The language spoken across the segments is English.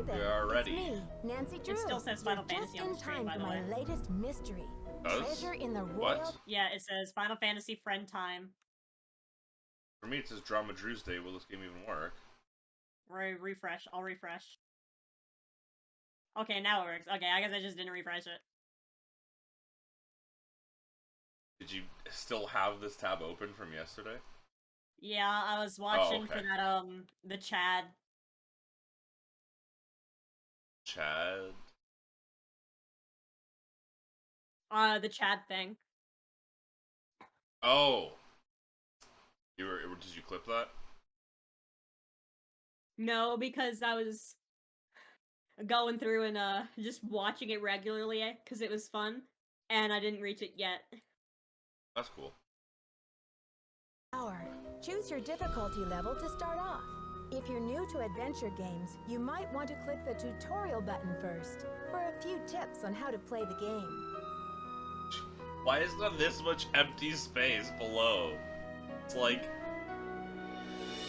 there. We are ready. It's me, Nancy Drew. It still says Final Fantasy on the screen, by the way. My latest mystery. Does? Treasure in the What? royal. Yeah, it says Final Fantasy Friend Time. For me, it says Drama Drewsday. Will this game even work? Refresh. I'll refresh. Okay, now it works. Okay, I guess I just didn't refresh it. Did you still have this tab open from yesterday? Yeah, I was watching okay. for that, the Chad. Chad? The Chad thing. Oh! Did you clip that? No, because I was going through and, just watching it regularly, because it was fun, and I didn't reach it yet. That's cool. Choose your difficulty level to start off. If you're new to adventure games, you might want to click the tutorial button first for a few tips on how to play the game. Why is there this much empty space below? It's like,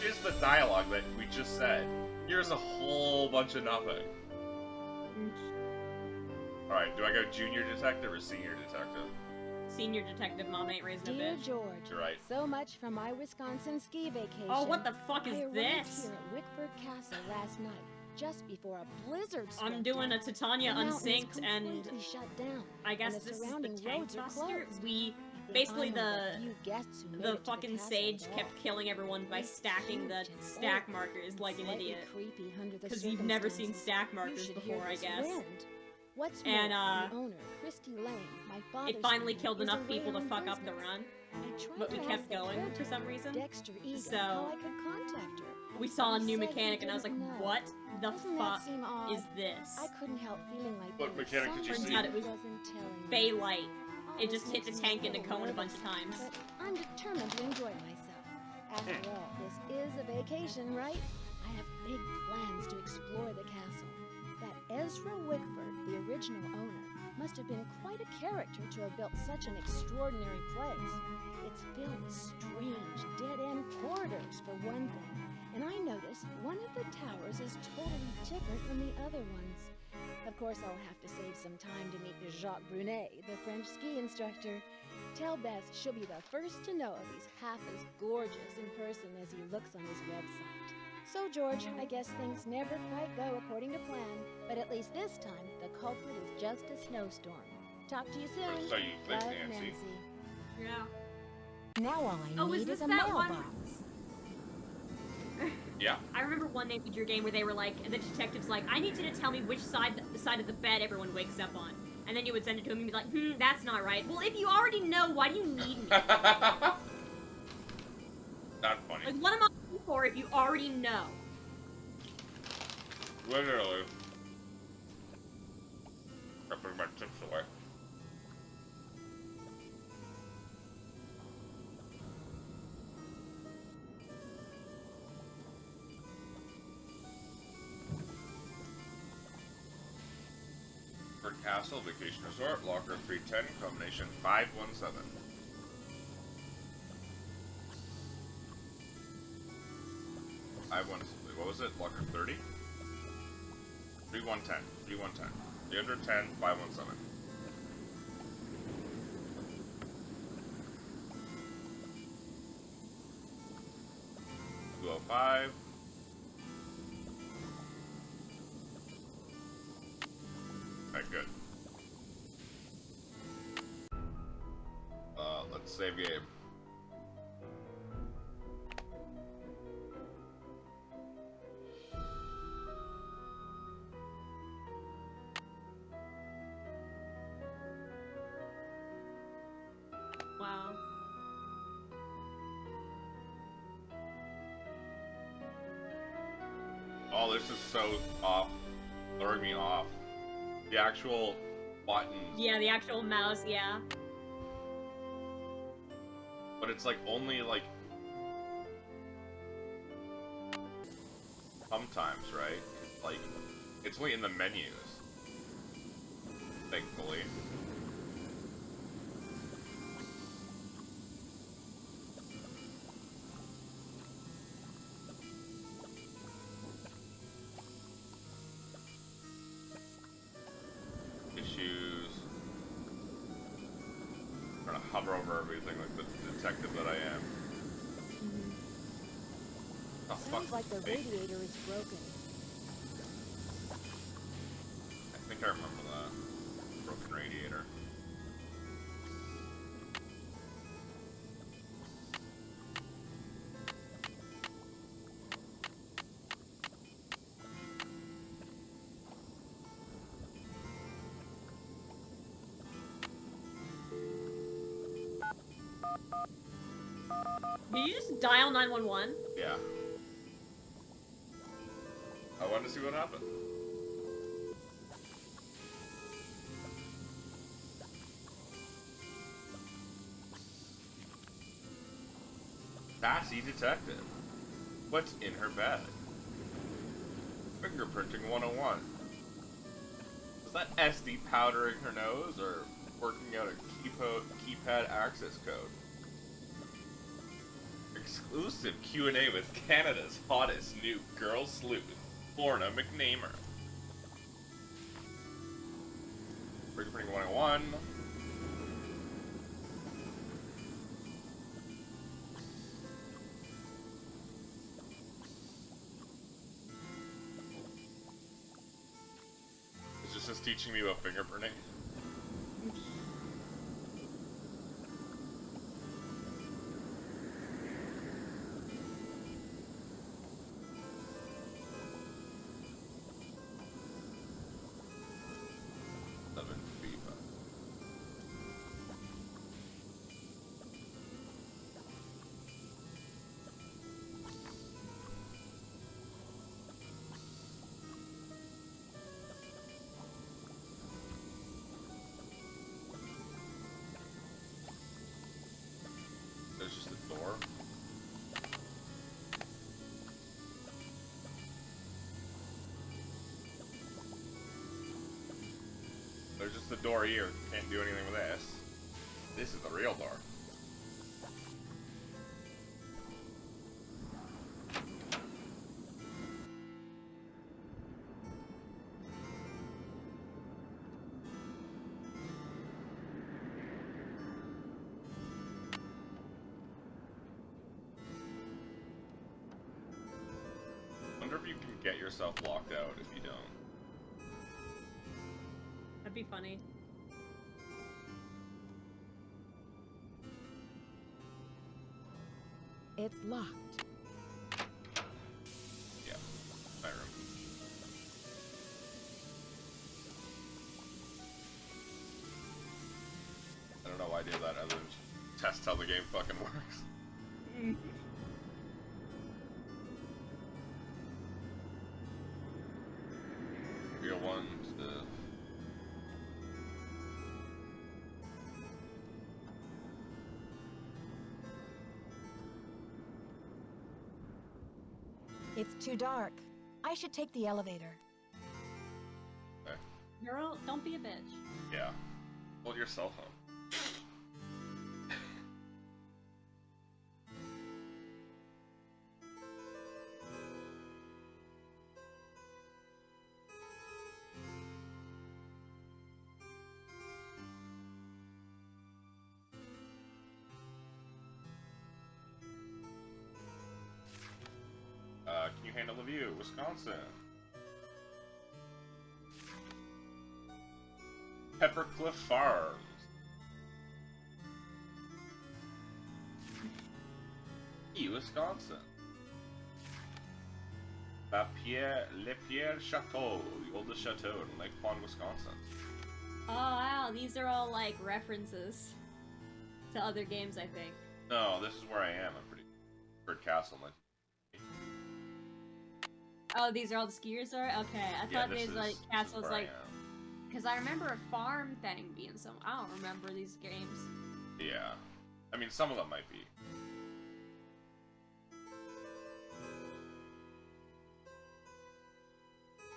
here's the dialogue that we just said. Here's a whole bunch of nothing. Alright, do I go junior detective or senior detective? Senior detective, mom ain't raising a Dear bitch. George, You're right. so much for my Wisconsin ski vacation. Oh, what the fuck is I arrived this? here at Wickford Castle last night, just before a blizzard swept I'm doing in. a Titania The mountain is Unsynced, and completely shut down, I guess and the this is the surrounding tank roads are buster. closed. We If basically I'm one of the few guests who made the it to fucking castle sage at kept all. killing everyone by It's stacking the huge and stack old markers and like an slightly idiot. creepy under the Because you've never seen circumstances. stack You markers should hear before, I this guess. wind. What's And, more, the owner, Christy Lane, my father's It finally family, killed is enough away people to on fuck up the business. run, I tried but we to kept ask the going for caretaker, some reason. Dexter Egan, So, how I could contact her. we saw a He new said he mechanic, and I was like, didn't know. what the Doesn't fuck that seem odd? is this? I couldn't help feeling like What there was mechanic did you something see? Turns out it was wasn't telling me. Fey Light. All It this just hit the makes me tank into little cone a bunch nervous, of times. But I'm determined to enjoy myself. After all, this is a vacation, right? I have big plans to explore the castle. That Ezra Wickford, the original owner, must have been quite a character to have built such an extraordinary place. It's filled with strange, dead-end corridors, for one thing. And I noticed one of the towers is totally different from the other ones. Of course, I'll have to save some time to meet Jacques Brunet, the French ski instructor. Tell Bess she'll be the first to know if he's half as gorgeous in person as he looks on his website. So, George, I guess things never quite go according to plan, but at least this time, the culprit is just a snowstorm. Talk to you soon. So you think, Love, Nancy. Yeah. Now all I Oh, need is is this a that mailbox. one? Yeah. I remember one day with your game where they were like, the detective's like, I need you to tell me which side of the bed everyone wakes up on. And then you would send it to him and be like, that's not right. Well, if you already know, why do you need me? Not funny. Like, what am I looking for if you already know? Literally. I put my chips away. For Castle Vacation Resort, Locker 310, combination 517. What was it? Locker 30? 3110. 3110. 310, 517. $205. Okay, good. Let's save game. Wow. Oh, this is so off. Throwing me off. The actual buttons. Yeah, the actual mouse, yeah. But it's like only like sometimes, right? Like it's only in the menus. Thankfully. hover over everything like the detective that I am. Oh, fuck. Sounds like the radiator is broken. I think I remember that. Broken radiator. Did you just dial 911? Yeah. I wanted to see what happened. Sassy detective. What's in her bag? Fingerprinting 101. Was that SD powdering her nose or working out a keypad access code? Exclusive Q&A with Canada's hottest new girl sleuth, Lorna McNamer. Fingerprinting 101. Is this teaching me about fingerprinting? There's just a door. There's just a door here. Can't do anything with this. This is the real door. Wonder if you can get yourself locked out if you don't. That'd be funny. It's locked. Yeah, my room. I don't know why I did that other than test how the game fucking works. Real ones, It's too dark. I should take the elevator. okay. Girl, don't be a bitch. Yeah. Hold your cell phone. Can you handle the view? Wisconsin. Peppercliff Farms. Wisconsin. Le Pierre Chateau, the oldest chateau in Lake Pond, Wisconsin. Oh wow, these are all like references to other games, I think. No, this is where I am. I'm pretty Bird Castle. Oh, these are all the skiers are? Okay, I thought these like castles like... Because I remember a farm thing being some... I don't remember these games. Yeah. I mean, some of them might be.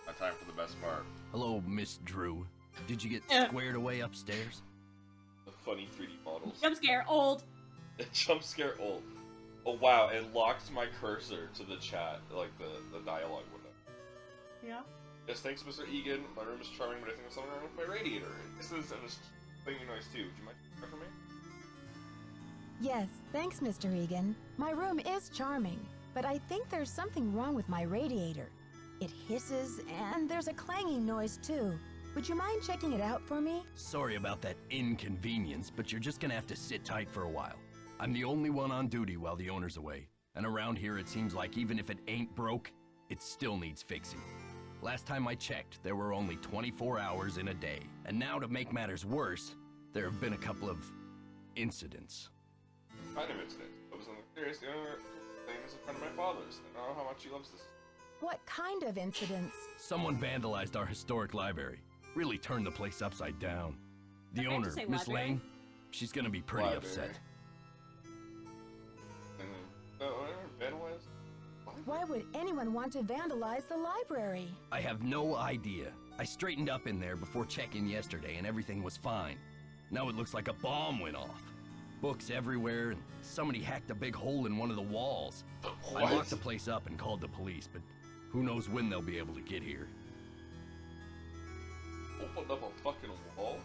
My time for the best part. Hello, Miss Drew. Did you get squared away upstairs? The funny 3D models. Jump scare, old! Jump scare old. Oh wow, it locked my cursor to the chat, like the dialogue window. Yeah? Yes, thanks, Mr. Egan. My room is charming, but I think there's something wrong with my radiator. This is a thingy noise too. Would you mind checking for me? Yes, thanks, Mr. Egan. My room is charming, but I think there's something wrong with my radiator. It hisses, and there's a clanging noise, too. Would you mind checking it out for me? Sorry about that inconvenience, but you're just gonna have to sit tight for a while. I'm the only one on duty while the owner's away. And around here, it seems like even if it ain't broke, it still needs fixing. Last time I checked, there were only 24 hours in a day. And now, to make matters worse, there have been a couple of incidents. Kind of incident. I was on the curious. The other thing is a friend of my father's. I don't know how much he loves this. What kind of incidents? Someone vandalized our historic library. Really turned the place upside down. The Okay, owner, just say Miss library. Lane, she's gonna be pretty Library. upset. Vandalized? Why would anyone want to vandalize the library? I have no idea. I straightened up in there before check-in yesterday and everything was fine. Now it looks like a bomb went off. Books everywhere, and somebody hacked a big hole in one of the walls. What? I locked the place up and called the police, but who knows when they'll be able to get here. Opened up a fucking wall?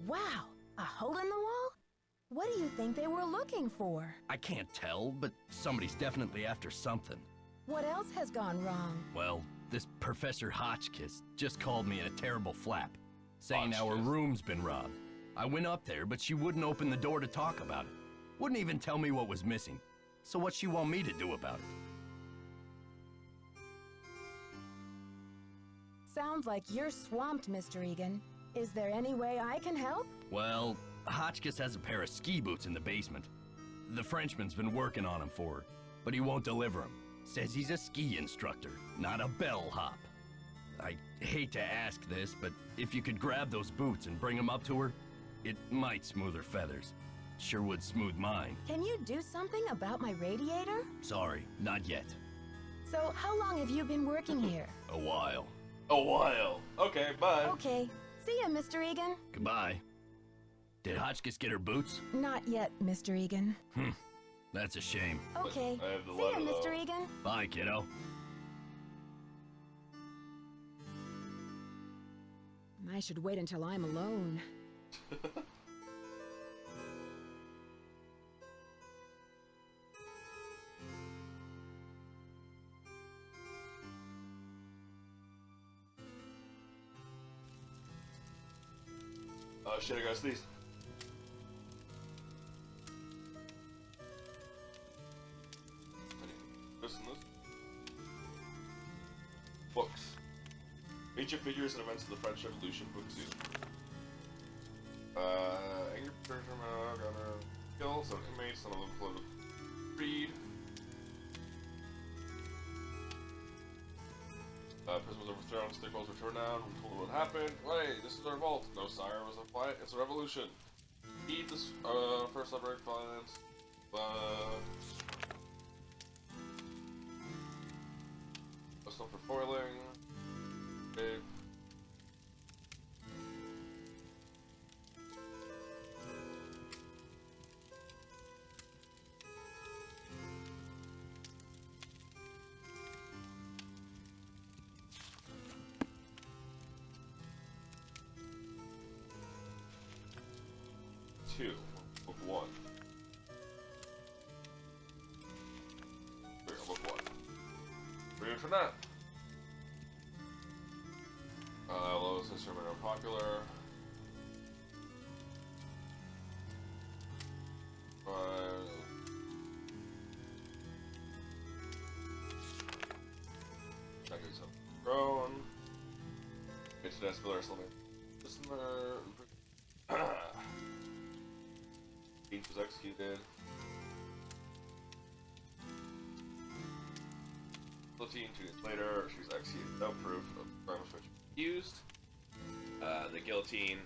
Wow, a hole in the wall? What do you think they were looking for? I can't tell, but somebody's definitely after something. What else has gone wrong? Well, this Professor Hotchkiss just called me in a terrible flap, saying our Hotchkiss? room's been robbed. I went up there, but she wouldn't open the door to talk about it. Wouldn't even tell me what was missing. So what's she want me to do about it? Sounds like you're swamped, Mr. Egan. Is there any way I can help? Well, Hotchkiss has a pair of ski boots in the basement. The Frenchman's been working on them for her, but he won't deliver them. Says he's a ski instructor, not a bellhop. I hate to ask this, but if you could grab those boots and bring them up to her, it might smooth her feathers. Sure would smooth mine. Can you do something about my radiator? Sorry, not yet. So, how long have you been working here? A while. A while. Okay, bye. Okay. See ya, Mr. Egan. Goodbye. Did Hotchkiss get her boots? Not yet, Mr. Egan. That's a shame. Okay. I have the See ya, letter, though. Mr. Egan. Bye, kiddo. I should wait until I'm alone. Oh shit, I gotta sneeze. Listen, listen. Books. Ancient figures and events of the French Revolution, book 2. Angry Persian gonna kill some inmates, some of them political greed. Prison was overthrown, stick walls were torn down, we told them what happened. Wait, this is a revolt. No, sire, it was a fight. It's a revolution. Eat this, first library violence. That's not for foiling. Okay. Two. Book 1. Here, book 1. Read for that. Lowest instrument unpopular. Checking some grown. It's desk or something. Listener. He was executed. Guillotine 2 days later, she was executed without proof of the crime which was used. The guillotine.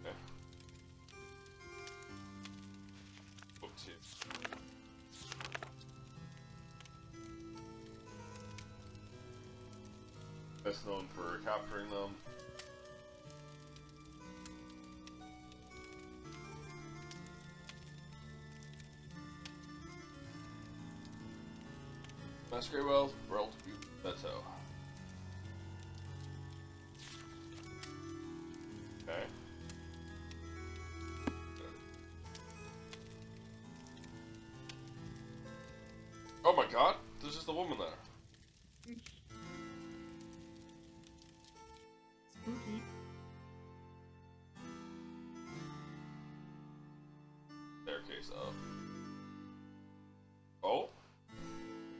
Okay. Book 2. Best known for capturing them. Masquerade Wells, World Beto. god, there's just a woman there. Spooky. Staircase up. Oh?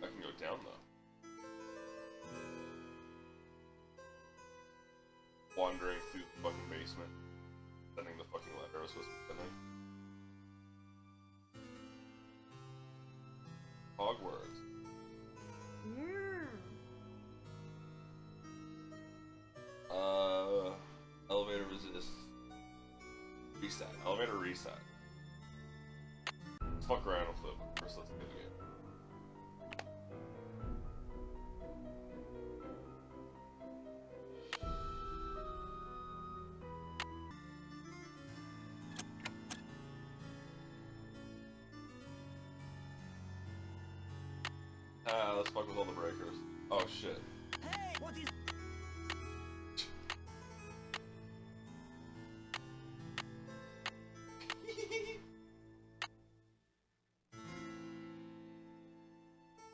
I can go down though. Wandering through the fucking basement. Sending the fucking letter I was supposed to be sending. Hogwarts. Elevator resist. Reset. Elevator reset. Let's fuck around with it. First, let's get the game. Let's fuck with all the breakers. Oh shit. Hey, what is...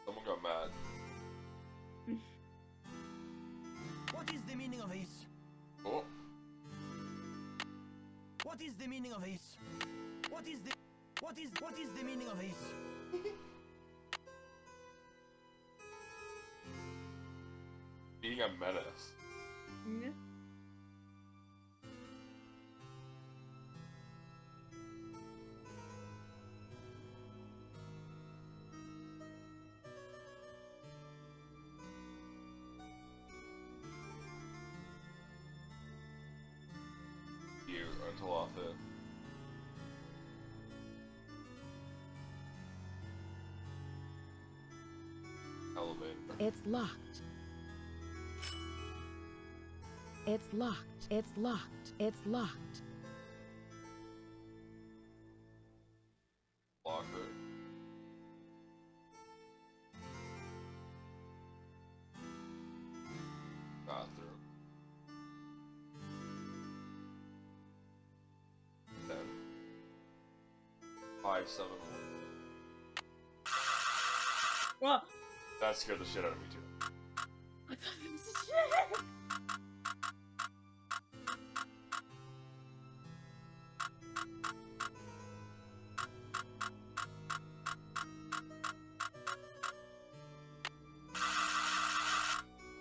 Someone got mad. What is the meaning of this? Oh. What is the meaning of this? What is the meaning of this? Being a menace. Yeah. You until off it. Elevator. It's locked. It's locked. It's locked. It's locked. Locker. Bathroom. 10. 5, 7, 1. Well, That scared the shit out of me too. I thought it was a shit.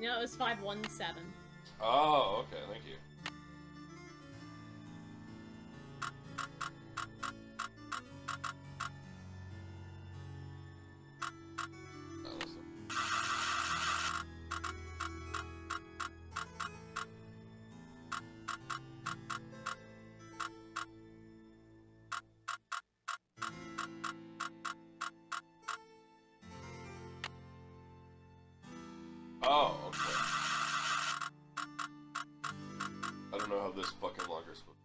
No, it was 517. Oh, okay, thank you. Oh, okay. I don't know how this fucking logger's supposed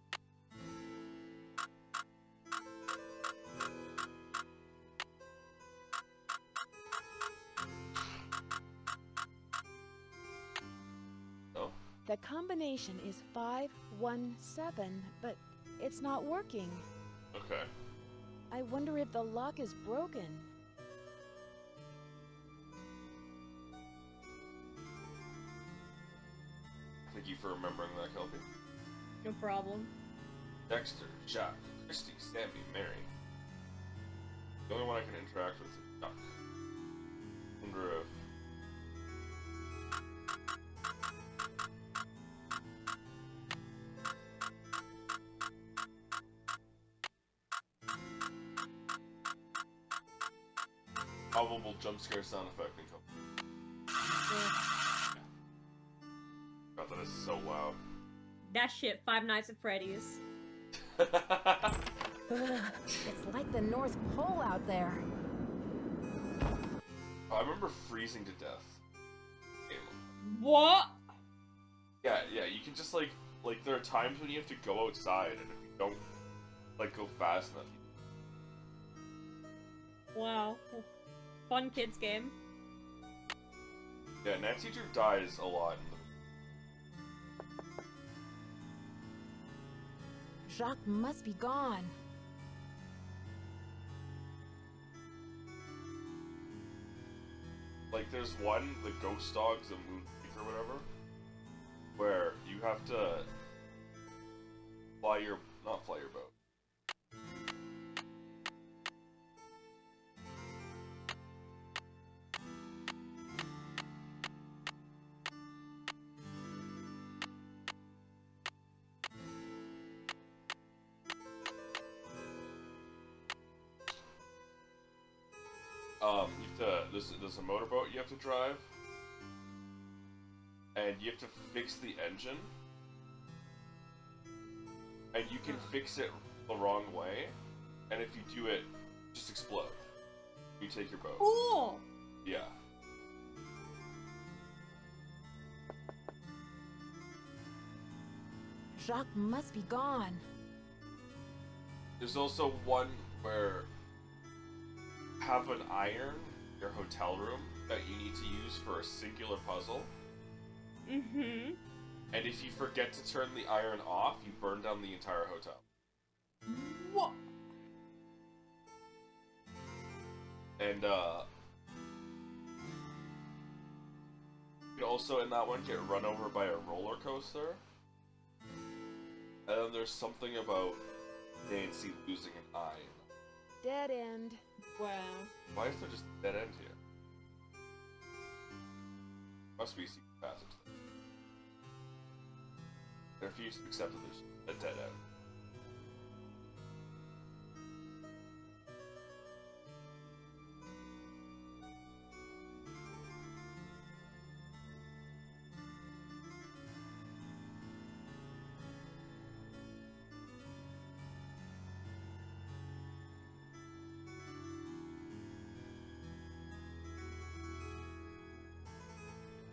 No? The combination is 517, but it's not working. Okay. I wonder if the lock is broken. Thank you for remembering that, Kelpie. No problem. Dexter, Jack, Christy, Sammy, Mary. The only one I can interact with is Chuck. Wonder if... Probable jump scare sound effect in Kelpie. God, that is so loud. That shit, Five Nights at Freddy's. Ugh, it's like the North Pole out there. I remember freezing to death. What? Yeah, you can just like there are times when you have to go outside, and if you don't like go fast enough. Wow. Fun kids game. Yeah, Nancy Drew dies a lot in the... Jacques must be gone. Like, there's one, the Ghost Dogs of Moonpeak or whatever, where you have to not fly your boat. There's a motorboat you have to drive, and you have to fix the engine, and you can fix it the wrong way, and if you do it, just explode. You take your boat. Cool! Yeah. Jacques must be gone. There's also one where have an iron in your hotel room that you need to use for a singular puzzle. Mm-hmm. And if you forget to turn the iron off, you burn down the entire hotel. What? And you can also in that one get run over by a roller coaster. And then there's something about Nancy losing an eye. Dead end. Wow. Why is there just a dead end here? Must be a secret passage. I refuse to accept that there's a dead end.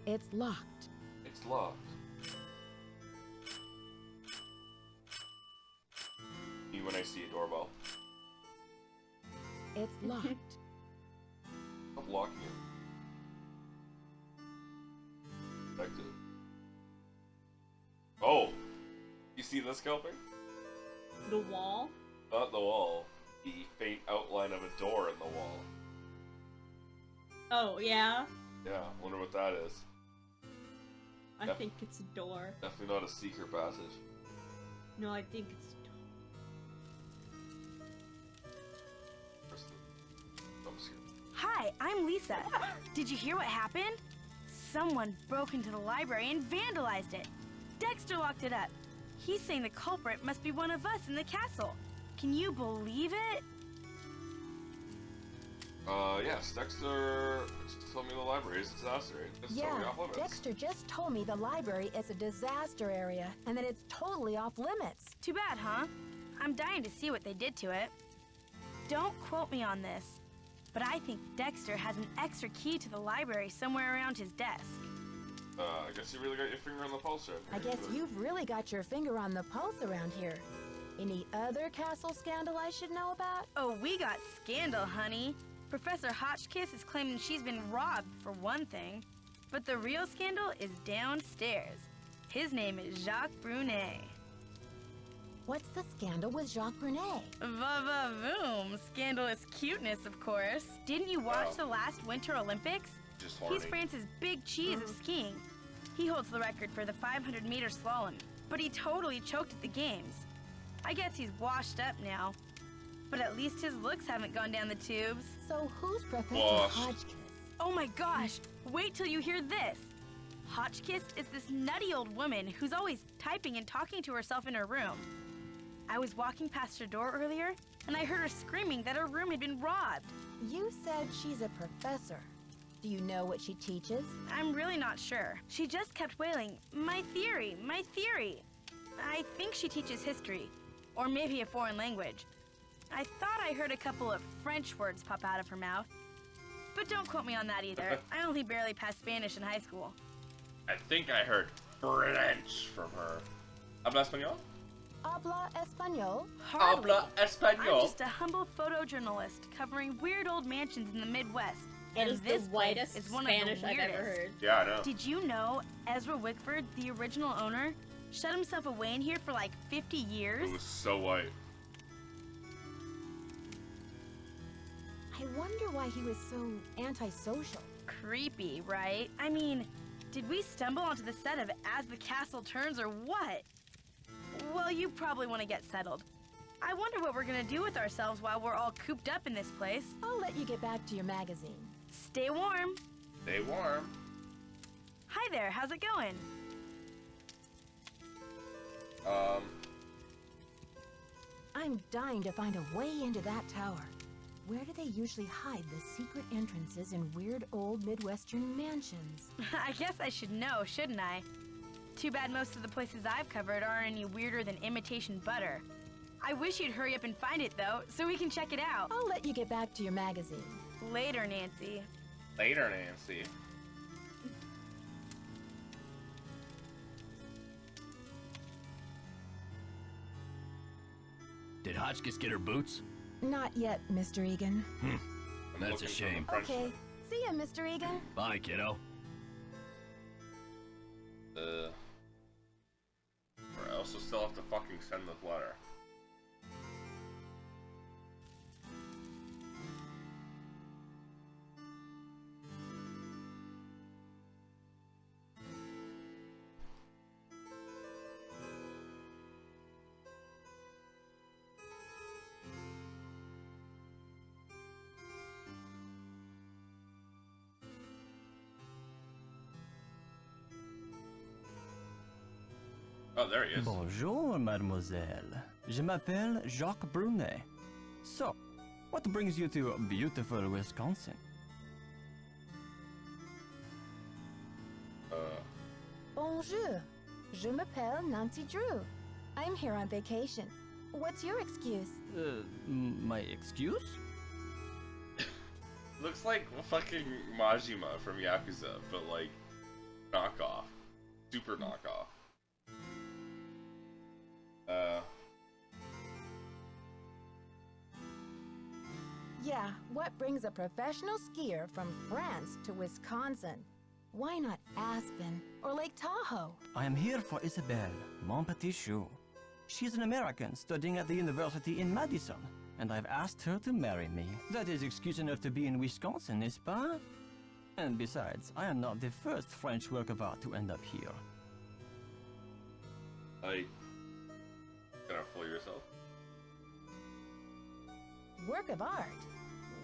It's locked. It's locked. Me when I see a doorbell. It's locked. Stop locking it. Effective. Oh! You see this scalping? The wall? Not the wall. The faint outline of a door in the wall. Oh, yeah? Yeah, wonder what that is. I think it's a door. Definitely not a secret passage. No, I think it's a door. Hi, I'm Lisa. Did you hear what happened? Someone broke into the library and vandalized it. Dexter locked it up. He's saying the culprit must be one of us in the castle. Can you believe it? Yes, Dexter told me the library is a disaster. It's totally off limits. Dexter just told me the library is a disaster area and that it's totally off limits. Too bad, huh? I'm dying to see what they did to it. Don't quote me on this, but I think Dexter has an extra key to the library somewhere around his desk. I guess you really got your finger on the pulse right I here. guess you've really got your finger on the pulse around here. Any other castle scandal I should know about? Oh, we got scandal, honey. Professor Hotchkiss is claiming she's been robbed, for one thing. But the real scandal is downstairs. His name is Jacques Brunet. What's the scandal with Jacques Brunet? Va-va-voom. Scandalous cuteness, of course. Didn't you watch the last Winter Olympics? Just horny. He's France's big cheese of skiing. He holds the record for the 500-meter slalom, but he totally choked at the games. I guess he's washed up now. But at least his looks haven't gone down the tubes. So who's Professor Washed. Hotchkiss? Oh my gosh, wait till you hear this. Hotchkiss is this nutty old woman who's always typing and talking to herself in her room. I was walking past her door earlier, and I heard her screaming that her room had been robbed. You said she's a professor. Do you know what she teaches? I'm really not sure. She just kept wailing, "My theory, my theory." I think she teaches history, or maybe a foreign language. I thought I heard a couple of French words pop out of her mouth. But don't quote me on that either. I only barely passed Spanish in high school. I think I heard French from her. Habla español? Habla español? Hardly. Habla español. I'm just a humble photojournalist covering weird old mansions in the Midwest. That and is this the whitest place is one Spanish of the I've weirdest. ever heard. Yeah, I know. Did you know Ezra Wickford, the original owner, shut himself away in here for like 50 years? It was so white. I wonder why he was so antisocial. creepy, right? I mean, did we stumble onto the set of As the Castle Turns or what? Well, you probably want to get settled. I wonder what we're gonna do with ourselves while we're all cooped up in this place. I'll let you get back to your magazine. Stay warm. Stay warm. Hi there, how's it going? I'm dying to find a way into that tower. Where do they usually hide the secret entrances in weird old Midwestern mansions? I guess I should know, shouldn't I? Too bad most of the places I've covered aren't any weirder than imitation butter. I wish you'd hurry up and find it, though, so we can check it out. I'll let you get back to your magazine. Later, Nancy. Later, Nancy. Did Hotchkiss get her boots? Not yet, Mr. Egan. I'm That's looking a for shame. the French Okay, see ya, Mr. Egan. Bye, kiddo. I also still have to fucking send the letter. Oh, there he is. Bonjour, mademoiselle. Je m'appelle Jacques Brunet. So, what brings you to beautiful Wisconsin? Bonjour. Je m'appelle Nancy Drew. I'm here on vacation. What's your excuse? My excuse? Looks like fucking Majima from Yakuza, but like knockoff. Super knockoff. Yeah, what brings a professional skier from France to Wisconsin? Why not Aspen or Lake Tahoe? I am here for Isabelle, mon petit chou. She's an American studying at the university in Madison, and I've asked her to marry me. That is excuse enough to be in Wisconsin, n'est-ce pas? And besides, I am not the first French work of art to end up here. Gonna fool yourself. Work of art?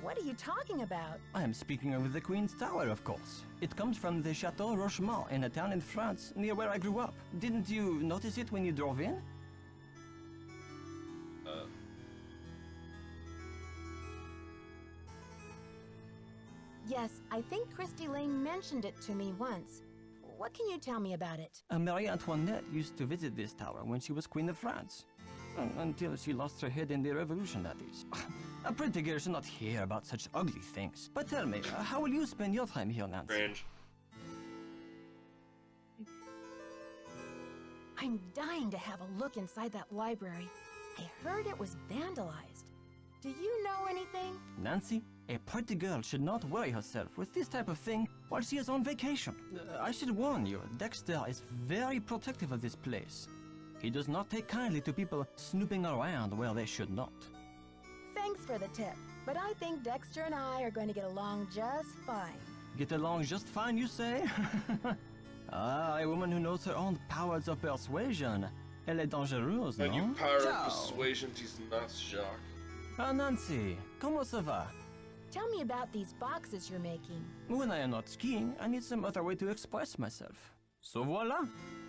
What are you talking about? I am speaking of the Queen's Tower, of course. It comes from the Chateau Rochemont in a town in France near where I grew up. Didn't you notice it when you drove in? Yes, I think Christy Lane mentioned it to me once. What can you tell me about it? Marie Antoinette used to visit this tower when she was Queen of France. Until she lost her head in the revolution, that is. A pretty girl should not hear about such ugly things. But tell me, how will you spend your time here, Nancy? Cringe. I'm dying to have a look inside that library. I heard it was vandalized. Do you know anything? Nancy, a pretty girl should not worry herself with this type of thing while she is on vacation. I should warn you, Dexter is very protective of this place. He does not take kindly to people snooping around where they should not. Thanks for the tip, but I think Dexter and I are going to get along just fine. Get along just fine, you say? Ah, a woman who knows her own powers of persuasion. Elle est dangereuse, And you non? power Ciao. of persuasion, these nuts, Jacques. Ah, Nancy, comment ça va? Tell me about these boxes you're making. When I am not skiing, I need some other way to express myself. So voila!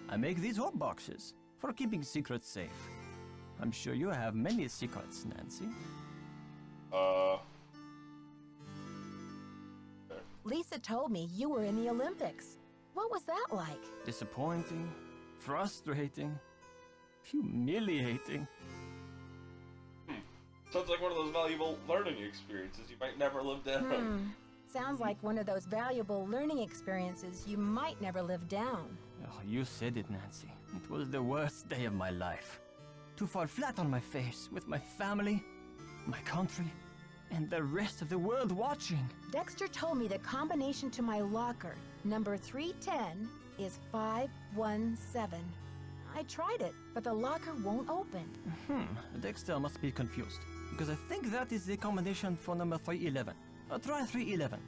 I make these hot boxes for keeping secrets safe. I'm sure you have many secrets, Nancy. Lisa told me you were in the Olympics. What was that like? Disappointing, frustrating, humiliating. Sounds like one of those valuable learning experiences you might never live down. Sounds like one of those valuable learning experiences you might never live down. Oh, you said it, Nancy. It was the worst day of my life. To fall flat on my face with my family, my country, and the rest of the world watching. Dexter told me the combination to my locker, number 310, is 517. I tried it, but the locker won't open. Dexter must be confused, because I think that is the combination for number 311. Try 311.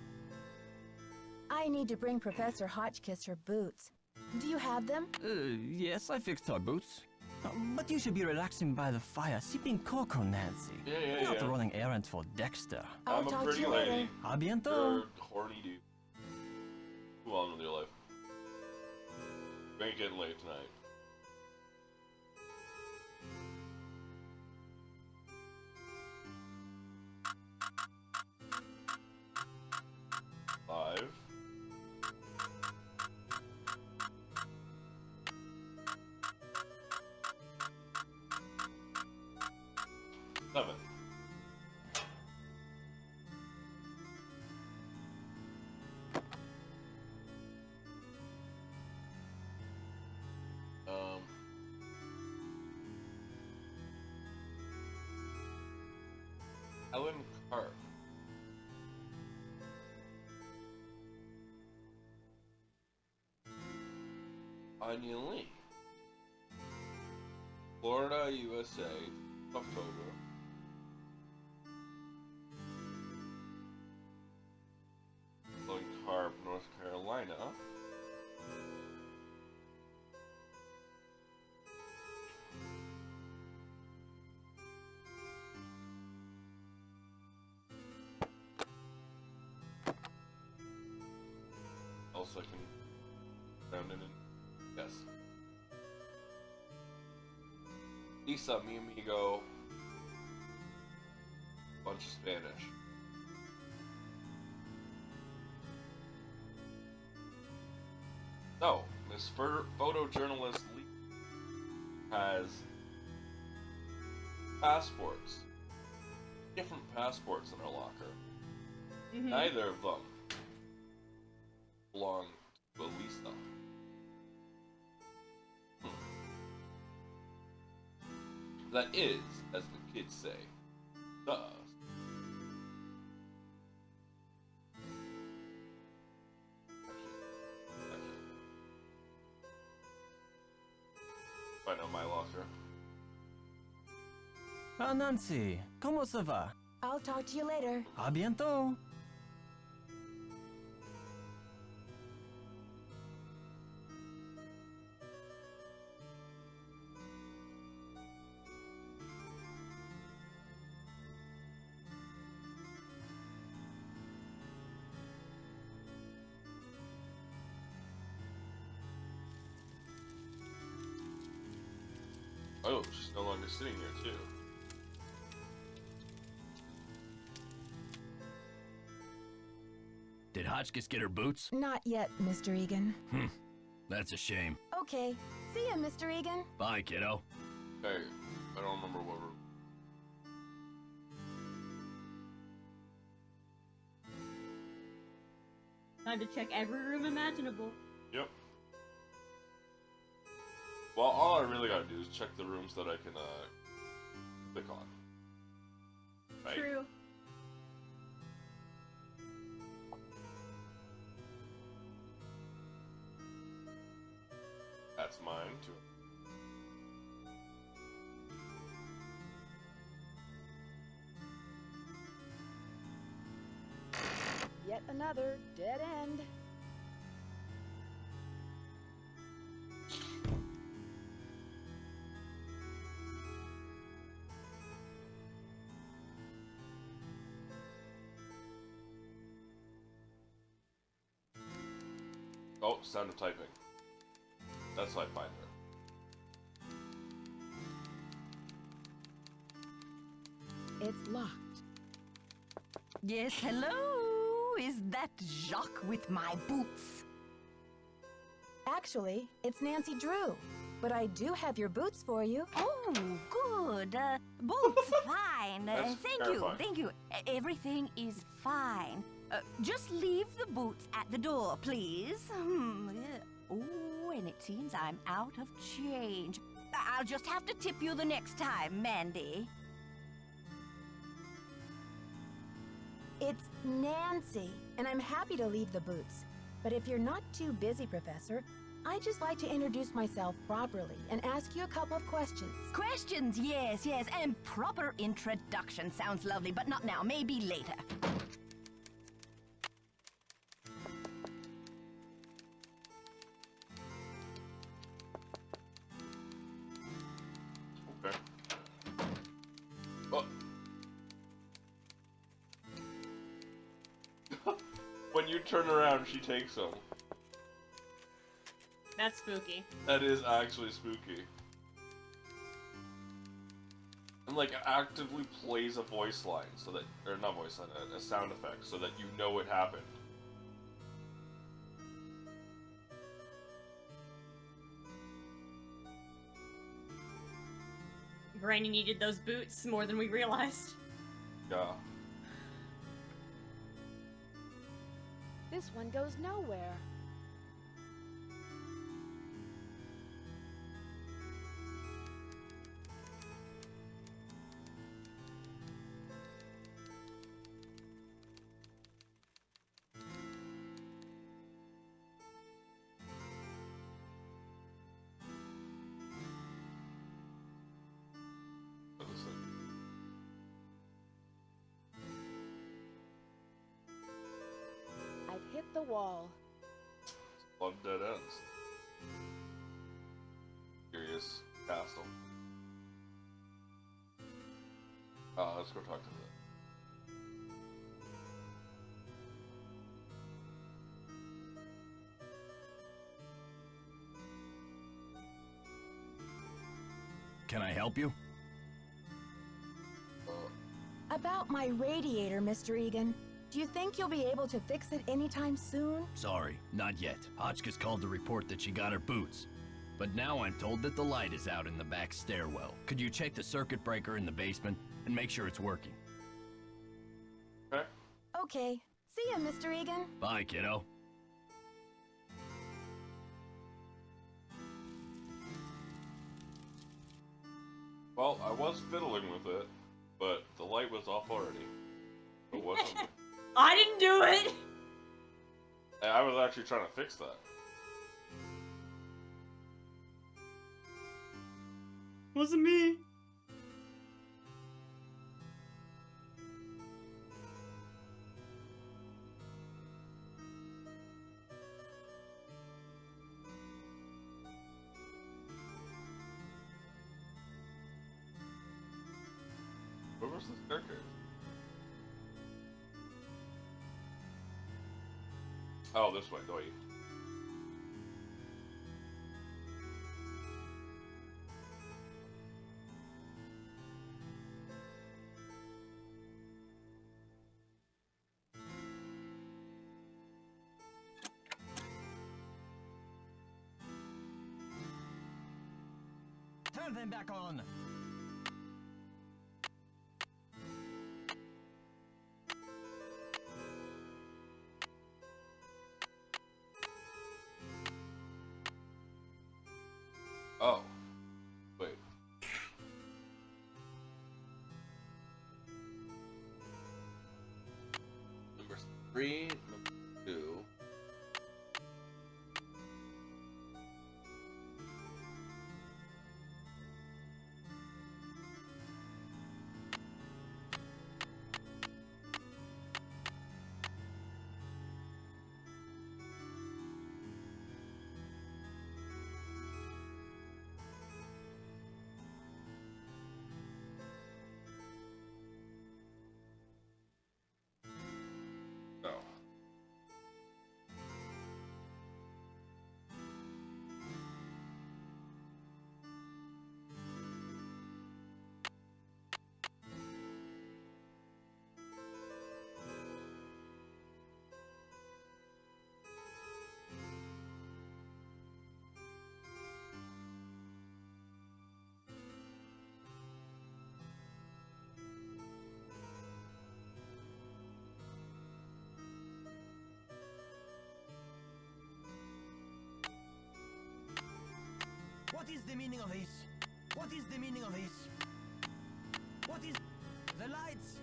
I need to bring Professor Hotchkiss her boots. Do you have them? Yes, I fixed her boots. But you should be relaxing by the fire, sipping cocoa, Nancy. Yeah, Not yeah. running errands for Dexter. I'll I'm a talk to pretty you lady. later. A bientôt. You're a horny dude. Move on with your life. You ain't getting late tonight. Five. Seven. Ellen Carp. Anya Lee. Florida, USA, October. Ellen Carp, North Carolina. Also, I can round it in. Yes. Lisa, mi amigo. Bunch of Spanish. So, this photojournalist has passports. Different passports in her locker. Mhm. Neither of them belong to Elisa. That is, as the kids say, the. Find out my locker. Ah, Nancy, ¿cómo se va? I'll talk to you later. A bientôt. Oh, she's no longer sitting here, too. Did Hotchkiss get her boots? Not yet, Mr. Egan. That's a shame. Okay. See ya, Mr. Egan. Bye, kiddo. Hey, I don't remember what room. Time to check every room imaginable. Yep. Well, all I really gotta do is check the rooms that I can, click on. Right? True. That's mine, too. Yet another dead end. Oh, sound of typing. That's how I find her. It's locked. Yes, hello? Is that Jacques with my boots? Actually, it's Nancy Drew. But I do have your boots for you. Oh, good. Boots, fine. That's Thank terrifying. you, thank you. Everything is fine. Just leave the boots at the door, please. Yeah. Oh, and it seems I'm out of change. I'll just have to tip you the next time, Mandy. It's Nancy, and I'm happy to leave the boots. But if you're not too busy, Professor, I'd just like to introduce myself properly and ask you a couple of questions. Questions, yes, yes, and proper introduction sounds lovely, but not now, maybe later. you turn around, she takes them. That's spooky. That is actually spooky. And like actively plays a voice line so that, or not voice line, a sound effect so that you know it happened. Granny needed those boots more than we realized. Yeah. This one goes nowhere. I've hit the wall. Love dead ends. Curious castle. Let's go talk to them. Can I help you? About my radiator, Mr. Egan. Do you think you'll be able to fix it anytime soon? Sorry, not yet. Hotchkiss called to report that she got her boots. But now I'm told that the light is out in the back stairwell. Could you check the circuit breaker in the basement and make sure it's working? Okay. Okay. See ya, Mr. Egan. Bye, kiddo. Well, I was fiddling with it, but the light was off already. It wasn't. I didn't do it! And I was actually trying to fix that. Wasn't me. Where was the staircase? Oh, this way, wait. Turn them back on. Oh. Wait. Number 3, number 2. No. What is the meaning of this? What is the meaning of this? What is the lights?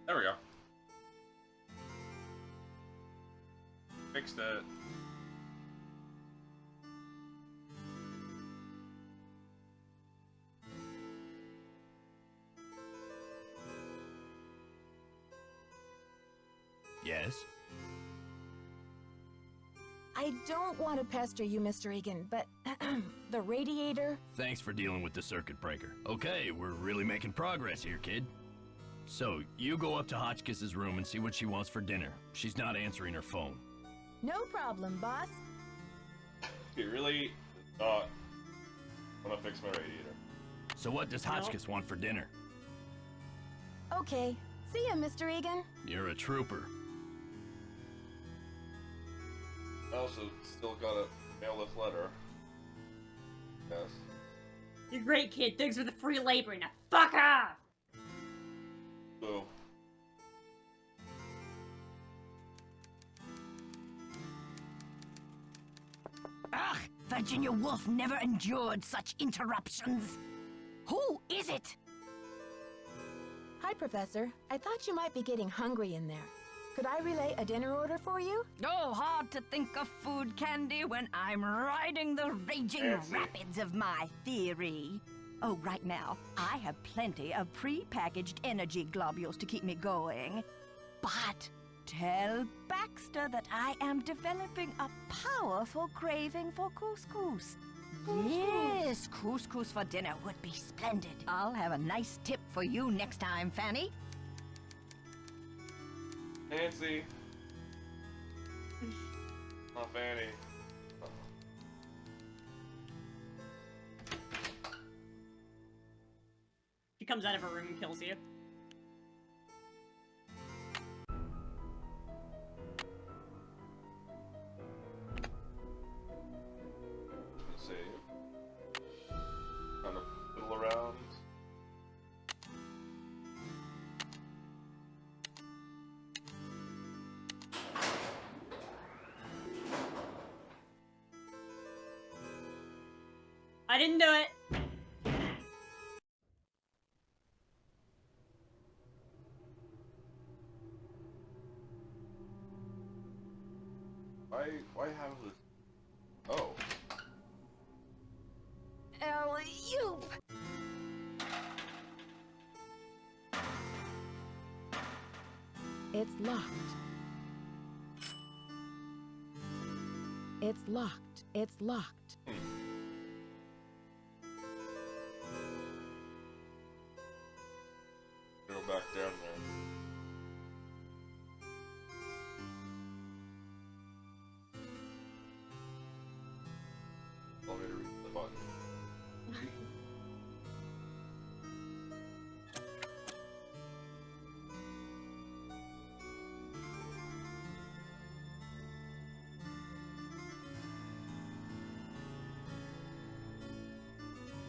There we go. Fixed it. I don't want to pester you, Mr. Egan, but the radiator... Thanks for dealing with the circuit breaker. Okay, we're really making progress here, kid. So, you go up to Hotchkiss's room and see what she wants for dinner. She's not answering her phone. No problem, boss. He really not want to fix my radiator. So what does Hotchkiss want for dinner? Okay. See ya, Mr. Egan. You're a trooper. I also still gotta mail this letter. Yes. You're great, kid. Thanks for the free labor. Now fuck off! So. Ugh, Virginia Woolf never endured such interruptions. Who is it? Hi, Professor. I thought you might be getting hungry in there. Could I relay a dinner order for you? Oh, hard to think of food candy when I'm riding the raging Fancy. rapids of my theory. Oh, right now, I have plenty of pre-packaged energy globules to keep me going. But tell Baxter that I am developing a powerful craving for couscous. Yes, couscous for dinner would be splendid. I'll have a nice tip for you next time, Fanny. Nancy. Not Fanny. She comes out of her room and kills you. Save. Kind of fiddle around. I didn't do it. Why have this? Oh. You. It's locked. It's locked. It's locked. Go back down there. Tell me to read the button.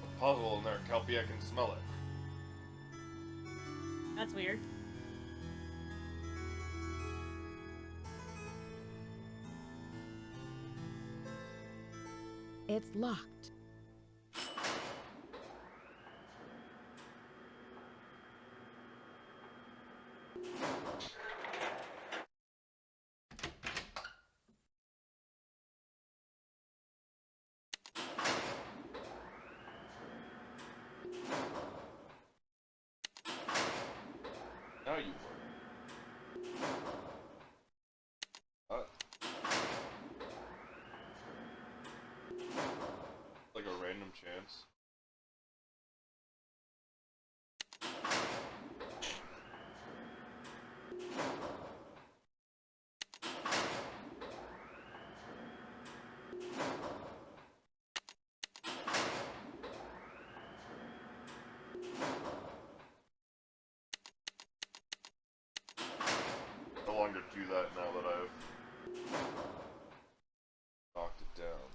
A puzzle in there, Kelpie, I can smell it. That's weird. It's locked. Now you work. Like a random chance. No longer do that now that I've knocked it down.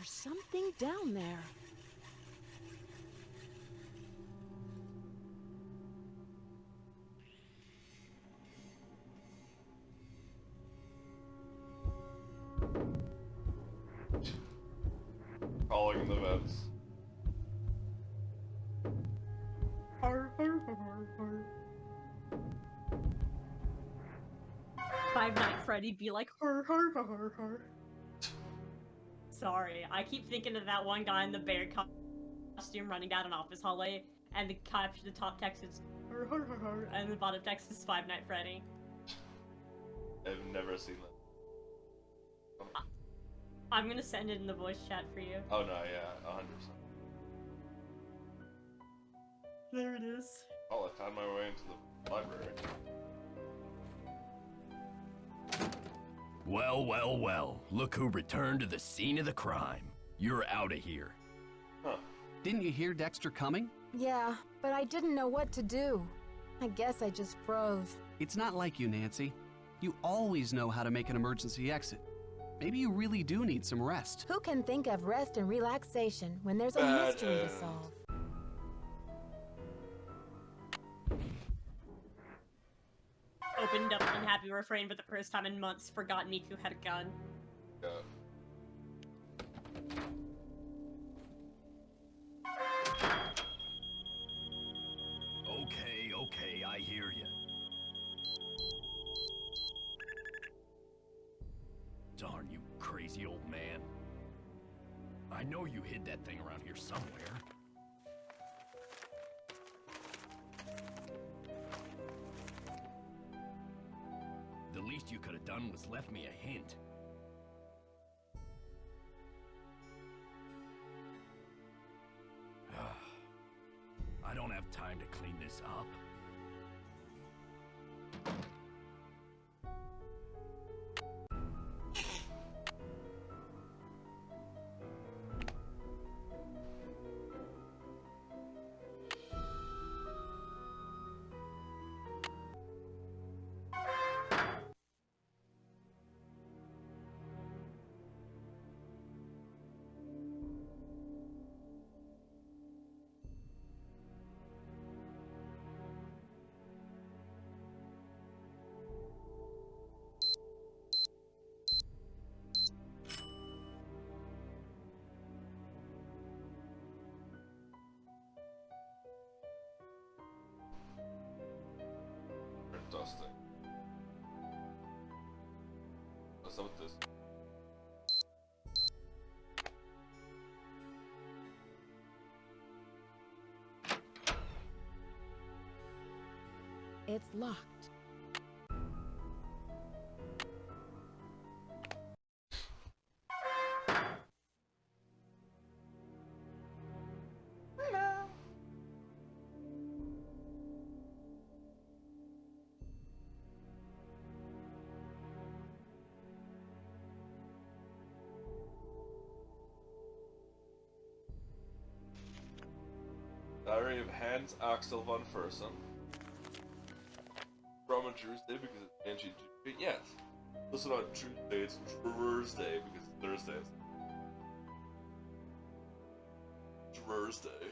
There's something down there. Crawling in the vents. Five Nights at Freddy be like, "Har, har, har, har, har." Sorry, I keep thinking of that one guy in the bear costume running down an office hallway, and the caption, the top text is "har, har, har, har," and the bottom text is Five Nights at Freddy. I've never seen that. I'm gonna send it in the voice chat for you. Oh no, yeah, 100%. There it is. Oh, I found my way into the library. Well, well, well. Look who returned to the scene of the crime. You're out of here. Huh. Didn't you hear Dexter coming? Yeah, but I didn't know what to do. I guess I just froze. It's not like you, Nancy. You always know how to make an emergency exit. Maybe you really do need some rest. Who can think of rest and relaxation when there's a Bad mystery to end. solve? Opened up unhappy refrain for the first time in months, forgot Niku had a gun. Yeah. Okay, I hear you. Darn you, crazy old man. I know you hid that thing around here somewhere. The least you could have done was left me a hint. I don't have time to clean this up. Dusting. What's up with this? It's locked. Diary of Hans Axel von Fersen. From a Drewsday because it's ancient Jew. Yes. Listen on Tuesday, it's Drewsday because it's Thursday. Drewsday.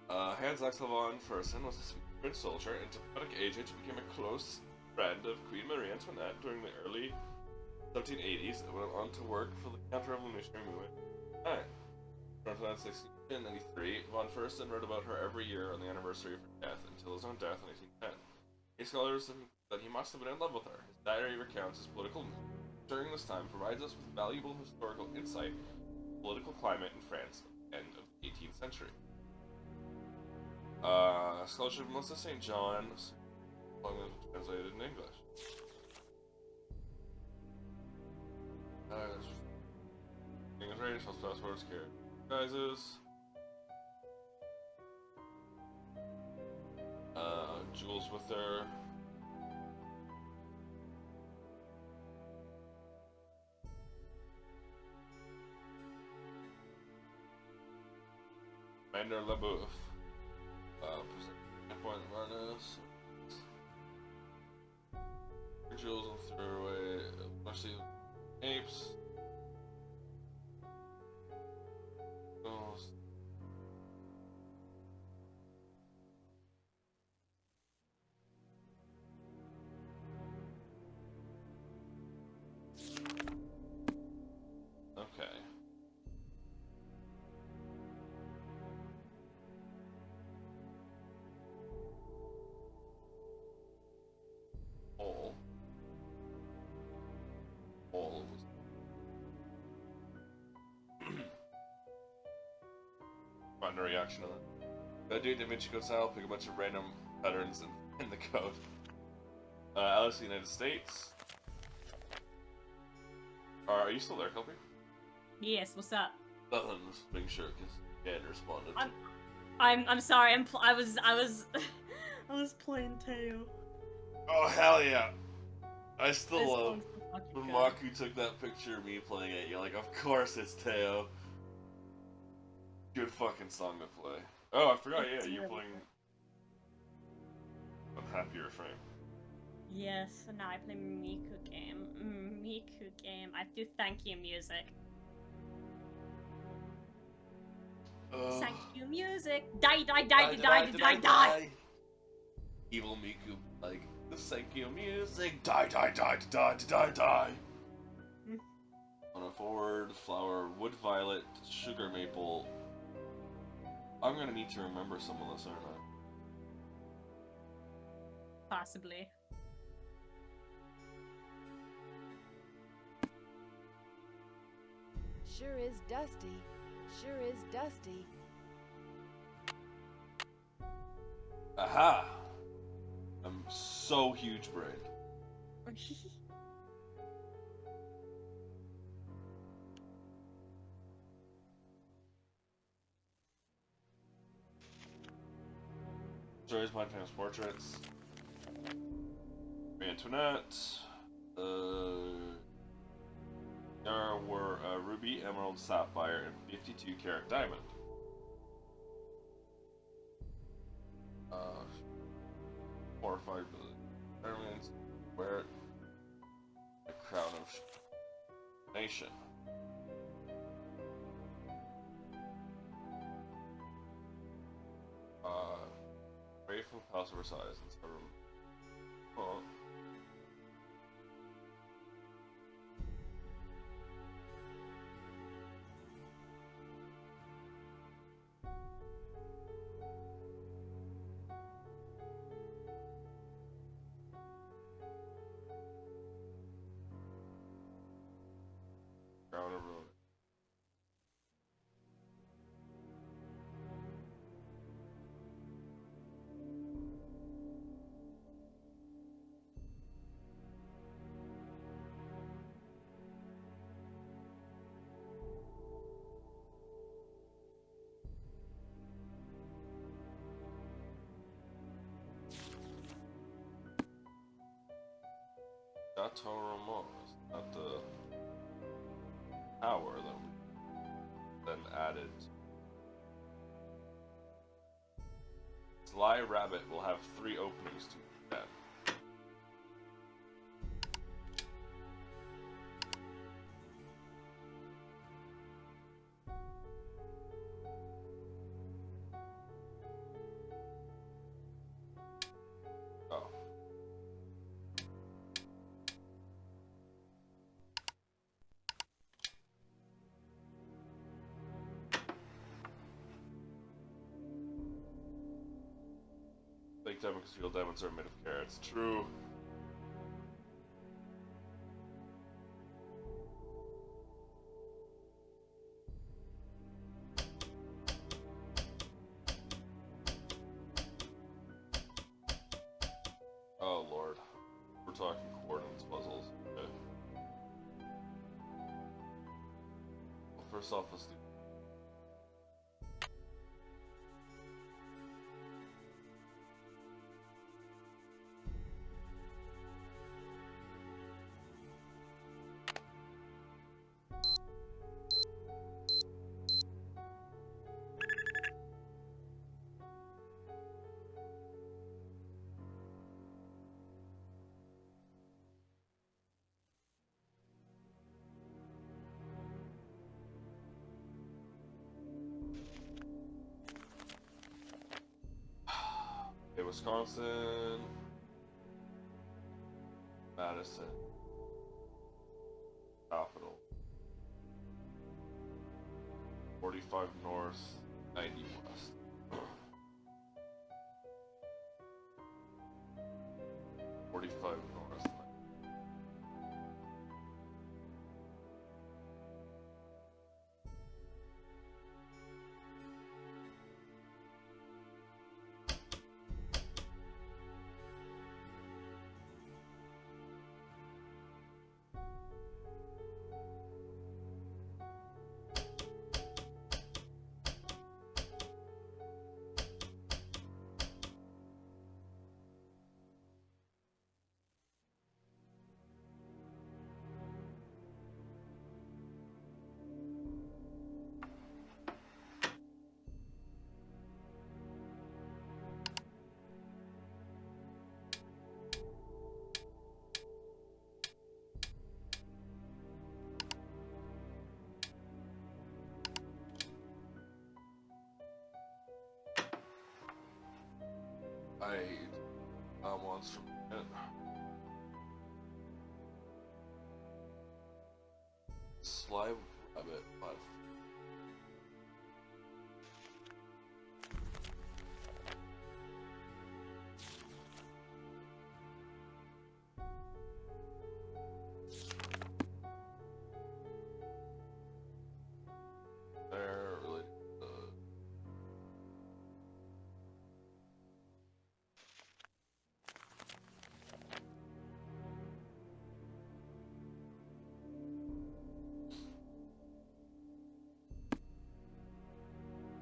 Hans Axel von Fersen was a French soldier and diplomatic agent who became a close friend of Queen Marie Antoinette during the early 1780s and went on to work for the counter-revolutionary movement. From 1693, von Fersen wrote about her every year on the anniversary of her death until his own death in 1810. Many scholars think that he must have been in love with her. His diary recounts his political during this time, provides us with valuable historical insight into the political climate in France at the end of the 18th century. Scholarship of Melissa St. John, translated in English. English rating, false passports, care disguises. Jules with her. Commander LaBeouf. Present point harness. Jules and threw away a bunch Apes. Ghost. Okay. Hole. Hole was. Find a reaction on that. Do DaVinci Code style, pick a bunch of random patterns in the code. Alice, United States. Are you still there, Kelpie? Yes, what's up? Nothing, just making sure, because Dan responded. I'm sorry. I was I was playing Teo. Oh hell yeah! I still This love song's so fucking when good. Maku took that picture of me playing it. You're like, of course it's Teo. Good fucking song to play. Oh, I forgot. It's Yeah, you're really playing. Unhappy Refrain. Yes, and now I play Miku game. Miku game. I do thank you music. Thank you music. Die. Evil Miku, like the Senkyo music. Die. On a forward, flower, wood violet, sugar maple. I'm gonna need to remember some of this, aren't I? Possibly. Sure is dusty. Sure is dusty. Aha! I'm so huge brained. Stories, Blind Famous Portraits. Antoinette. There were ruby, emerald, sapphire, and 52 karat diamond. Horrified by the diamonds. Wear it. A crown of nation. Grateful House of Versailles and several. Oh. Crown of Ruin. Chateau Ramon is not the tower that we then added. Sly Rabbit will have 3 openings to that. Oh. Fake diamond concealed diamonds are made of carrots. True. Oh lord. We're talking coordinates puzzles. Okay. Well, first off, let's do. Wisconsin. Madison. Capital. 45 north, 90 west. North. Once from it. Slime rabbit, but they're related to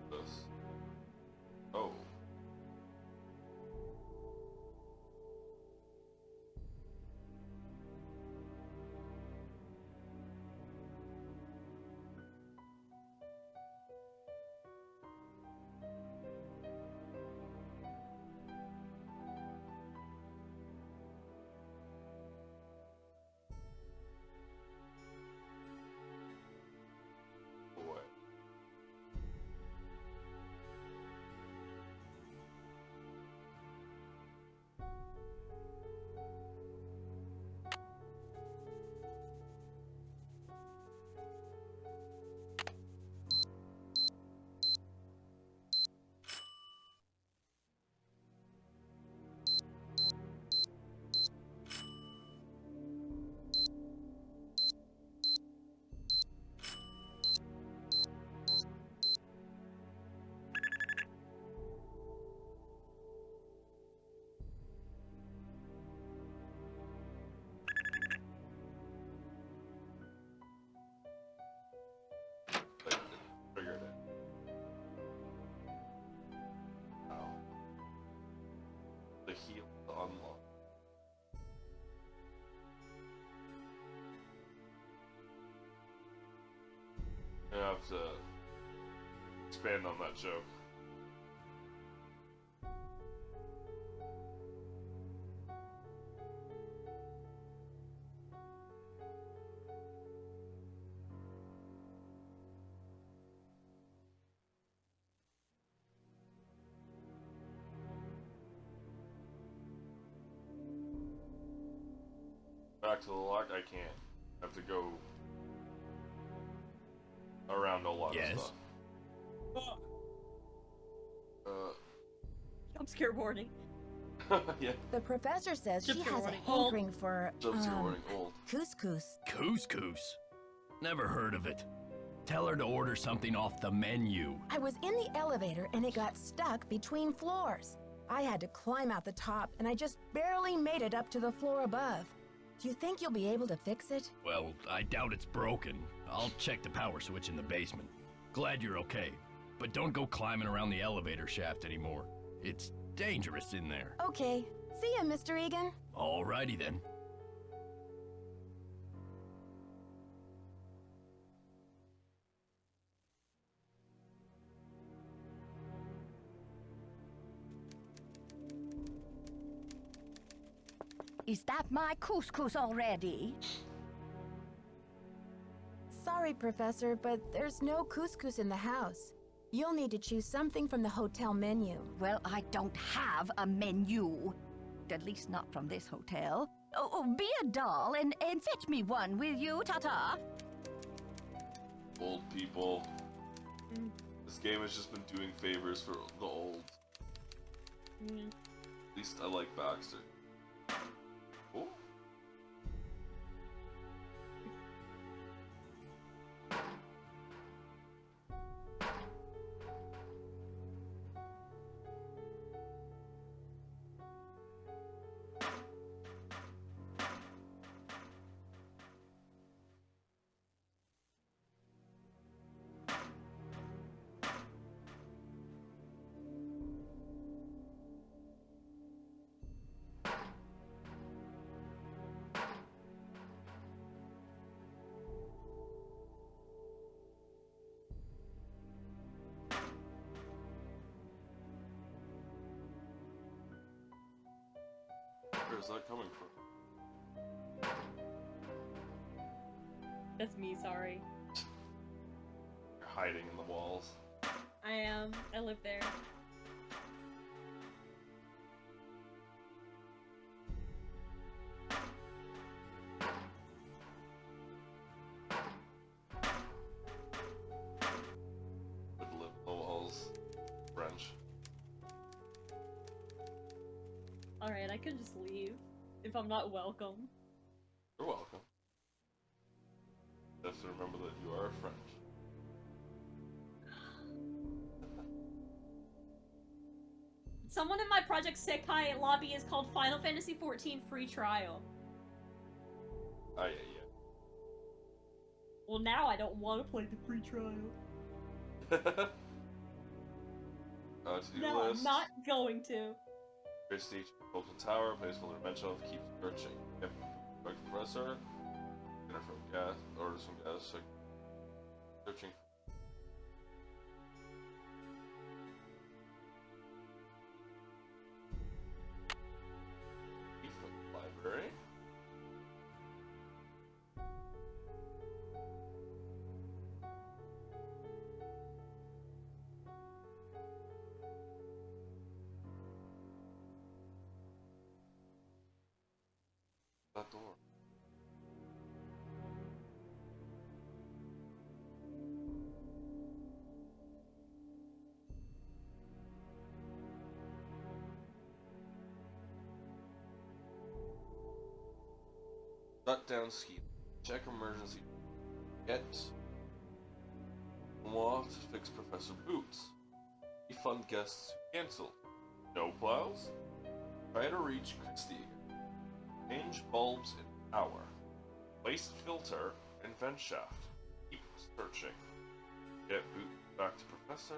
this. Oh. Boy. Triggered it. Wow. The heal to unlock. I have to expand on that joke. Back to the lock, I can't. I have to go around a lot of stuff. Jump scare warning. Yeah. The professor says she Jump scare has a warning. hankering for, Jump scare warning, old. couscous. Couscous? Never heard of it. Tell her to order something off the menu. I was in the elevator and it got stuck between floors. I had to climb out the top and I just barely made it up to the floor above. Do you think you'll be able to fix it? Well, I doubt it's broken. I'll check the power switch in the basement. Glad you're okay. But don't go climbing around the elevator shaft anymore. It's dangerous in there. Okay. See ya, Mr. Egan. Alrighty then. Is that my couscous already? Sorry, Professor, but there's no couscous in the house. You'll need to choose something from the hotel menu. Well, I don't have a menu. At least not from this hotel. Be a doll and fetch me one, will you, Tata? Old people. This game has just been doing favors for the old. At least I like Baxter. Oh. Where is that coming from? That's me, sorry. You're hiding in the walls. I am. I live there. Would live in the walls. French. Alright, I could just leave if I'm not welcome. You're welcome. Just remember that you are French. Someone in my Project Sekai lobby is called Final Fantasy XIV Free Trial. Ah, yeah. Well, now I don't want to play the free trial. To-do No, list. I'm not going to. Drusday, Golden Tower, peaceful dimension of keep searching. Yep. Quick compressor. Dinner from gas. Orders from gas. Searching. Library. That door. Shut down ski. Check emergency. Get law to fix Professor Boots. Refund guests who canceled. No plows. Try to reach Christie. Change bulbs in power. Waste filter and vent shaft. Keep searching. Get Boot back to Professor.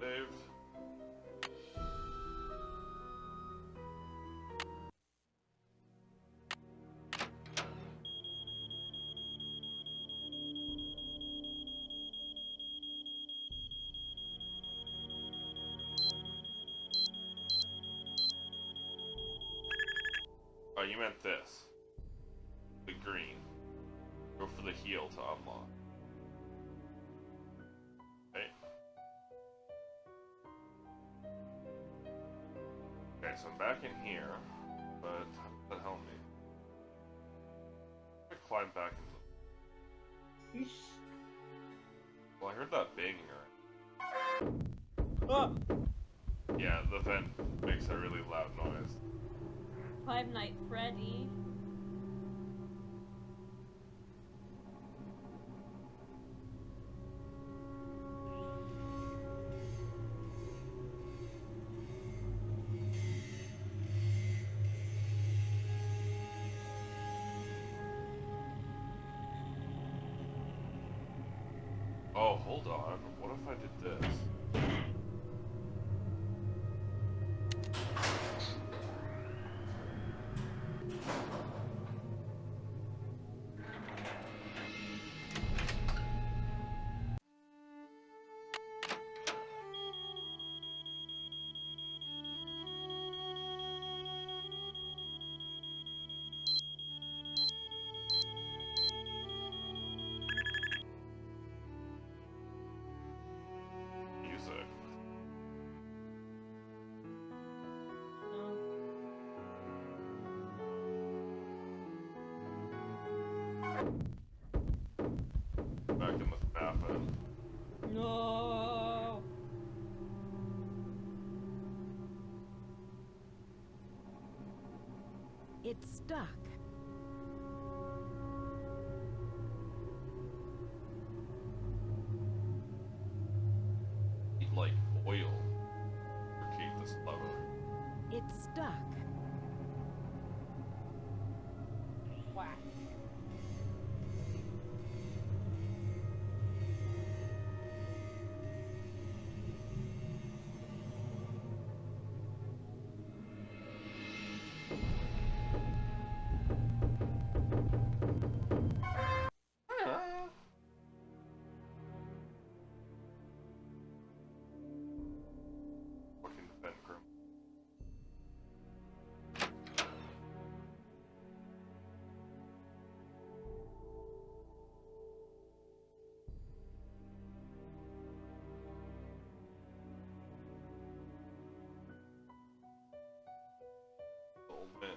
Save. Oh, you meant this. The green. Go for the heal to unlock. Okay. Okay, so I'm back in here, but how does that help me? I climb back into. Well, I heard that banging around. Oh! Yeah, the vent makes a really loud noise. Five Night Freddy. Oh, hold on. What if I did this? It's stuck. Need, like, oil. Lubricate this lever. It's stuck. Whack. Fucking vent grim. Old man.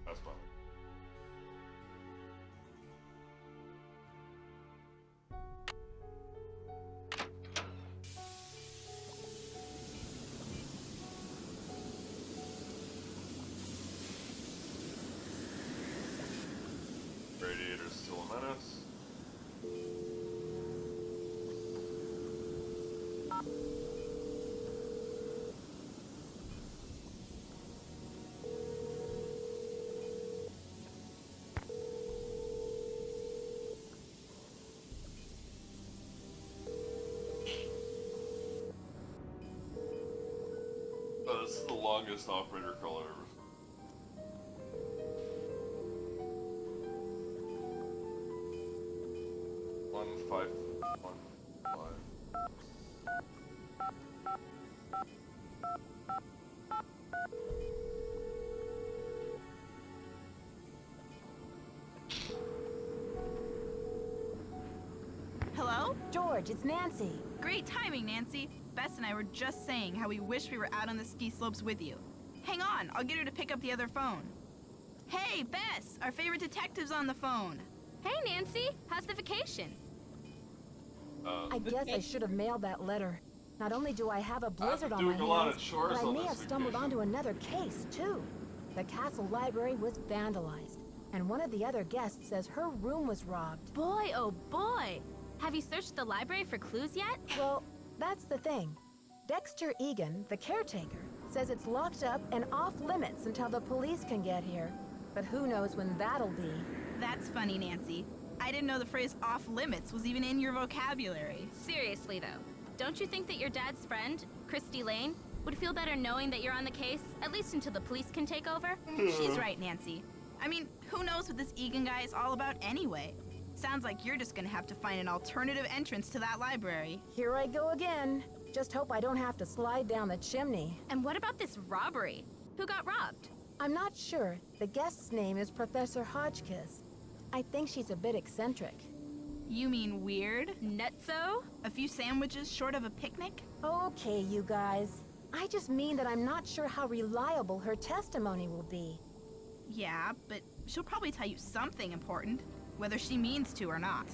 That's fine. Radiator's still a menace. Oh, this is the longest operator call I've ever seen. One five. Hello? George, it's Nancy. Great timing, Nancy. Bess and I were just saying how we wish we were out on the ski slopes with you. Hang on, I'll get her to pick up the other phone. Hey, Bess, our favorite detective's on the phone. Hey, Nancy, how's the vacation? I guess I should have mailed that letter. Not only do I have a blizzard on my doing a lot of hands, chores but I on may this have stumbled vacation. onto another case, too. The castle library was vandalized, and one of the other guests says her room was robbed. Boy, oh boy! Have you searched the library for clues yet? Well, that's the thing. Dexter Egan, the caretaker, says it's locked up and off limits until the police can get here. But who knows when that'll be. That's funny, Nancy. I didn't know the phrase off limits was even in your vocabulary. Seriously, though, don't you think that your dad's friend, Christy Lane, would feel better knowing that you're on the case, at least until the police can take over? She's right, Nancy. I mean, who knows what this Egan guy is all about anyway? Sounds like you're just gonna have to find an alternative entrance to that library. Here I go again. Just hope I don't have to slide down the chimney. And what about this robbery? Who got robbed? I'm not sure. The guest's name is Professor Hodgkiss. I think she's a bit eccentric. You mean weird? Nutso? A few sandwiches short of a picnic? Okay, you guys. I just mean that I'm not sure how reliable her testimony will be. Yeah, but she'll probably tell you something important, whether she means to or not.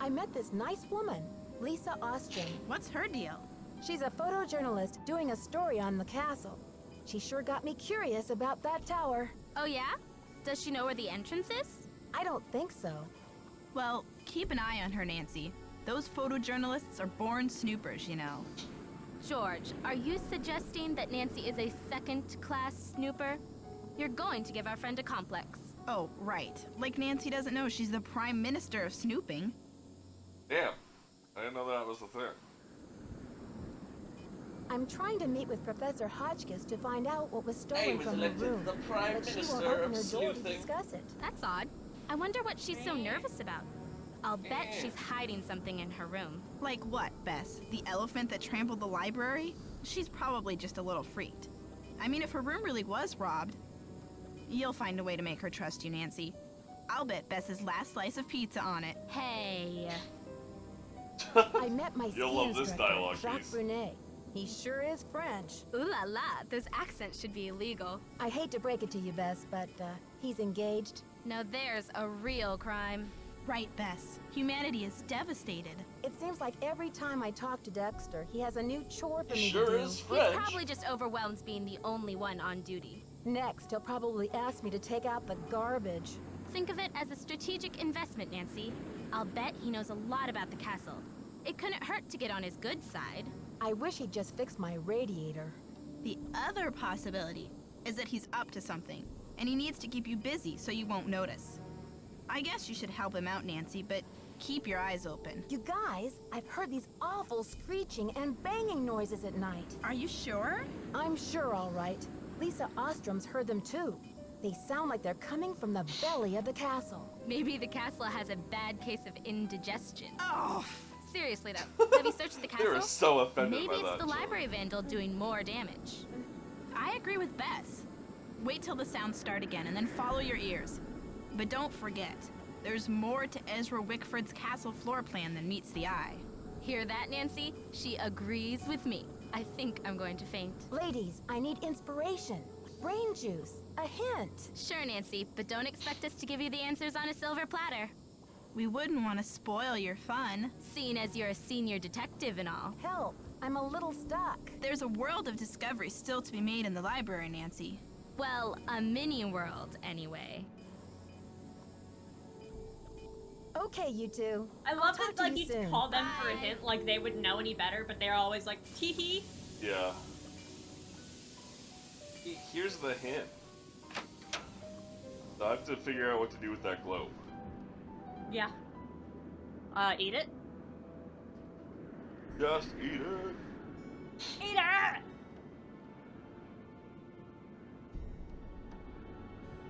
I met this nice woman, Lisa Austen. What's her deal? She's a photojournalist doing a story on the castle. She sure got me curious about that tower. Oh yeah? Does she know where the entrance is? I don't think so. Well, keep an eye on her, Nancy. Those photojournalists are born snoopers, you know. George, are you suggesting that Nancy is a second-class snooper? You're going to give our friend a complex. Oh, right. Like Nancy doesn't know she's the prime minister of snooping. Damn. I didn't know that was the thing. I'm trying to meet with Professor Hodgkiss to find out what was stolen was from her elected room. the Prime but she Minister won't open of her door to sleuthing. discuss it. That's odd. I wonder what she's so nervous about. I'll bet she's hiding something in her room. Like what, Bess? The elephant that trampled the library? She's probably just a little freaked. I mean, if her room really was robbed, you'll find a way to make her trust you, Nancy. I'll bet Bess's last slice of pizza on it. Hey. I met my ski You'll love this instructor, dialogue Jacques piece. Brunet. He sure is French. Ooh la la, those accents should be illegal. I hate to break it to you, Bess, but he's engaged. Now there's a real crime. Right, Bess. Humanity is devastated. It seems like every time I talk to Dexter, he has a new chore for me Sure to do. is French. He's probably just overwhelmed being the only one on duty. Next, he'll probably ask me to take out the garbage. Think of it as a strategic investment, Nancy. I'll bet he knows a lot about the castle. It couldn't hurt to get on his good side. I wish he'd just fix my radiator. The other possibility is that he's up to something, and he needs to keep you busy so you won't notice. I guess you should help him out, Nancy, but keep your eyes open. You guys, I've heard these awful screeching and banging noises at night. Are you sure? I'm sure, all right. Lisa Ostrom's heard them too. They sound like they're coming from the belly of the castle. Maybe the castle has a bad case of indigestion. Oh, Seriously though, have you searched the They were castle? so offended Maybe by it's that the joke. library vandal doing more damage. I agree with Bess. Wait till the sounds start again and then follow your ears. But don't forget, there's more to Ezra Wickford's castle floor plan than meets the eye. Hear that, Nancy? She agrees with me. I think I'm going to faint. Ladies, I need inspiration. Brain juice. A hint. Sure, Nancy, but don't expect us to give you the answers on a silver platter. We wouldn't want to spoil your fun. Seeing as you're a senior detective and all. Help. I'm a little stuck. There's a world of discovery still to be made in the library, Nancy. Well, a mini world, anyway. Okay, you two. I love I'll talk that, to like, you you soon. call them for a hint, like they would know any better, but they're always like, tee hee. Yeah. Here's the hint. I have to figure out what to do with that globe. Yeah. Eat it? Just eat it. Eat it!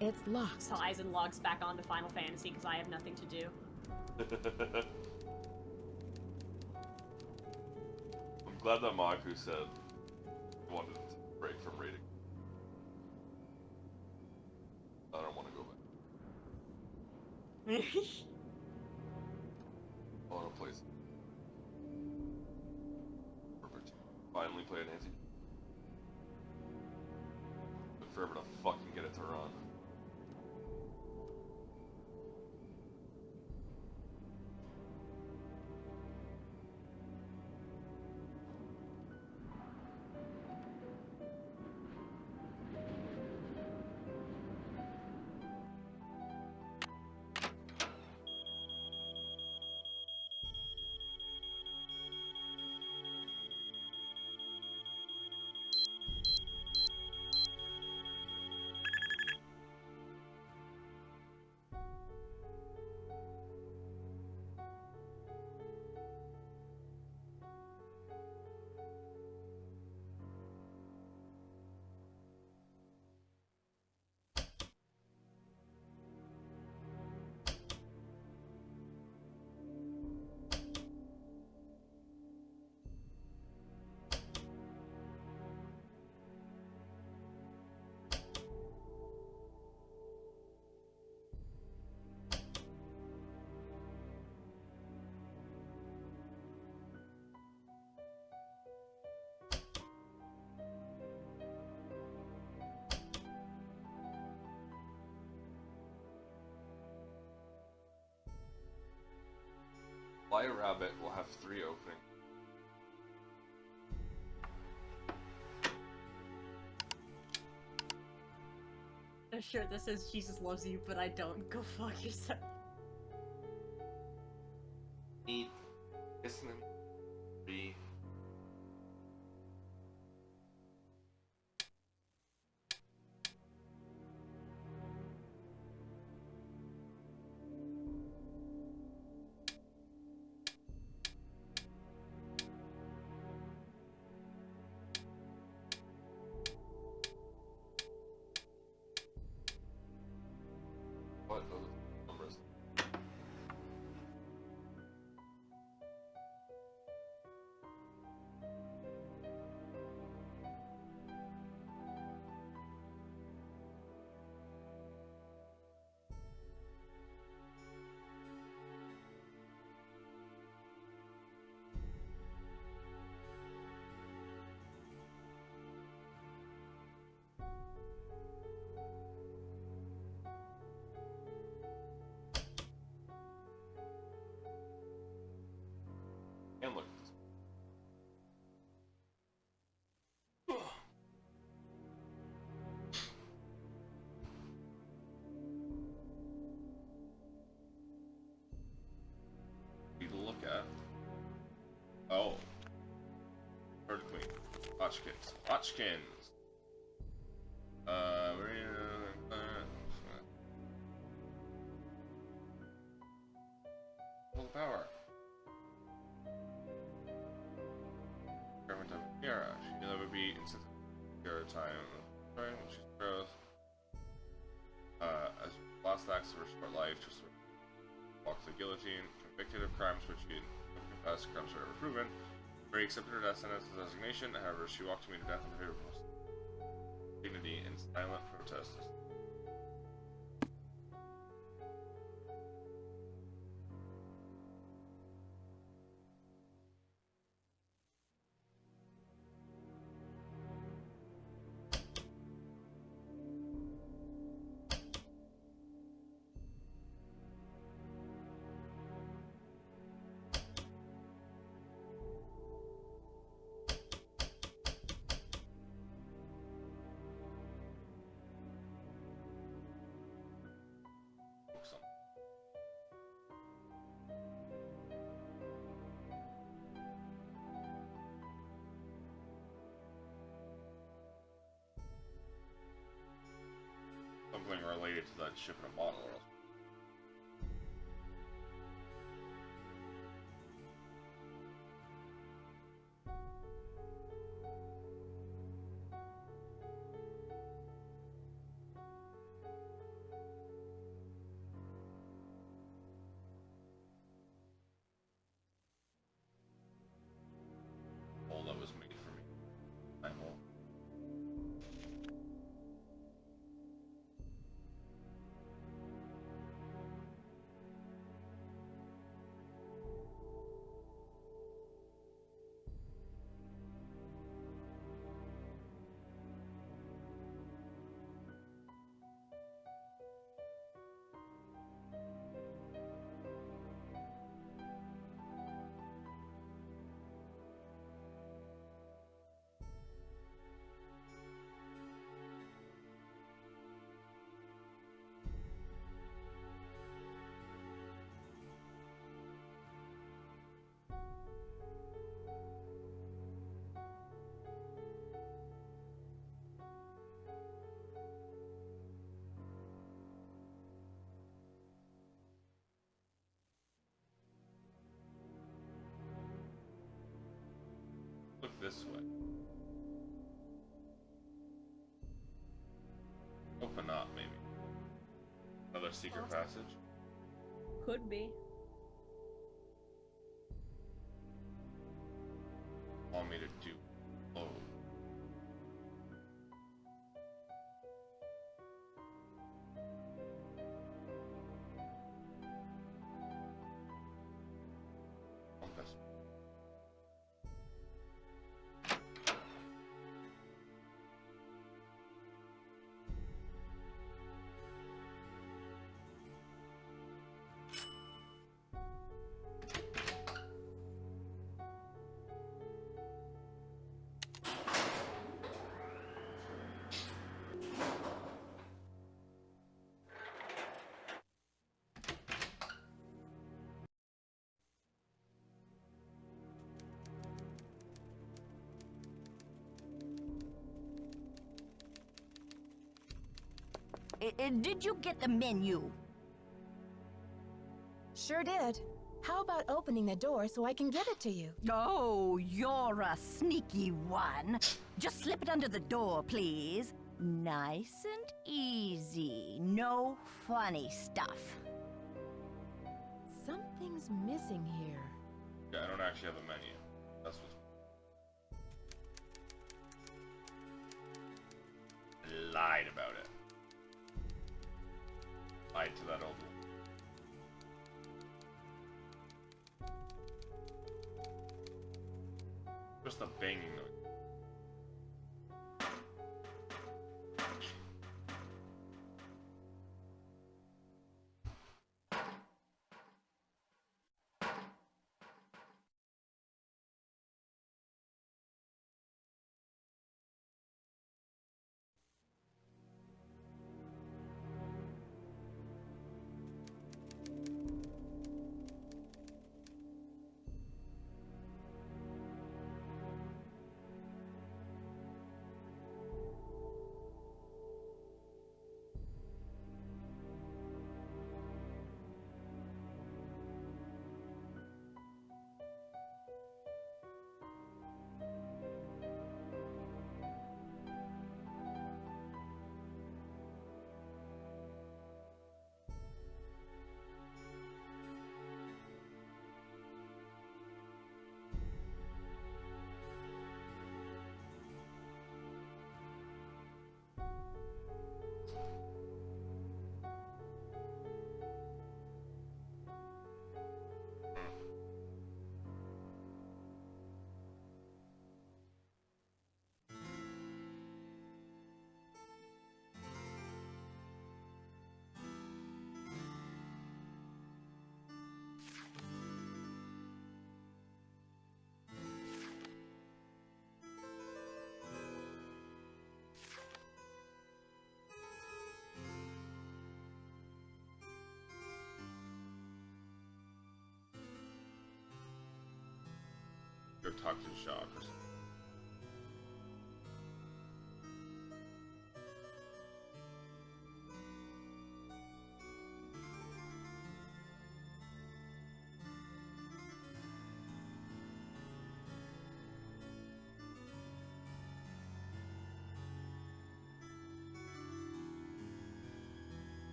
It's locked. So Eisen logs back onto Final Fantasy because I have nothing to do. I'm glad that Maku said he wanted to break from reading. I don't want to go back. I want to play some. Finally play Nancy. Took forever to fucking get it to run. Fly Rabbit will have 3 openings. Sure, this is Jesus loves you, but I don't. Go fuck yourself. Eat. Listening. 3. What are those numbers? Hotchkins. Hotchkins. Full power. Government of Mira. She will never be insensitive to time. Right? She grows. As last acts of her short life, just walk the guillotine, convicted of crimes which she confessed, crimes were ever proven. Marie accepted her death sentence as resignation. However, she walked to me to death with her dignity and silent protest. Something related to that ship in a bottle. Hole that was made for me. My hole. Look this way. Open up, maybe. Another secret passage. Could be. Want me to do? Oh. Compass. Did you get the menu? Sure did. How about opening the door so I can give it to you? Oh, you're a sneaky one. Just slip it under the door, please. Nice and easy. No funny stuff. Something's missing here. Yeah, I don't actually have a menu. That's what's... I lied about it. Lied to that old one. Just the banging noise. Go talk to Jacques or something.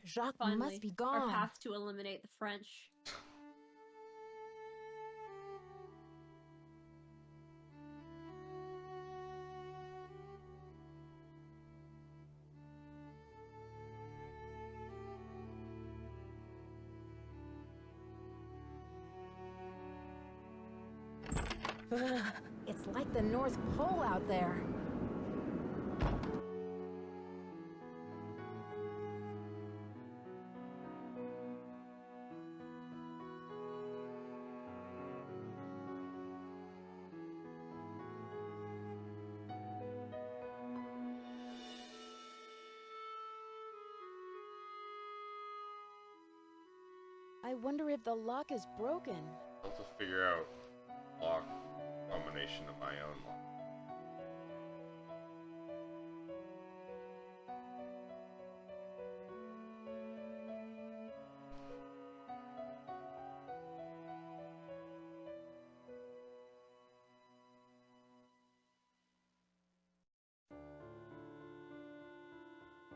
Jacques Finally, must be our gone. path to eliminate the French. Ugh, it's like the North Pole out there. I wonder if the lock is broken. I'll have to figure out lock combination of my own lock.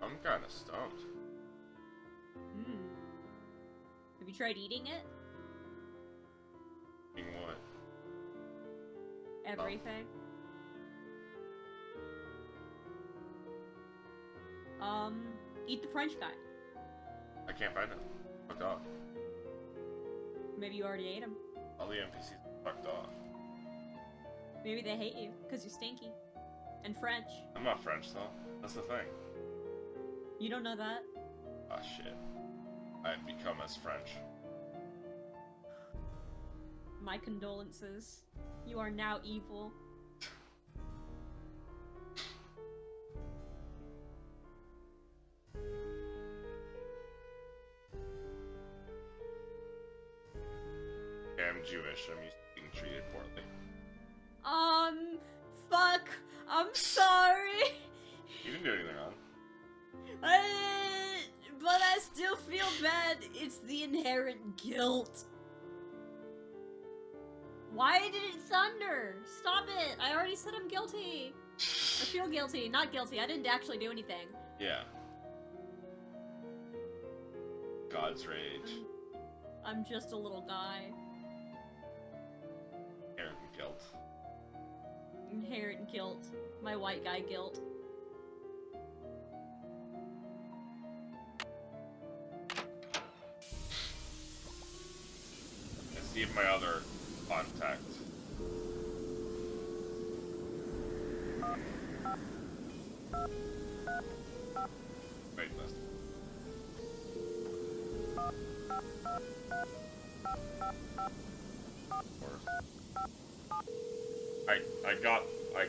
I'm kinda stumped. Have you tried eating it? Eating what? Everything. Eat the French guy. I can't find it. Fucked off. Maybe you already ate him. All the NPCs fucked off. Maybe they hate you because you're stinky and French. I'm not French though. That's the thing. You don't know that? Ah shit. I've become as French. My condolences. You are now evil. Okay, I'm Jewish. I'm used to being treated poorly. Fuck. I'm sorry. You didn't do anything wrong. But I still feel bad. It's the inherent guilt. Why did it thunder? Stop it. I already said I'm guilty. I feel guilty. Not guilty. I didn't actually do anything. Yeah. God's rage. I'm just a little guy. Inherent guilt. Inherent guilt. My white guy guilt. Let's see if my other contact. Wait, that's...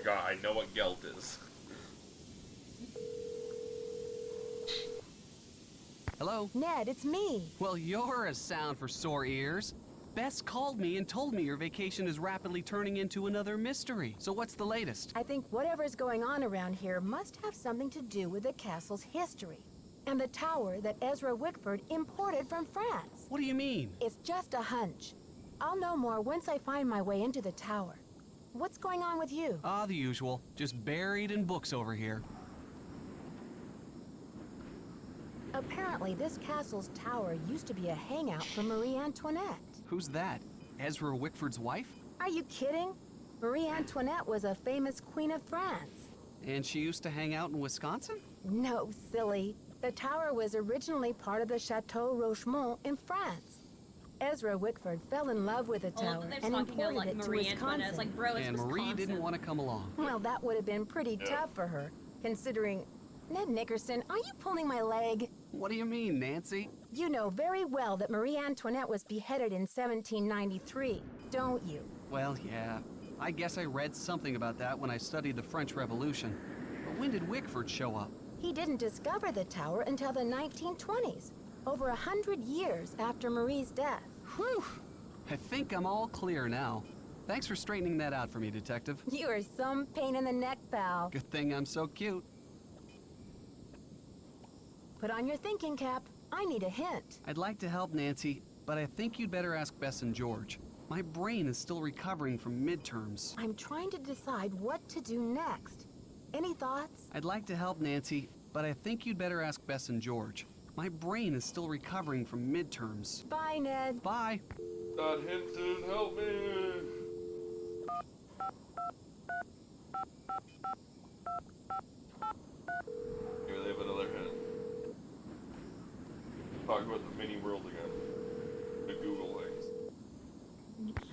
I know what guilt is. Hello? Ned, it's me. Well, you're a sound for sore ears. Bess called me and told me your vacation is rapidly turning into another mystery. So what's the latest? I think whatever's going on around here must have something to do with the castle's history. And the tower that Ezra Wickford imported from France. What do you mean? It's just a hunch. I'll know more once I find my way into the tower. What's going on with you? Ah, the usual. Just buried in books over here. Apparently, this castle's tower used to be a hangout for Marie Antoinette. Who's that? Ezra Wickford's wife? Are you kidding? Marie Antoinette was a famous queen of France. And she used to hang out in Wisconsin? No, silly. The tower was originally part of the Chateau Rochemont in France. Ezra Wickford fell in love with the tower and imported it to Wisconsin. Like, bro, it's And Marie Wisconsin. didn't want to come along. Well, that would have been pretty tough for her, considering... Ned Nickerson, are you pulling my leg? What do you mean, Nancy? You know very well that Marie Antoinette was beheaded in 1793, don't you? Well, yeah. I guess I read something about that when I studied the French Revolution. But when did Wickford show up? He didn't discover the tower until the 1920s, over 100 years after Marie's death. Whew! I think I'm all clear now. Thanks for straightening that out for me, Detective. You are some pain in the neck, pal. Good thing I'm so cute. Put on your thinking cap. I need a hint. I'd like to help, Nancy, but I think you'd better ask Bess and George. My brain is still recovering from midterms. I'm trying to decide what to do next. Any thoughts? I'd like to help, Nancy, but I think you'd better ask Bess and George. My brain is still recovering from midterms. Bye, Ned. Bye. That hint didn't help me. Here, they have another hint. Talk about the mini world again. The Google links.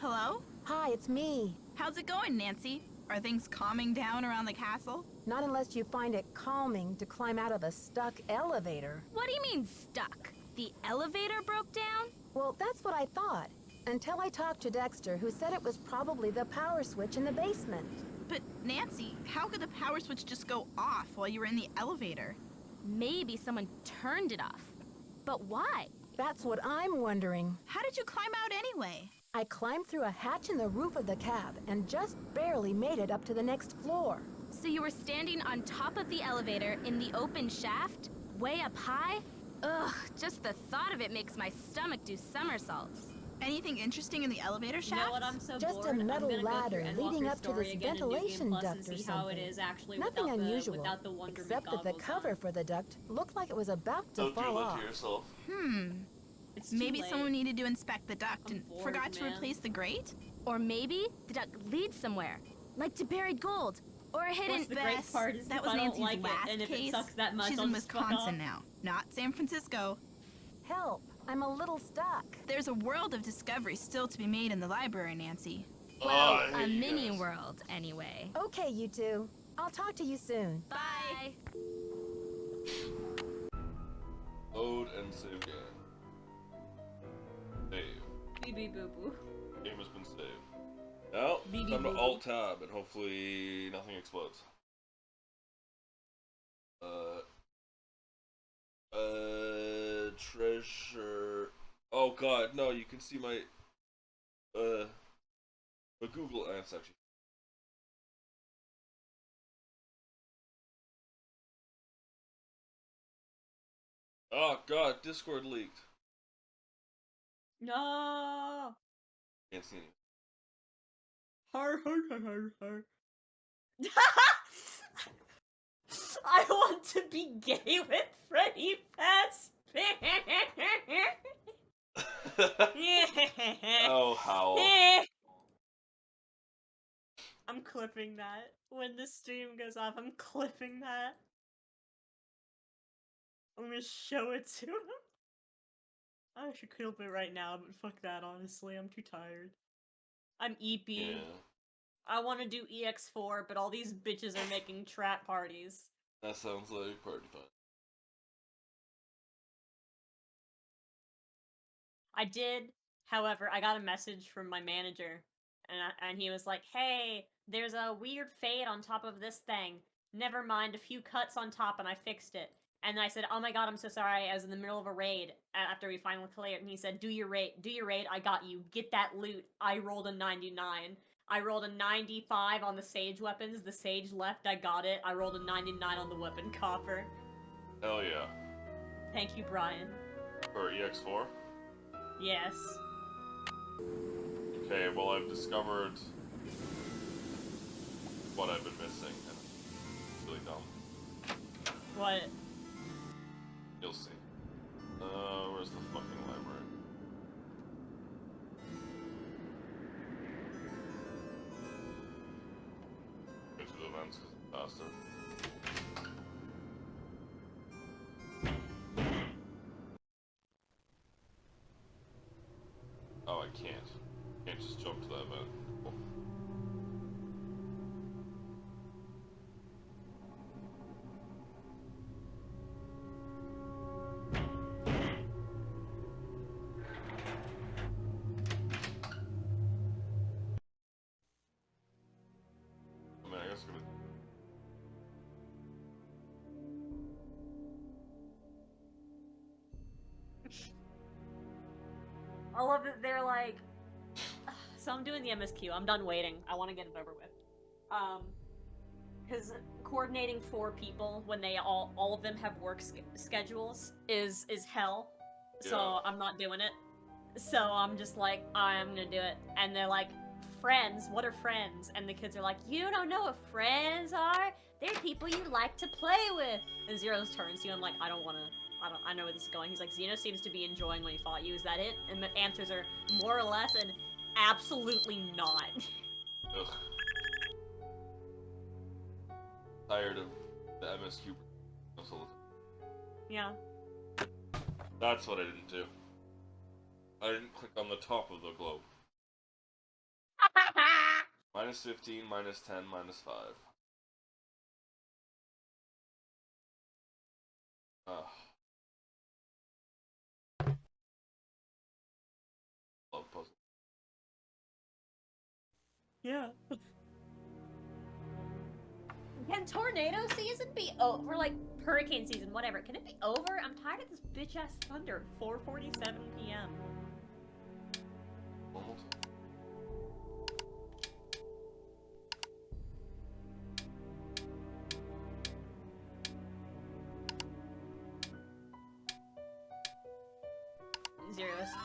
Hello? Hi, it's me. How's it going, Nancy? Are things calming down around the castle? Not unless you find it calming to climb out of a stuck elevator. What do you mean stuck? The elevator broke down? Well, that's what I thought. Until I talked to Dexter, who said it was probably the power switch in the basement. But Nancy, how could the power switch just go off while you were in the elevator? Maybe someone turned it off. But why? That's what I'm wondering. How did you climb out anyway? I climbed through a hatch in the roof of the cab and just barely made it up to the next floor. So you were standing on top of the elevator in the open shaft? Way up high? Ugh, just the thought of it makes my stomach do somersaults. Anything interesting in the elevator shaft? You know what? I'm so Just bored. a metal I'm gonna go ladder through leading Endwalker's up to this story again in New Game ventilation Plus duct and or see how it something. is actually Nothing without unusual, without the wonderment except that the goggles cover on. for the duct looked like it was about to Don't do fall that off. to yourself. It's too Maybe late. someone needed to inspect the duct I'm and bored, forgot to man. replace the grate? Or maybe the duct leads somewhere, like to buried gold, or a hidden... What's the great Bess, part is that if was I don't Nancy's like last it, and if case. it sucks that much, She's I'll in just fuck off. Wisconsin now, not San Francisco. Help! I'm a little stuck. There's a world of discovery still to be made in the library, Nancy. Well, I a hate you mini guys. world, anyway. Okay, you two. I'll talk to you soon. Bye! Load and save game. Save. Beep beep boo boo. Game has been saved. Now, Beep, time to beep, alt tab and hopefully nothing explodes. Treasure. Oh god, no, you can see my Google Ads actually. Oh god, Discord leaked. No. Can't see anything. Har har har har har. I want to be gay with Freddy Fazbear. Oh, Howl. I'm clipping that. When the stream goes off, I'm clipping that. I'm gonna show it to him. I should clip it right now, but fuck that, honestly. I'm too tired. I'm EP. Yeah. I want to do EX4, but all these bitches are making trap parties. That sounds like party fun. I did, however, I got a message from my manager, and he was like, "Hey, there's a weird fade on top of this thing. Never mind, a few cuts on top, and I fixed it." And I said, "Oh my god, I'm so sorry. I was in the middle of a raid after we finally cleared." And he said, "Do your raid. I got you. Get that loot." I rolled a 99. I rolled a 95 on the sage weapons. The sage left. I got it. I rolled a 99 on the weapon coffer. Hell yeah. Thank you, Brian. For EX4? Yes. Okay, well I've discovered what I've been missing, and it's really dumb. What? You'll see. Where's the fucking library? Go to the events because it's faster. Oh, I can't. Can't just jump to that event. Cool. I mean, I guess I'm gonna... I love that they're like, so I'm doing the MSQ. I'm done waiting. I want to get it over with. Because coordinating 4 people when they all of them have work schedules is hell. So Yeah. I'm not doing it. So I'm just like, I'm gonna do it. And they're like, friends? What are friends? And the kids are like, you don't know what friends are? They're people you like to play with. And Zero's turns to you. I'm like, I know where this is going. He's like, Xeno seems to be enjoying when he fought you. Is that it? And the answers are more or less and absolutely not. Ugh. Tired of the MSQ. Yeah. That's what I didn't do. I didn't click on the top of the globe. Minus 15, minus 10, minus 5. Love puzzle. Yeah. Can tornado season be over? Like, hurricane season, whatever. Can it be over? I'm tired of this bitch-ass thunder at 4:47 p.m. Almost.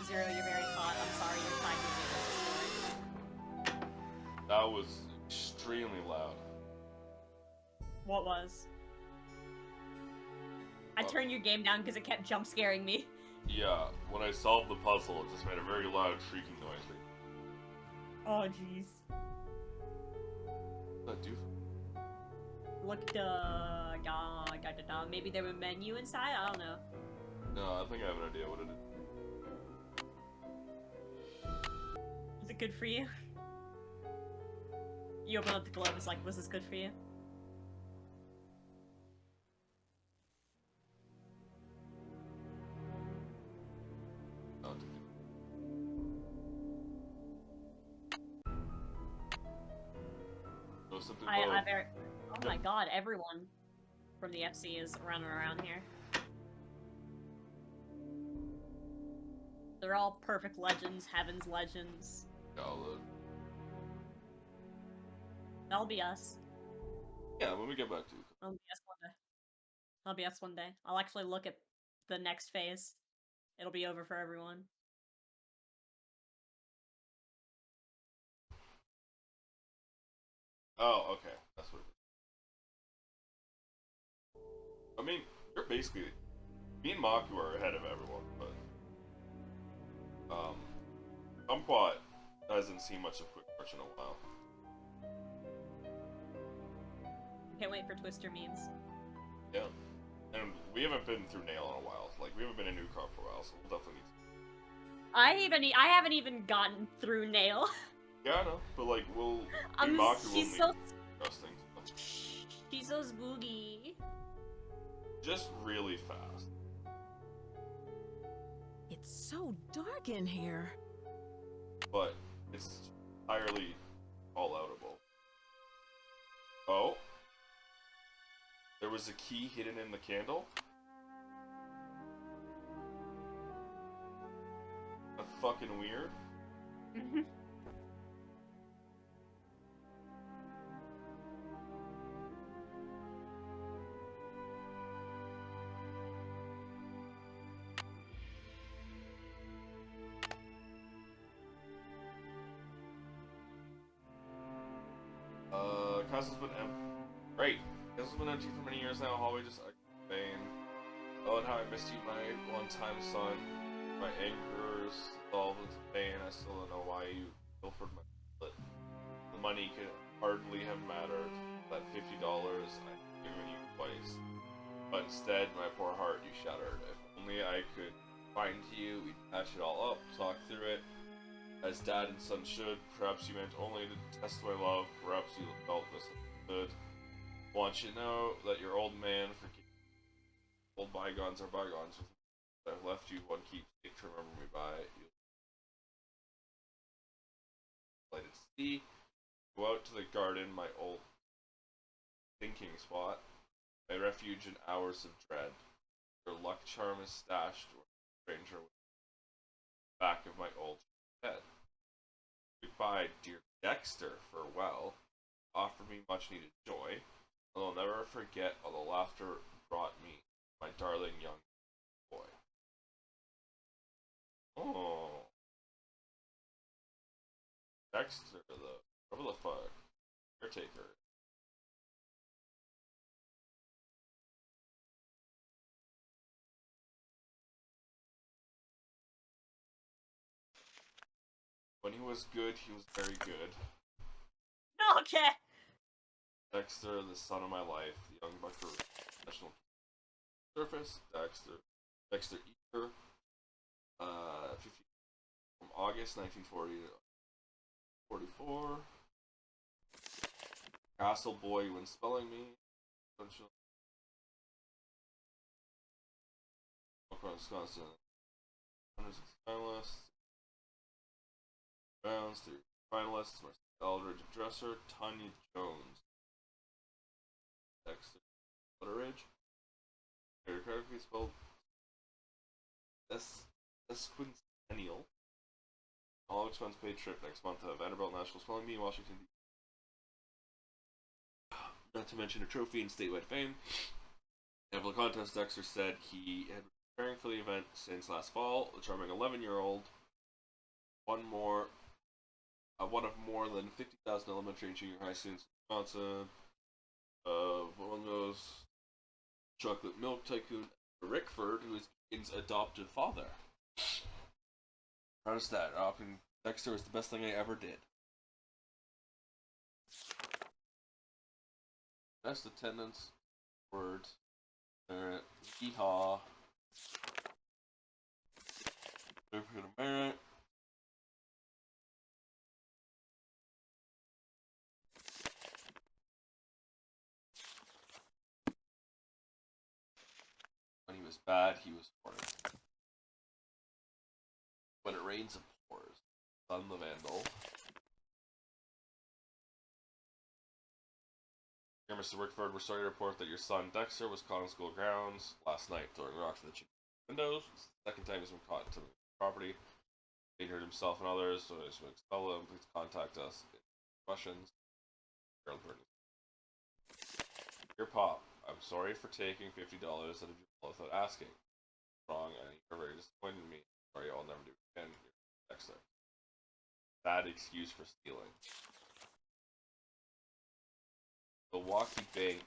Zero, you're very hot. I'm sorry you're tied to Zero's story. That was extremely loud. What was? I turned your game down because it kept jump scaring me. Yeah, when I solved the puzzle, it just made a very loud shrieking noise. Oh, jeez. What did that do? Look, maybe there were menu inside? I don't know. No, I think I have an idea what it is. Was it good for you? You open up the globe, it's like, was this good for you? No, it didn't. No, something Oh my god, everyone from the FC is running around here. They're all perfect legends, heaven's legends. Solid. That'll be us. Yeah, when we get back to it. That'll be us one day. That'll be us one day. I'll actually look at the next phase. It'll be over for everyone. Oh, okay. That's what it is. I mean, you're basically... Me and Maku are ahead of everyone, but... Kumquat hasn't seen much of Quick March in a while. Can't wait for Twister memes. Yeah. And we haven't been through Nail in a while. Like, we haven't been in New Car for a while, so we'll definitely need to... I haven't even gotten through Nail. Yeah, I know. But, like, we'll... She's so... Disgusting. She's so spooky. Just really fast. It's so dark in here. But it's entirely all-outable. Oh? There was a key hidden in the candle? That's fucking weird. Castle's been empty. Great. Castle's been empty for many years now. Hallway just vain. Oh, and how I missed you, my one-time son. My anger's dissolved into pain. I still don't know why you pilfered my split. The money could hardly have mattered. That $50 I've given you twice. But instead, my poor heart you shattered. If only I could find you, we'd patch it all up, talk through it. As dad and son should. Perhaps you meant only to test my love. Perhaps you felt misunderstood. Want you to know that your old man forgive. Old bygones are bygones. I've left you one keepsake to remember me by. You light at sea. Go out to the garden, my old thinking spot. My refuge in hours of dread. Your luck charm is stashed where a stranger. back of my old head. Goodbye, dear Dexter, farewell. Offered me much needed joy, and I'll never forget all the laughter brought me, my darling young boy. Oh, Dexter, whatever the fuck, caretaker. When he was good, he was very good. Okay. Dexter, the son of my life, the young buckaroo, national surface, Dexter Eater, 50, from August 1940 to 44. Castle boy when spelling me. Wisconsin. Hundreds of finalists. Rounds through finalists. Eldridge Dresser. Tanya Jones. Dexter Butteridge. Correctly spelled Esquincennial. All expense paid trip next month to Vanderbilt National Spelling Bee in Washington, D.C. Not to mention a trophy and statewide fame. After the contest, Dexter said he had been preparing for the event since last fall. The charming 11-year-old, one of more than 50,000 elementary and junior high students in Wisconsin. One of those chocolate milk tycoon Rickford, who is Keegan's adopted father. How's that? Adopting Dexter was the best thing I ever did. Best attendance, words, yeehaw, certificate of merit. When he was bad, he was horrid. When it rains, it pours. Son the Vandal. Here, Mr. Wickford, we're sorry to report that your son Dexter was caught on school grounds last night throwing rocks at the windows. It's the second time he's been caught to the property. He injured himself and others, so I just want to expel him. Please contact us if questions. Dear Pop, I'm sorry for taking $50 out of your wallet without asking. Wrong, and you're very disappointed in me. Sorry, I'll never do it again. Dexter. Bad excuse for stealing. Milwaukee Bank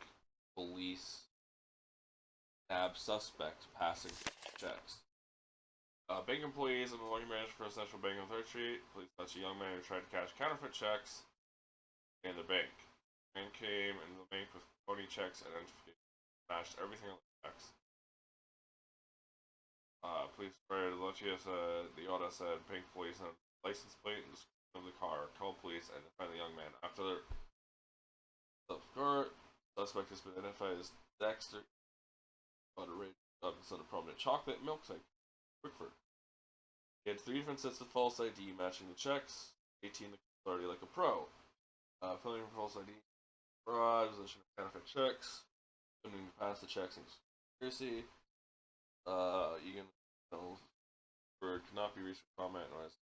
police nab suspect passing checks. Bank employees and Milwaukee manager for a central bank on 3rd Street. Police touched a young man who tried to cash counterfeit checks in the bank. The man came into the bank with phony checks and smashed everything on the checks. Police spread the order said bank police had license plate and description of the car. Called police and find the young man. After the suspect has been identified as Dexter Butteridge, son of prominent chocolate milkshake, Wickford. He had 3 different sets of false ID matching the checks. 18 already like a pro. Filling for false ID, fraud, possession of counterfeit checks, attempting to pass the checks in conspiracy. Egan word cannot be reached for comment or as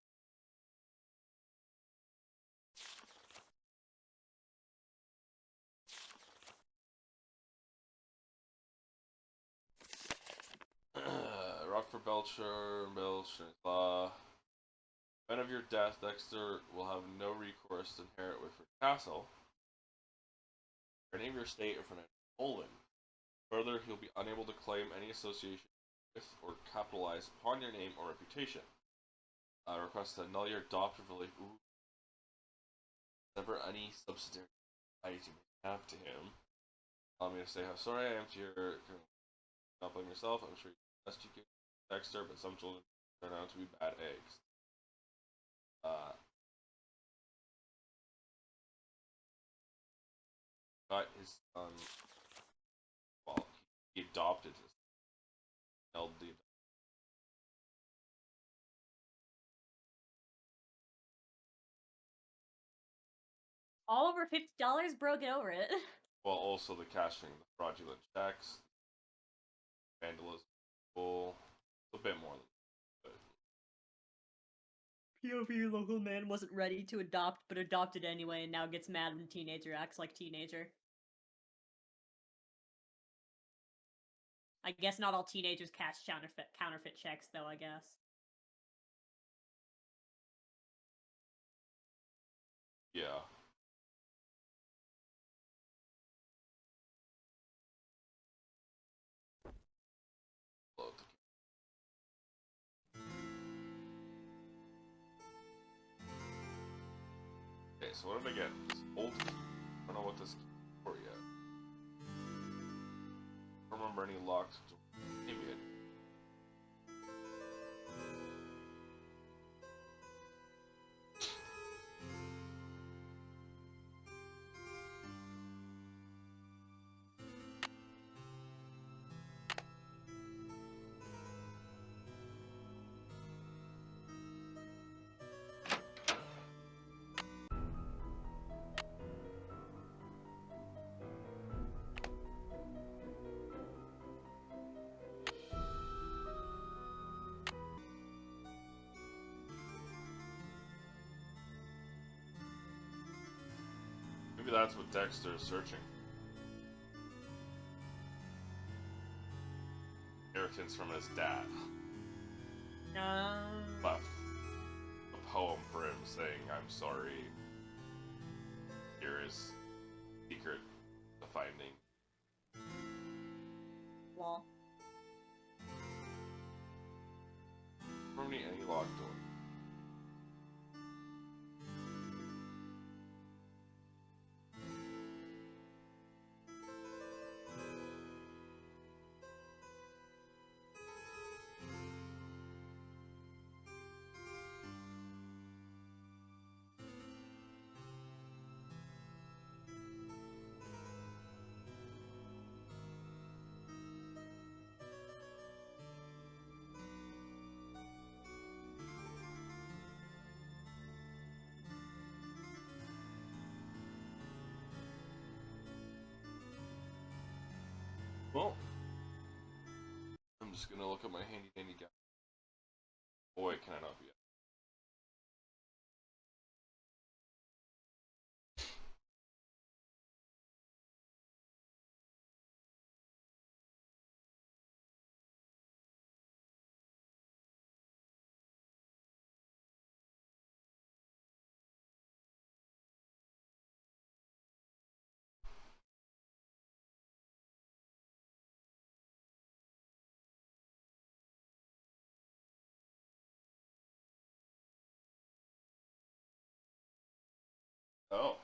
Rockford Belcher law. Event of your death, Dexter will have no recourse to inherit Wickford Castle, or name your estate or financial holding. Further, he'll be unable to claim any association with or capitalize upon your name or reputation. Request to annul your adoptive relationship. Never any subsidiary ties you may have to him. Allow me to say how sorry I am to your. Not blame yourself. I'm sure you're the best you can, Dexter, but some children turn out to be bad eggs. Got his son. Well, he adopted his. Held the. All over $50, bro, get over it. Well, also the cashing the fraudulent checks, vandalism, a bit more than that. POV local man wasn't ready to adopt, but adopted anyway, and now gets mad when teenager acts like teenager. I guess not all teenagers cash counterfeit checks, though, I guess. Yeah. Load the Okay, so what did I get? This old key. I don't know what this key is for yet. I don't remember any locked doors. Maybe it. Maybe that's what Dexter is searching. Inheritance from his dad. Left a poem for him saying, "I'm sorry. Here is secret the finding." Lol. I don't need any locked door. Well, I'm just gonna look at my handy dandy guy. Boy, can I not be. Oh.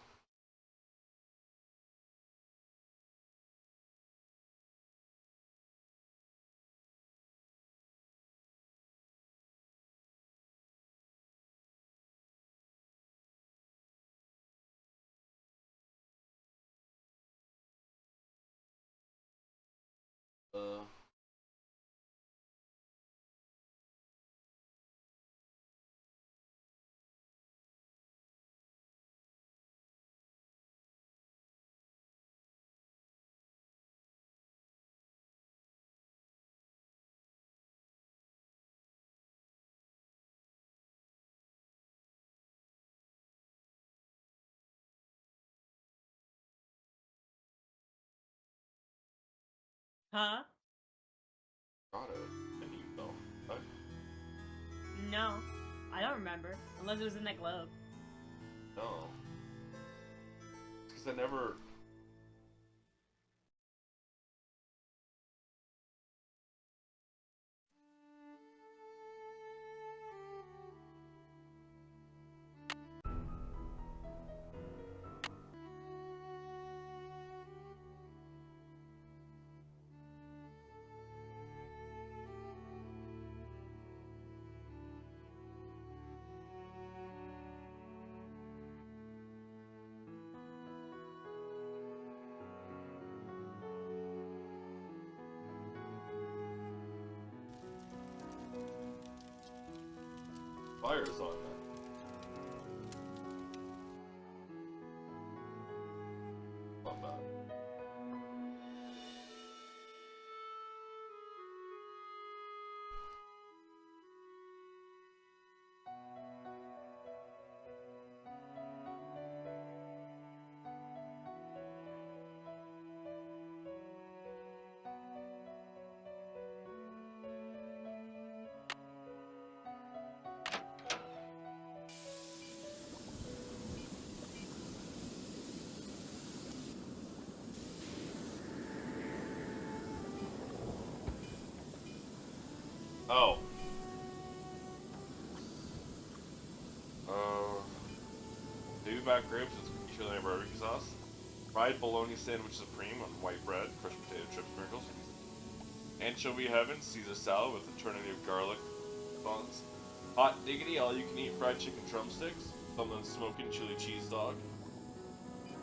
Huh? Got it. An email. What? No. I don't remember. Unless it was in that globe. No. Because I never. Fire's on that. Love that. Oh. Baby back ribs with chili and barbecue sauce. Fried bologna sandwich supreme on white bread, crushed potato chips, sprinkles. Anchovy heaven, Caesar salad with eternity of garlic buns. Hot diggity, all you can eat fried chicken drumsticks. Someone smoking chili cheese dog.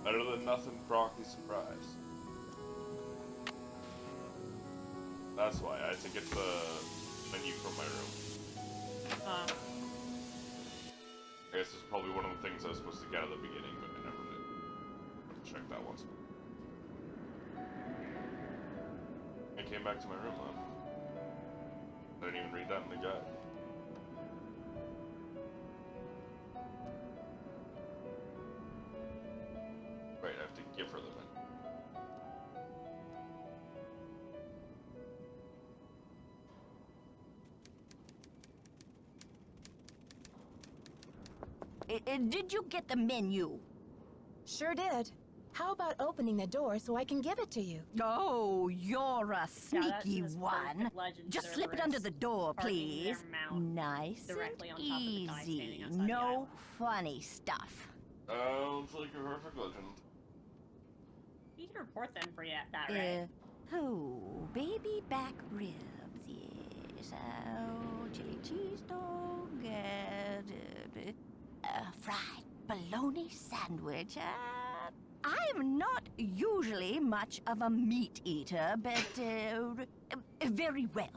Better than nothing broccoli surprise. That's why I had to get the menu from my room. I guess it's probably one of the things I was supposed to get at the beginning, but I never did. Have to check that once. I came back to my room though. I didn't even read that in the guide. Right, I have to give her the menu. Did you get the menu? Sure did. How about opening the door so I can give it to you? Oh, you're a Yeah, that's sneaky this one. perfect legend Just slip it server under is the door, parking their please. mount Nice directly and on top of the guy standing easy. outside the No island. funny stuff. Sounds like a perfect legend. You can report them for that, right? Oh, baby back ribs, yes. Oh, chili cheese dog, fried bologna sandwich. I'm not usually much of a meat eater, but very well.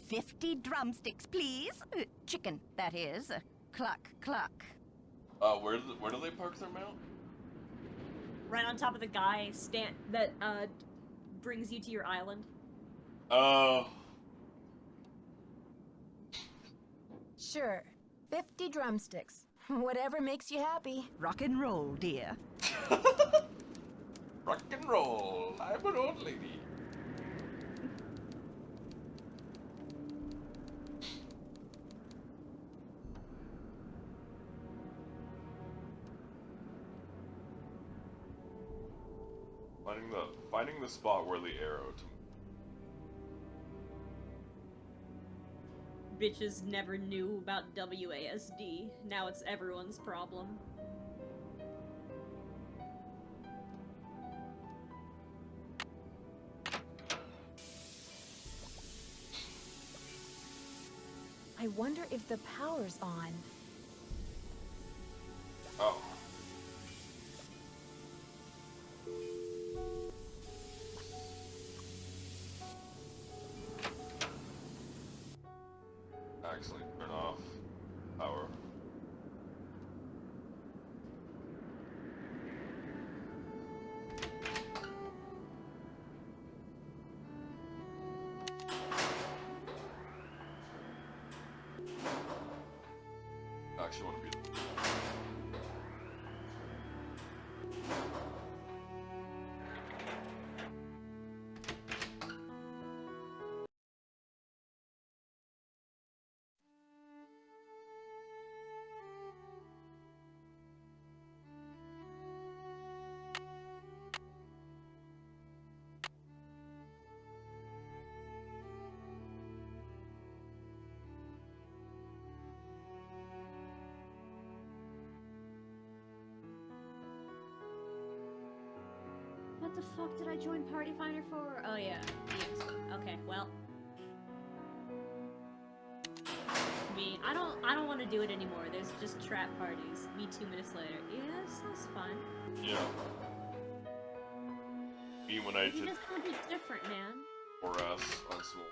50 drumsticks, please. Chicken, that is. Cluck, cluck. Where do they park their mount? Right on top of the guy that brings you to your island. Oh. Sure. 50 drumsticks. Whatever makes you happy. Rock and roll, dear. Rock and roll. I'm an old lady. Finding the spot where the arrow to Bitches never knew about WASD. Now it's everyone's problem. I wonder if the power's on. Oh. Actually, turn off power. Actually, want to be. What the fuck did I join Party Finder for? Oh yeah, yes. Okay, well. I don't want to do it anymore. There's just trap parties. Me 2 minutes later. Yeah, that sounds fun. Yeah. Me when I You did just want to be different, man. 4S on small.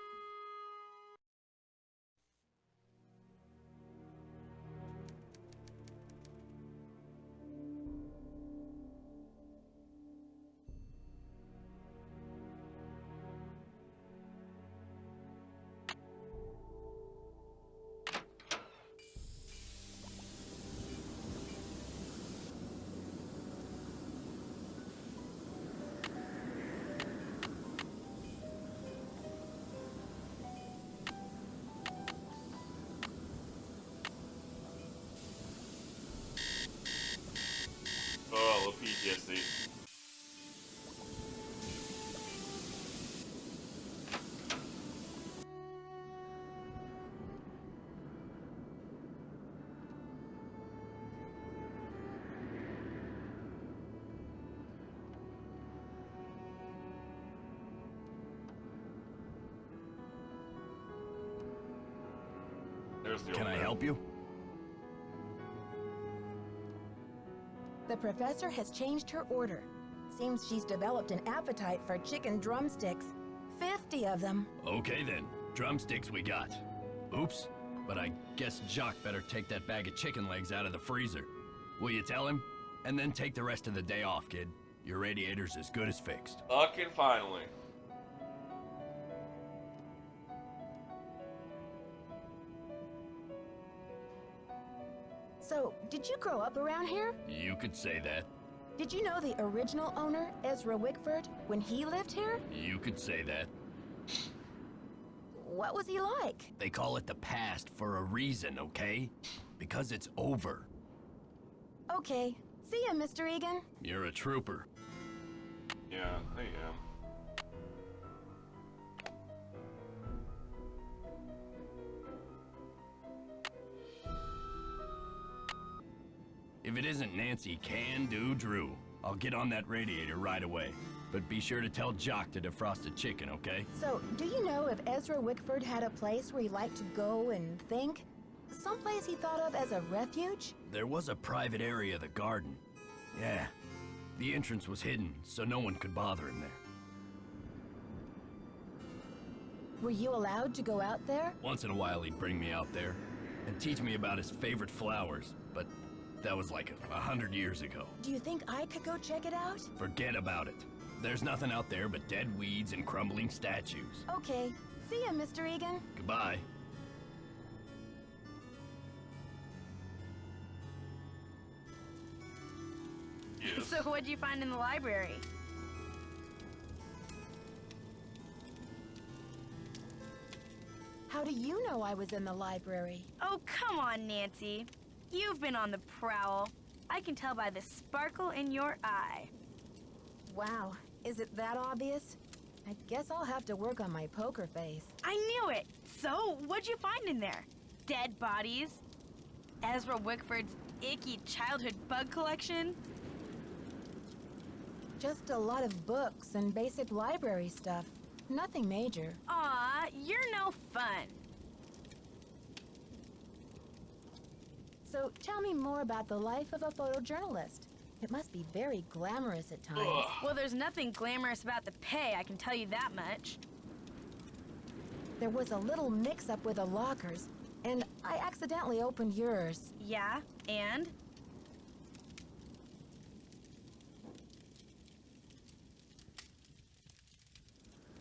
There's the Can old I man. help you? The professor has changed her order. Seems she's developed an appetite for chicken drumsticks. 50 of them. Okay then, drumsticks we got. Oops, but I guess Jock better take that bag of chicken legs out of the freezer. Will you tell him? And then take the rest of the day off, kid. Your radiator's as good as fixed. Fucking finally. So, did you grow up around here? You could say that. Did you know the original owner, Ezra Wickford, when he lived here? You could say that. What was he like? They call it the past for a reason, okay? Because it's over. Okay. See ya, Mr. Egan. You're a trooper. Yeah, I am. If it isn't Nancy Can-Do Drew, I'll get on that radiator right away. But be sure to tell Jock to defrost the chicken, okay? So, do you know if Ezra Wickford had a place where he liked to go and think? Someplace he thought of as a refuge? There was a private area of the garden. Yeah. The entrance was hidden, so no one could bother him there. Were you allowed to go out there? Once in a while he'd bring me out there and teach me about his favorite flowers, but that was like 100 years ago. Do you think I could go check it out? Forget about it. There's nothing out there but dead weeds and crumbling statues. Okay. See ya, Mr. Egan. Goodbye. Yes. So what'd you find in the library? How do you know I was in the library? Oh, come on, Nancy. You've been on the prowl. I can tell by the sparkle in your eye. Wow, is it that obvious? I guess I'll have to work on my poker face. I knew it! So, what'd you find in there? Dead bodies? Ezra Wickford's icky childhood bug collection? Just a lot of books and basic library stuff. Nothing major. Aw, you're no fun. So tell me more about the life of a photojournalist. It must be very glamorous at times. Ugh. Well, there's nothing glamorous about the pay, I can tell you that much. There was a little mix-up with the lockers, and I accidentally opened yours. Yeah, and?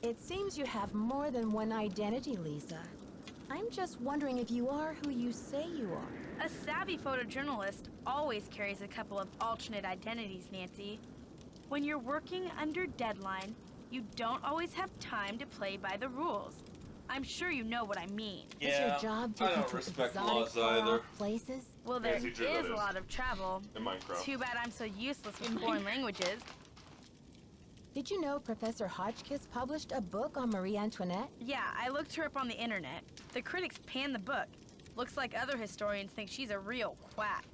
It seems you have more than one identity, Lisa. I'm just wondering if you are who you say you are. A savvy photojournalist always carries a couple of alternate identities, Nancy. When you're working under deadline, you don't always have time to play by the rules. I'm sure you know what I mean. Is your job I taking don't to respect exotic, laws far-off either. places? Well, there Nancy Drew, that is a is. lot of travel. In Minecraft. Too bad I'm so useless with foreign languages. Did you know Professor Hotchkiss published a book on Marie Antoinette? Yeah, I looked her up on the internet. The critics panned the book. Looks like other historians think she's a real quack.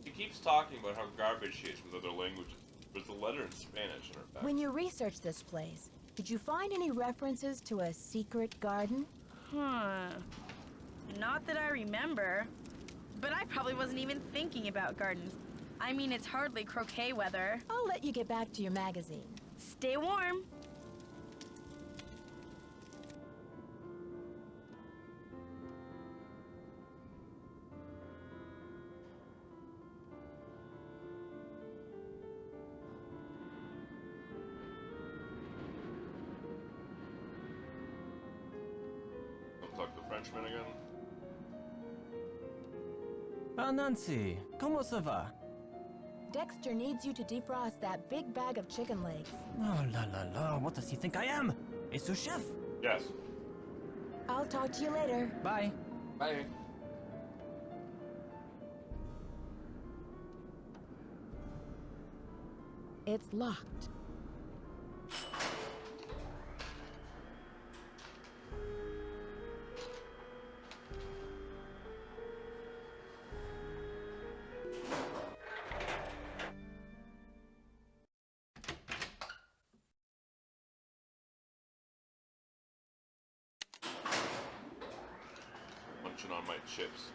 She keeps talking about how garbage she is with other languages. There's a letter in Spanish in her back. When you researched this place, did you find any references to a secret garden? Not that I remember. But I probably wasn't even thinking about gardens. I mean, it's hardly croquet weather. I'll let you get back to your magazine. Stay warm. Don't talk to Frenchman again. Ah, Nancy, comment ça va? Dexter needs you to defrost that big bag of chicken legs. Oh la la la, what does he think I am? A sous chef? Yes. I'll talk to you later. Bye. Bye. It's locked. on my chips.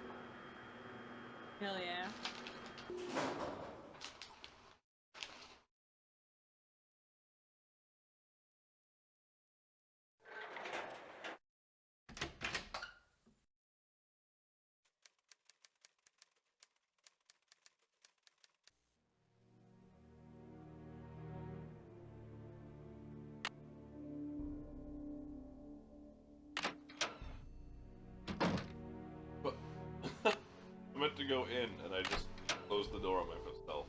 Hell yeah. I meant to go in, and I just closed the door on myself.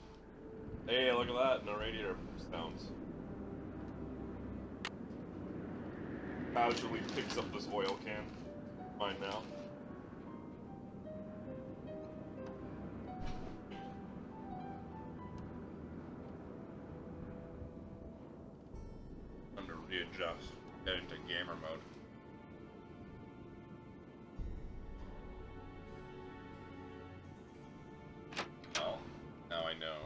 Hey, look at that, no radiator sounds. Casually picks up this oil can. Mine now. Time to readjust, get into gamer mode. Well, now I know.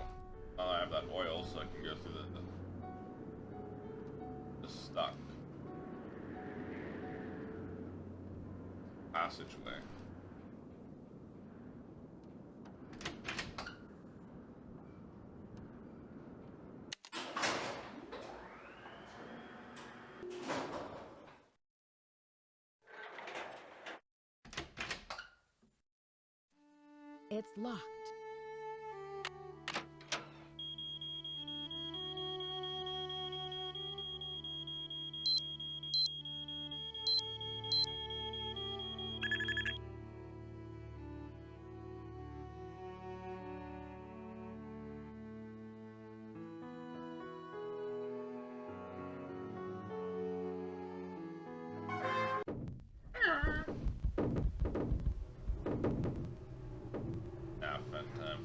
Now I have that oil, so I can go through the stuck passageway. It's locked. Yeah, fun time.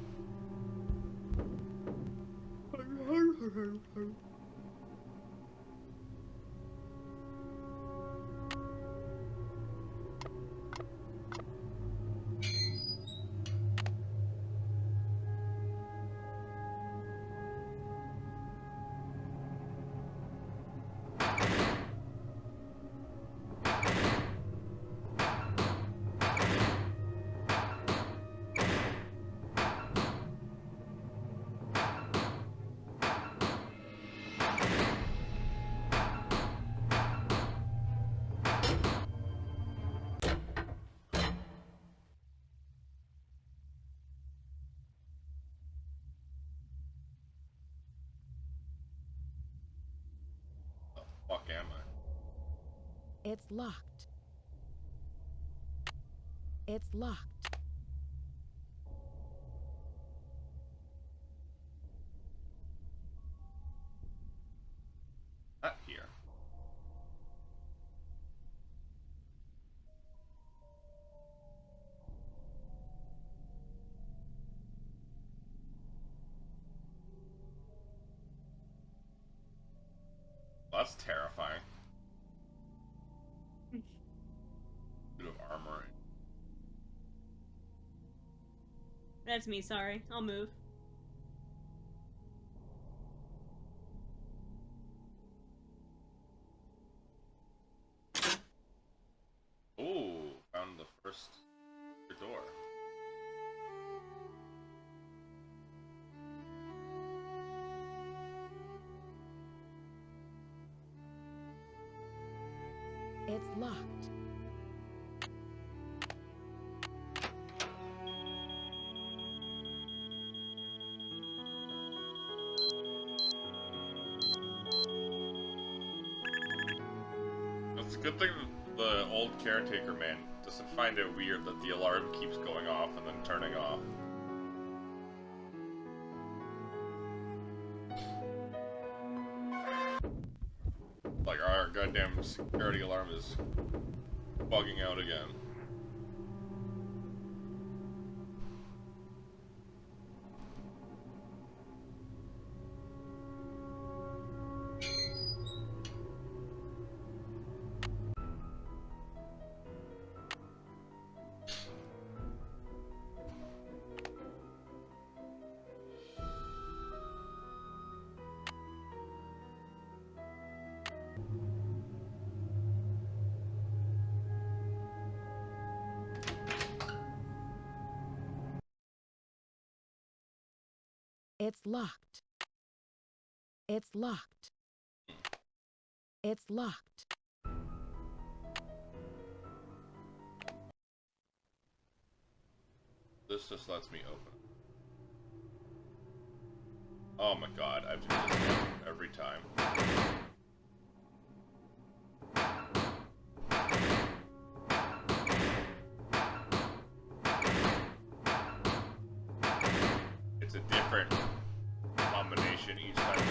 The fuck am I? It's locked. It's locked. Not here. That's terrifying. Bit of armor. That's me, sorry. I'll move. Ooh, found the first door. It's locked. It's a good thing that the old caretaker man doesn't find it weird that the alarm keeps going off and then turning off. Like, our goddamn security alarm is bugging out again. It's locked. It's locked. It's locked. This just lets me open. Oh my god, I have to do this every time. It's a different combination each time too.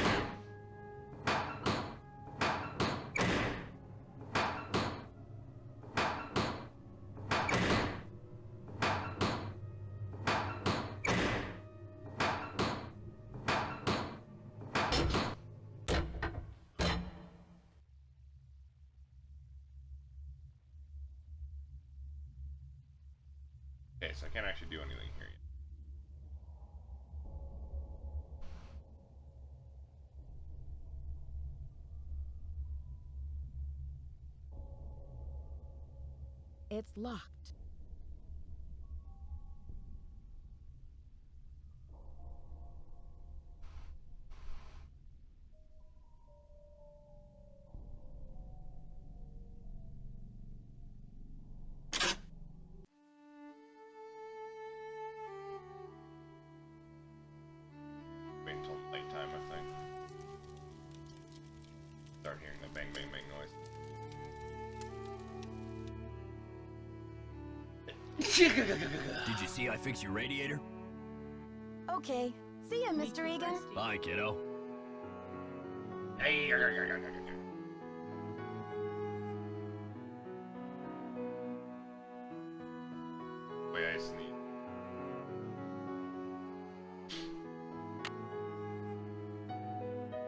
Okay, so I can't actually do anything here yet. It's locked. Wait until nighttime, I think. Start hearing the bang bang bang noise. Did you see I fixed your radiator? Okay. See ya, Me Mr. too, Egan. Drusday. Bye, kiddo. Hey, way I sneeze.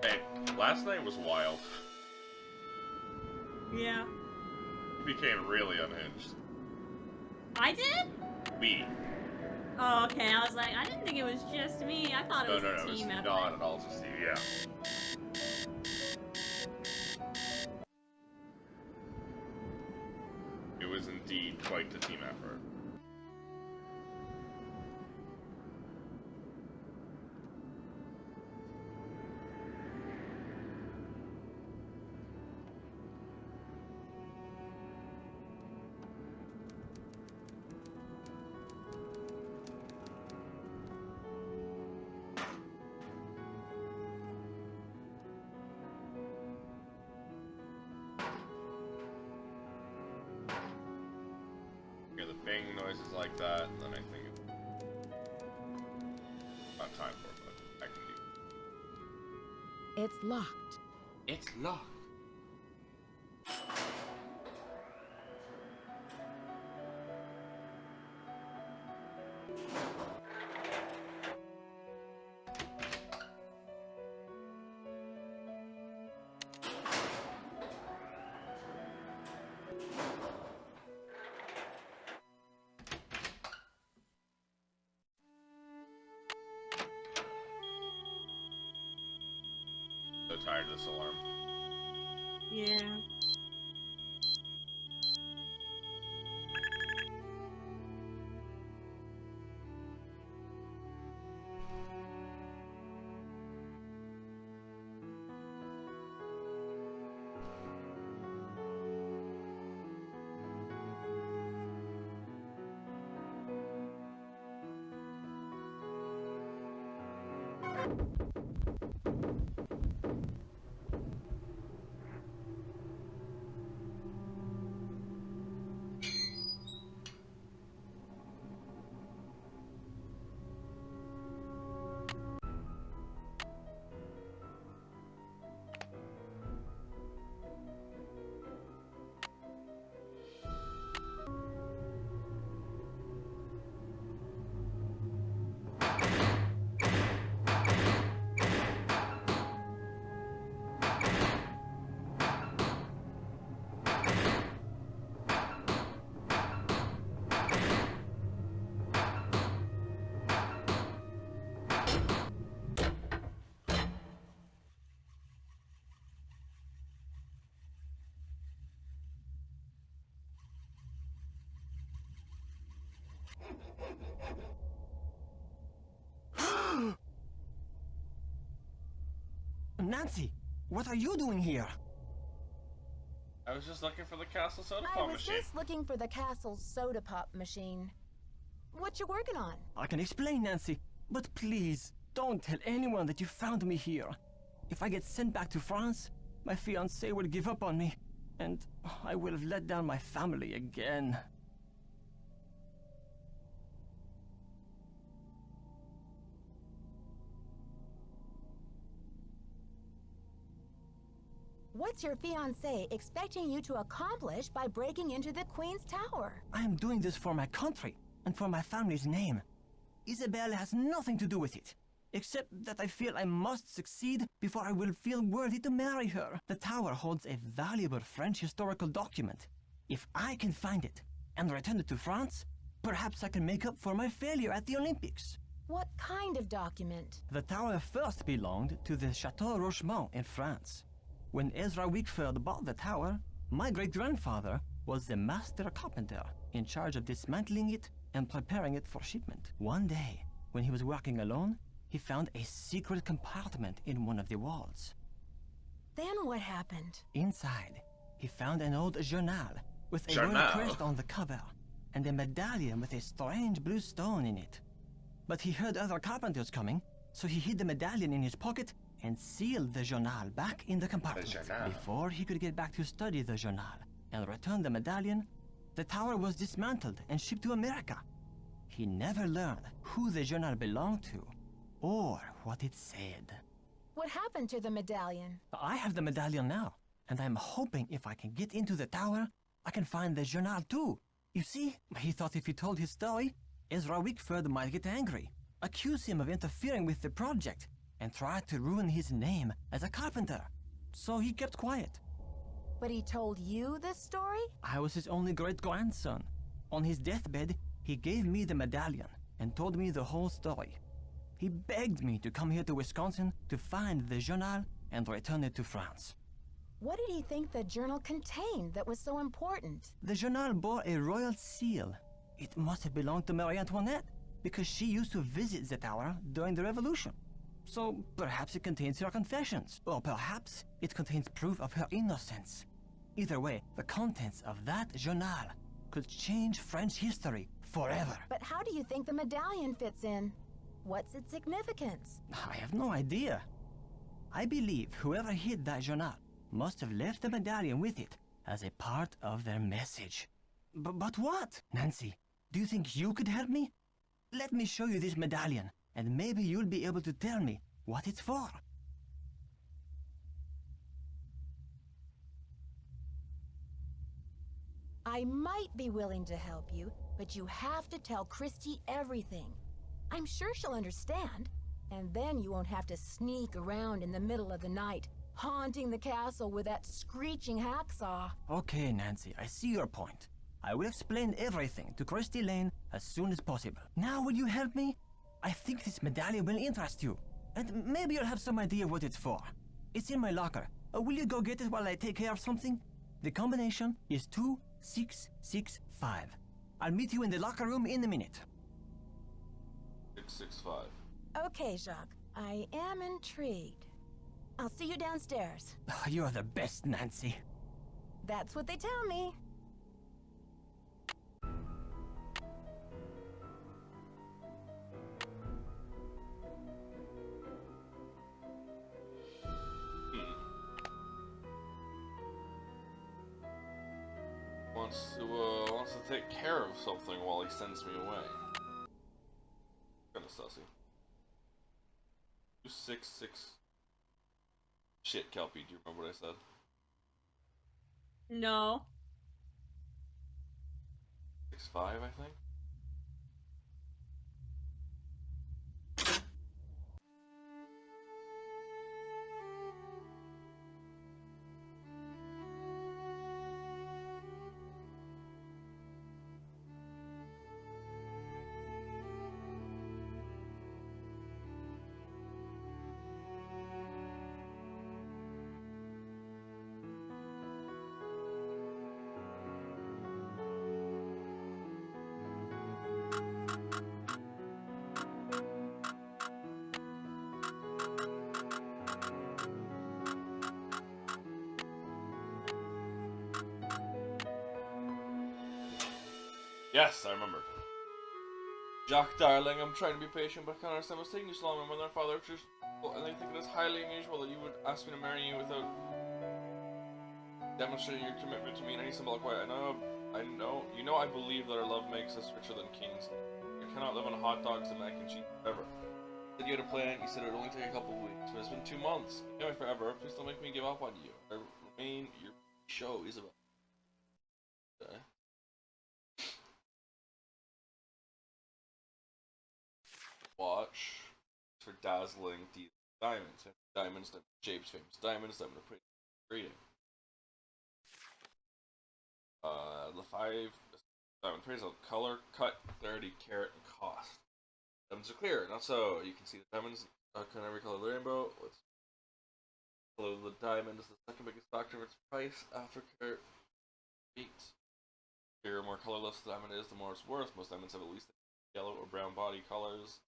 Hey, last night was wild. Yeah. We became really unhinged. I did? We. Oh, okay. I was like, I didn't think it was just me. I thought it No, was no, a no, it's team effort. not at all just you, yeah. It was indeed quite the team effort. Hear the bang noises like that, and then I think it's not time for it, but I can do It's locked. it. It's locked. So tired of this alarm. Yeah. Nancy, what are you doing here? I was just looking for the castle soda I pop was machine. just looking for the castle's soda pop machine. What you working on? I can explain, Nancy, but please, don't tell anyone that you found me here. If I get sent back to France, my fiancé will give up on me, and I will have let down my family again. What's your fiancé expecting you to accomplish by breaking into the Queen's Tower? I am doing this for my country and for my family's name. Isabelle has nothing to do with it, except that I feel I must succeed before I will feel worthy to marry her. The tower holds a valuable French historical document. If I can find it and return it to France, perhaps I can make up for my failure at the Olympics. What kind of document? The tower first belonged to the Chateau Rochemont in France. When Ezra Wickford bought the tower, my great-grandfather was the master carpenter in charge of dismantling it and preparing it for shipment. One day, when he was working alone, he found a secret compartment in one of the walls. Then what happened? Inside, he found an old journal with a Journal. royal crest on the cover and a medallion with a strange blue stone in it. But he heard other carpenters coming, so he hid the medallion in his pocket and sealed the journal back in the compartment. journal. Before he could get back to study the journal and return the medallion, the tower was dismantled and shipped to America. He never learned who the journal belonged to or what it said. What happened to the medallion? I have the medallion now, and I'm hoping if I can get into the tower, I can find the journal too. You see, he thought if he told his story, Ezra Wickford might get angry, accuse him of interfering with the project, and try to ruin his name as a carpenter. So he kept quiet. But he told you this story? I was his only great-grandson. On his deathbed, he gave me the medallion and told me the whole story. He begged me to come here to Wisconsin to find the journal and return it to France. What did he think the journal contained that was so important? The journal bore a royal seal. It must have belonged to Marie Antoinette because she used to visit the tower during the Revolution. So perhaps it contains her confessions, or perhaps it contains proof of her innocence. Either way, the contents of that journal could change French history forever. But how do you think the medallion fits in? What's its significance? I have no idea. I believe whoever hid that journal must have left the medallion with it as a part of their message. But what? Nancy, do you think you could help me? Let me show you this medallion, and maybe you'll be able to tell me what it's for. I might be willing to help you, but you have to tell Christy everything. I'm sure she'll understand, and then you won't have to sneak around in the middle of the night, haunting the castle with that screeching hacksaw. Okay, Nancy, I see your point. I will explain everything to Christy Lane as soon as possible. Now will you help me? I think this medallion will interest you, and maybe you'll have some idea what it's for. It's in my locker. Will you go get it while I take care of something? The combination is 2665. I'll meet you in the locker room in a minute. 665. Okay, Jacques, I am intrigued. I'll see you downstairs. You're the best, Nancy. That's what they tell me. Wants to take care of something while he sends me away. Kinda sussy. 266. Shit, Kelpie, do you remember what I said? No. 65, I think? Yes, I remember. Jacques, darling, I'm trying to be patient, but I can't understand what's taking you so long. My mother and father are just, and they think it is highly unusual that you would ask me to marry you without demonstrating your commitment to me in any symbolic way. I know. You know I believe that our love makes us richer than kings. I cannot live on hot dogs and mac and cheese forever. You said you had a plan. You said it would only take a couple of weeks, but it's been 2 months. You know me forever. Please don't make me give up on you. I remain your show, Isabel. Okay. Watch for dazzling diamonds. Diamonds, shapes, famous diamonds, diamond of reading. The 5 diamond appraisal: color, cut, clarity, carat, and cost. Diamonds are clear, not so. You can see the diamonds can every color of the rainbow. What's the color of the diamond is the second biggest factor of its price after carat feet. The clearer, more colorless the diamond is, the more it's worth. Most diamonds have at least yellow or brown body colors.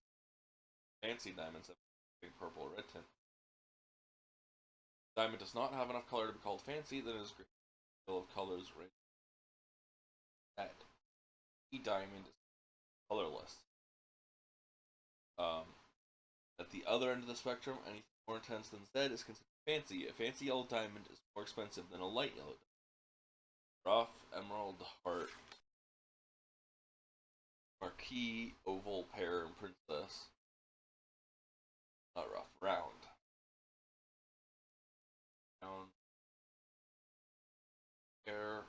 Fancy diamonds have pink, purple, or red tint. Diamond does not have enough color to be called fancy, then it is green. Full of colors range. Red. Diamond is colorless. At the other end of the spectrum, anything more intense than Z is considered fancy. A fancy yellow diamond is more expensive than a light yellow diamond. Rough, emerald, heart, marquise, oval, pear, and princess. Not rough, round. Round. Pear.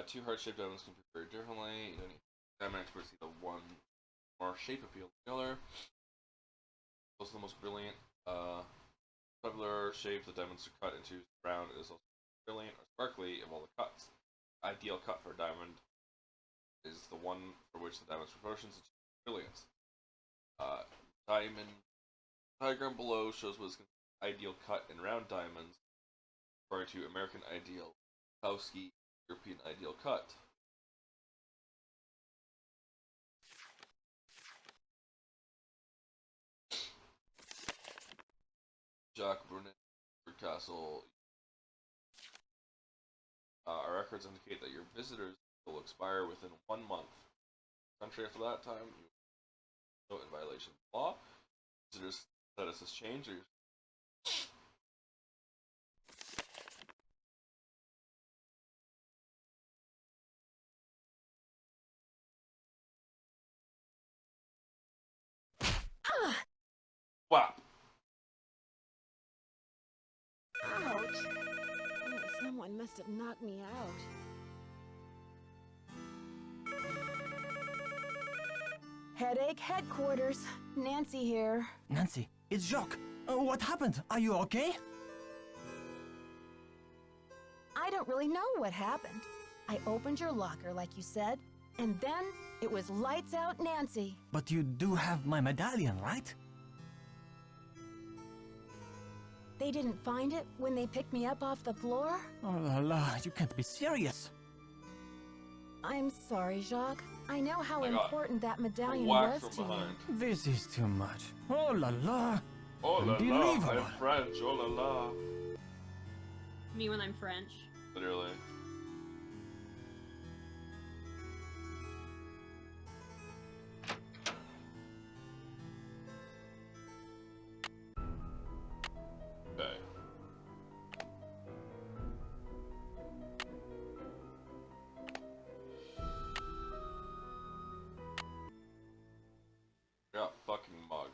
Two heart-shaped diamonds can be very differently. You don't need diamond experts see the one more shape appeal to the other. Those are the most brilliant. Popular shape the diamonds are cut into round is also brilliant or sparkly of all the cuts. Ideal cut for a diamond is the one for which the diamond's proportions achieve brilliance. Diamond diagram below shows what is considered ideal cut in round diamonds, according to American Ideal, Kowski, European Ideal cut. Jacques Brunet Castle. Our records indicate that your visitors will expire within 1 month. Country after that time, you will in violation of law. Visitors' status has changed. Or wow. Ouch! Oh, someone must have knocked me out. Headache headquarters. Nancy here. Nancy, it's Jacques. What happened? Are you okay? I don't really know what happened. I opened your locker like you said, and then it was lights out Nancy. But you do have my medallion, right? They didn't find it when they picked me up off the floor? Oh la la, you can't be serious. I'm sorry, Jacques. I know how important that medallion Whack was from to you. behind. This is too much. Oh la la. Oh la la, Unbelievable. I'm French, oh la la. Me when I'm French. Literally. Okay. Got fucking mugged.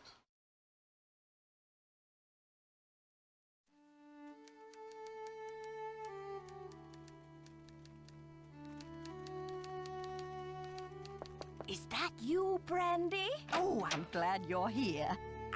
Is that you, Brandy? Oh, I'm glad you're here.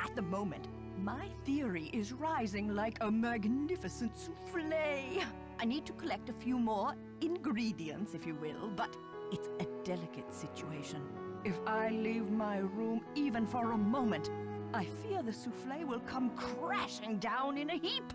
At the moment, my theory is rising like a magnificent souffle. I need to collect a few more ingredients, if you will, but it's a delicate situation. If I leave my room even for a moment, I fear the souffle will come crashing down in a heap.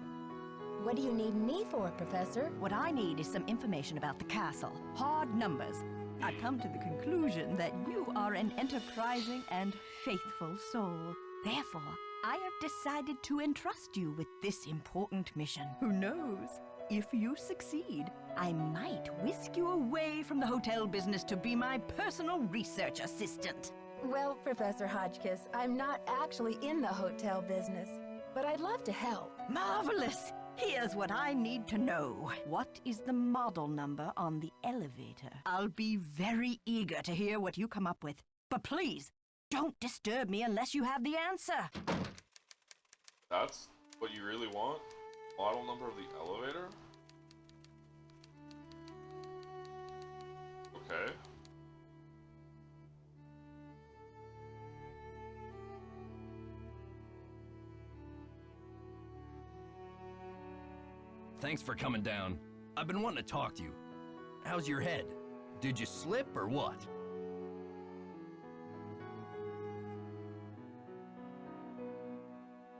What do you need me for, Professor? What I need is some information about the castle. Hard numbers. I've come to the conclusion that you are an enterprising and faithful soul. Therefore, I have decided to entrust you with this important mission. Who knows? If you succeed, I might whisk you away from the hotel business to be my personal research assistant. Well, Professor Hotchkiss, I'm not actually in the hotel business, but I'd love to help. Marvelous! Here's what I need to know. What is the model number on the elevator? I'll be very eager to hear what you come up with. But please, don't disturb me unless you have the answer. That's what you really want? Model number of the elevator? Okay. Thanks for coming down. I've been wanting to talk to you. How's your head? Did you slip or what?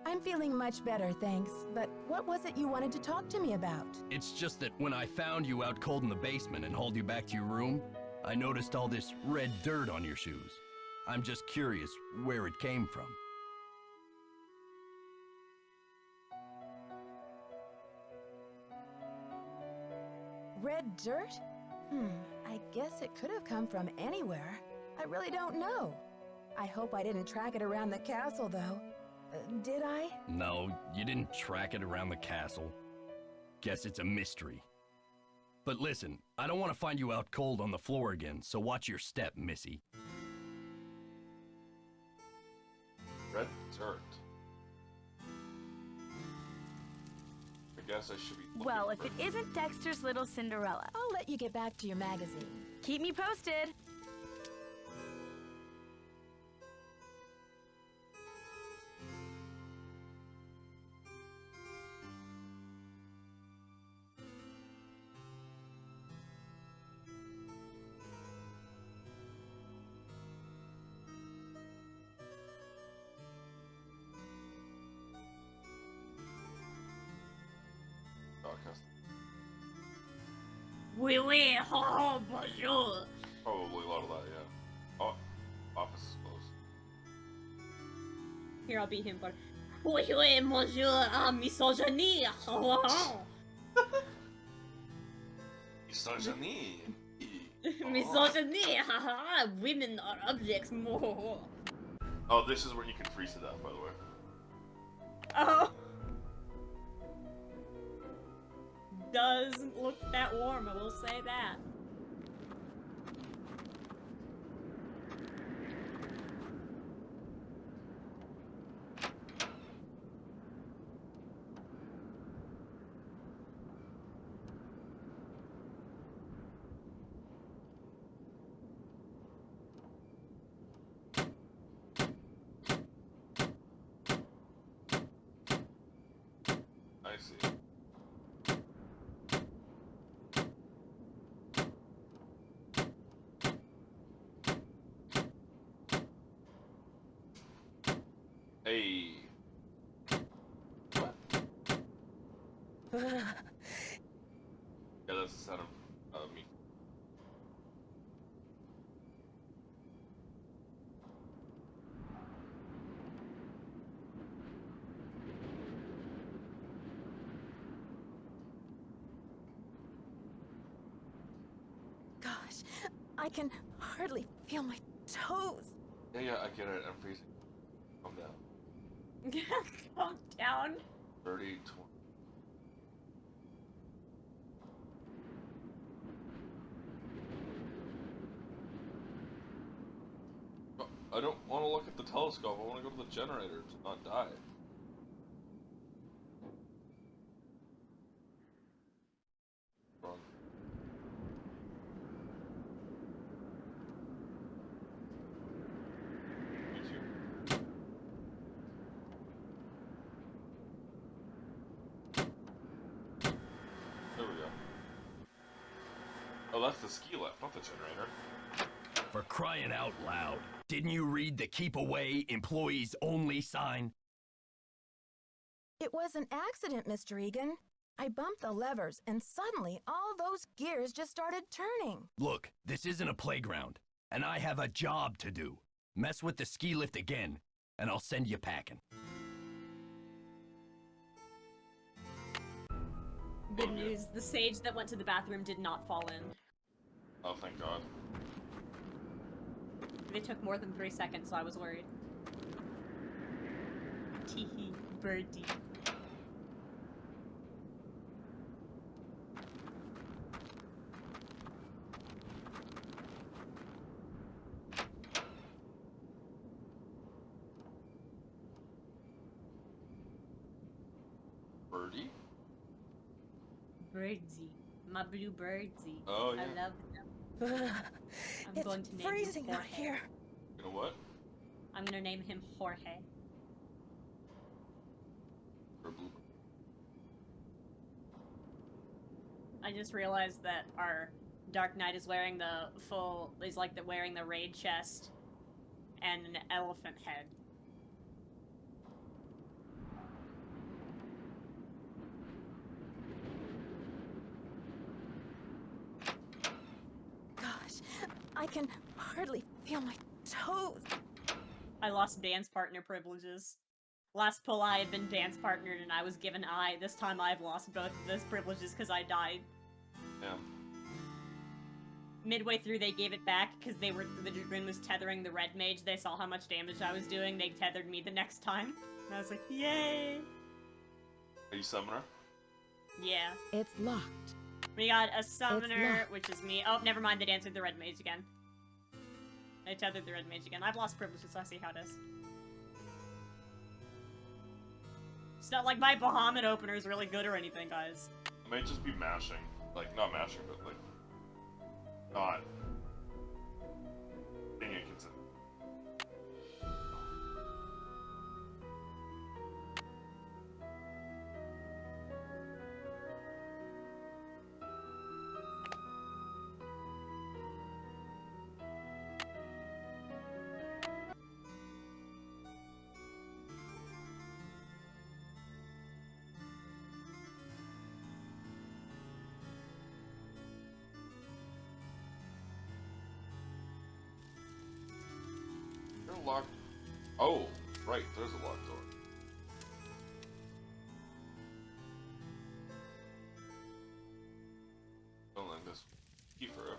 I'm feeling much better, thanks. But what was it you wanted to talk to me about? It's just that when I found you out cold in the basement and hauled you back to your room, I noticed all this red dirt on your shoes. I'm just curious where it came from. Red dirt? I guess it could have come from anywhere. I really don't know. I hope I didn't track it around the castle, though. Did I? No, you didn't track it around the castle. Guess it's a mystery. But listen, I don't want to find you out cold on the floor again, so watch your step, Missy. Red dirt. I guess I should be looking Well, if for it isn't Dexter's little Cinderella. I'll let you get back to your magazine. Keep me posted. podcast. Oui, oui, oh, bonjour. Probably a lot of that, yeah. Oh, office is closed. Here, I'll beat him for. Oui, oui, bonjour, misogynie. Oh, oh. Misogyny. Misogynie, haha, women are objects. More. Oh, this is where you can freeze to death, by the way. Oh. Doesn't look that warm, I will say that. I see. Hey. What? Yeah, that's the sound of me. Gosh, I can hardly feel my toes. Yeah, I get it. I'm freezing. Calm down. Calm down. 30, 20. Oh, I don't want to look at the telescope. I want to go to the generator to not die. Wrong. YouTube. There we go. Oh, that's the ski lift, not the generator. For crying out loud, didn't you read the keep away, employees only sign? It was an accident, Mr. Egan. I bumped the levers, and suddenly all those gears just started turning. Look, this isn't a playground, and I have a job to do. Mess with the ski lift again, and I'll send you packing. Good Okay. news, the sage that went to the bathroom did not fall in. Oh, thank God. They took more than 3 seconds, so I was worried. Teehee, birdie. Birdie? Birdsy. My blue birdsy. Oh, yeah. I love them. I'm going to name him Jorge. You know what? I'm gonna name him Jorge. For a blooper. I just realized that our Dark Knight is wearing the full, is like wearing the raid chest and an elephant head. Gosh, I can hardly feel my toes. I lost dance partner privileges. Last pull I had been dance partnered and I was given eye. This time I've lost both of those privileges because I died. Yeah. Midway through they gave it back because the Dragoon was tethering the red mage. They saw how much damage I was doing. They tethered me the next time. And I was like, yay! Are you summoner? Yeah. It's locked. We got a summoner, locked. which is me. Oh, never mind, they answered the red mage again. They tethered the red mage again. I've lost privileges, so I see how it is. It's not like my Bahamut opener is really good or anything, guys. It might just be mashing. Like, not mashing, but like, not being inconsistent. You're locked. Oh, right, there's a locked door. Don't let this keep forever.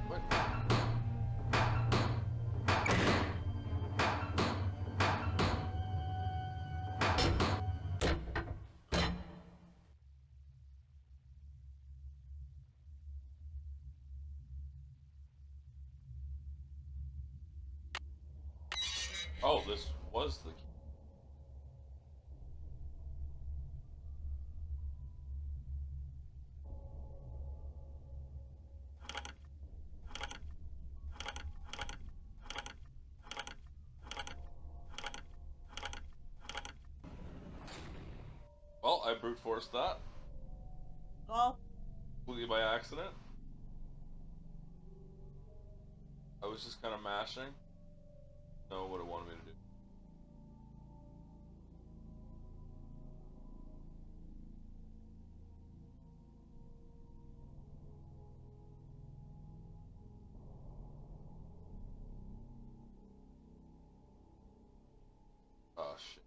What? Oh, this was the key. Well, I brute forced that. Well, Completely by accident. I was just kind of mashing. Know what it wanted me to do. Oh shit.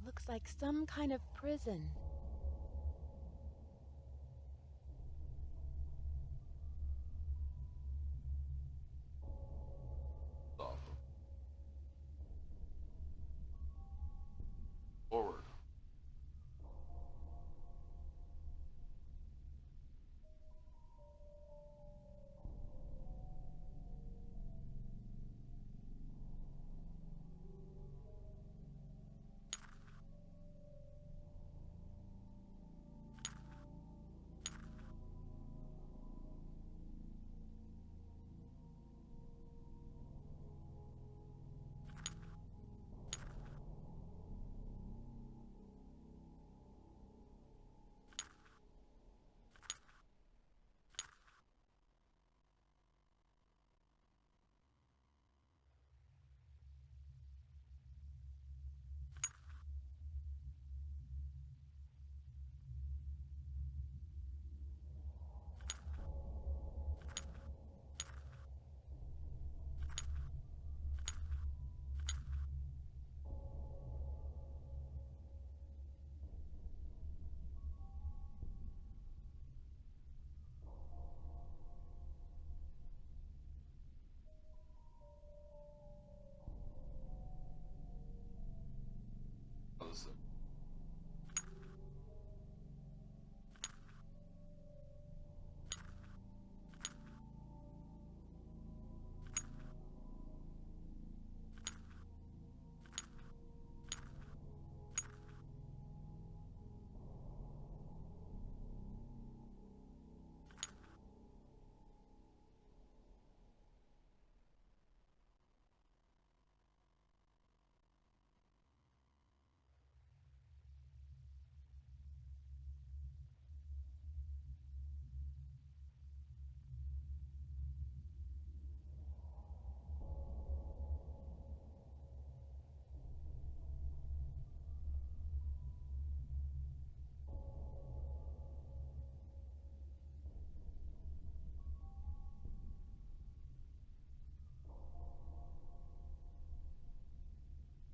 Looks like some kind of prison. Stop. Forward. How's it?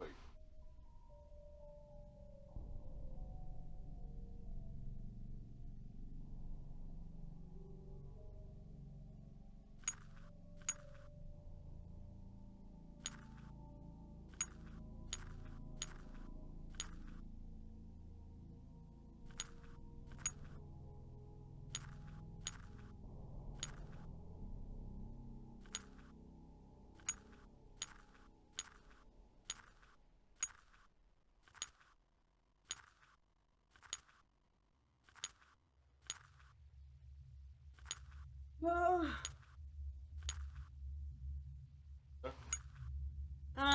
Wait.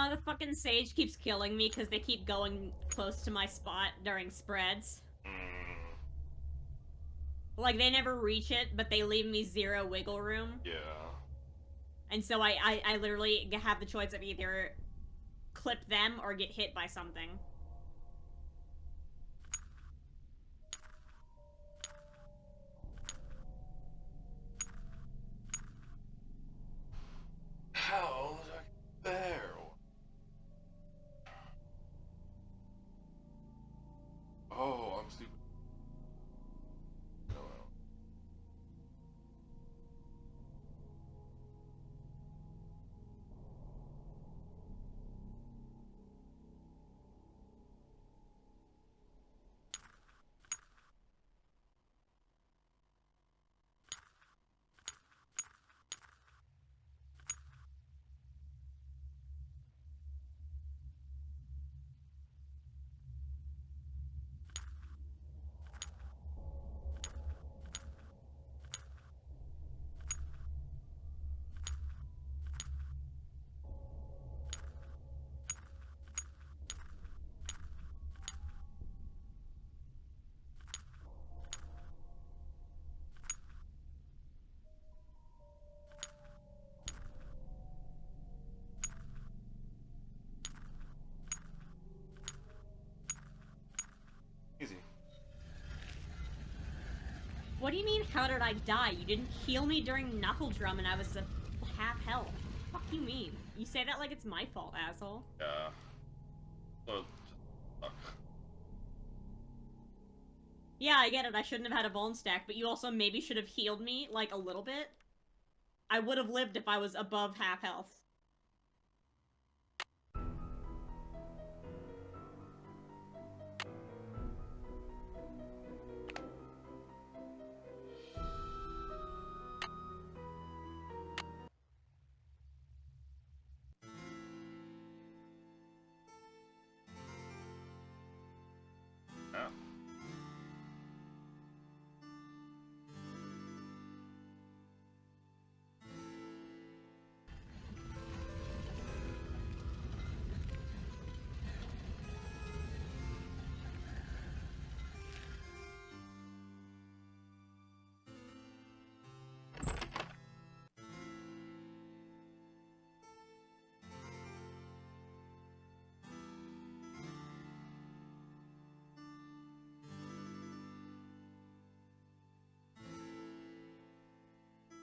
The fucking sage keeps killing me because they keep going close to my spot during spreads. Like, they never reach it, but they leave me 0 wiggle room. Yeah. And so I literally have the choice of either clip them or get hit by something. How did I get there? Oh, I'm stupid. No, I don't. Easy. What do you mean, how did I die? You didn't heal me during Knuckle Drum and I was half health. What the fuck you mean? You say that like it's my fault, asshole. Yeah. So, Yeah, I get it. I shouldn't have had a bone stack, but you also maybe should have healed me, like, a little bit. I would have lived if I was above half health. Yeah.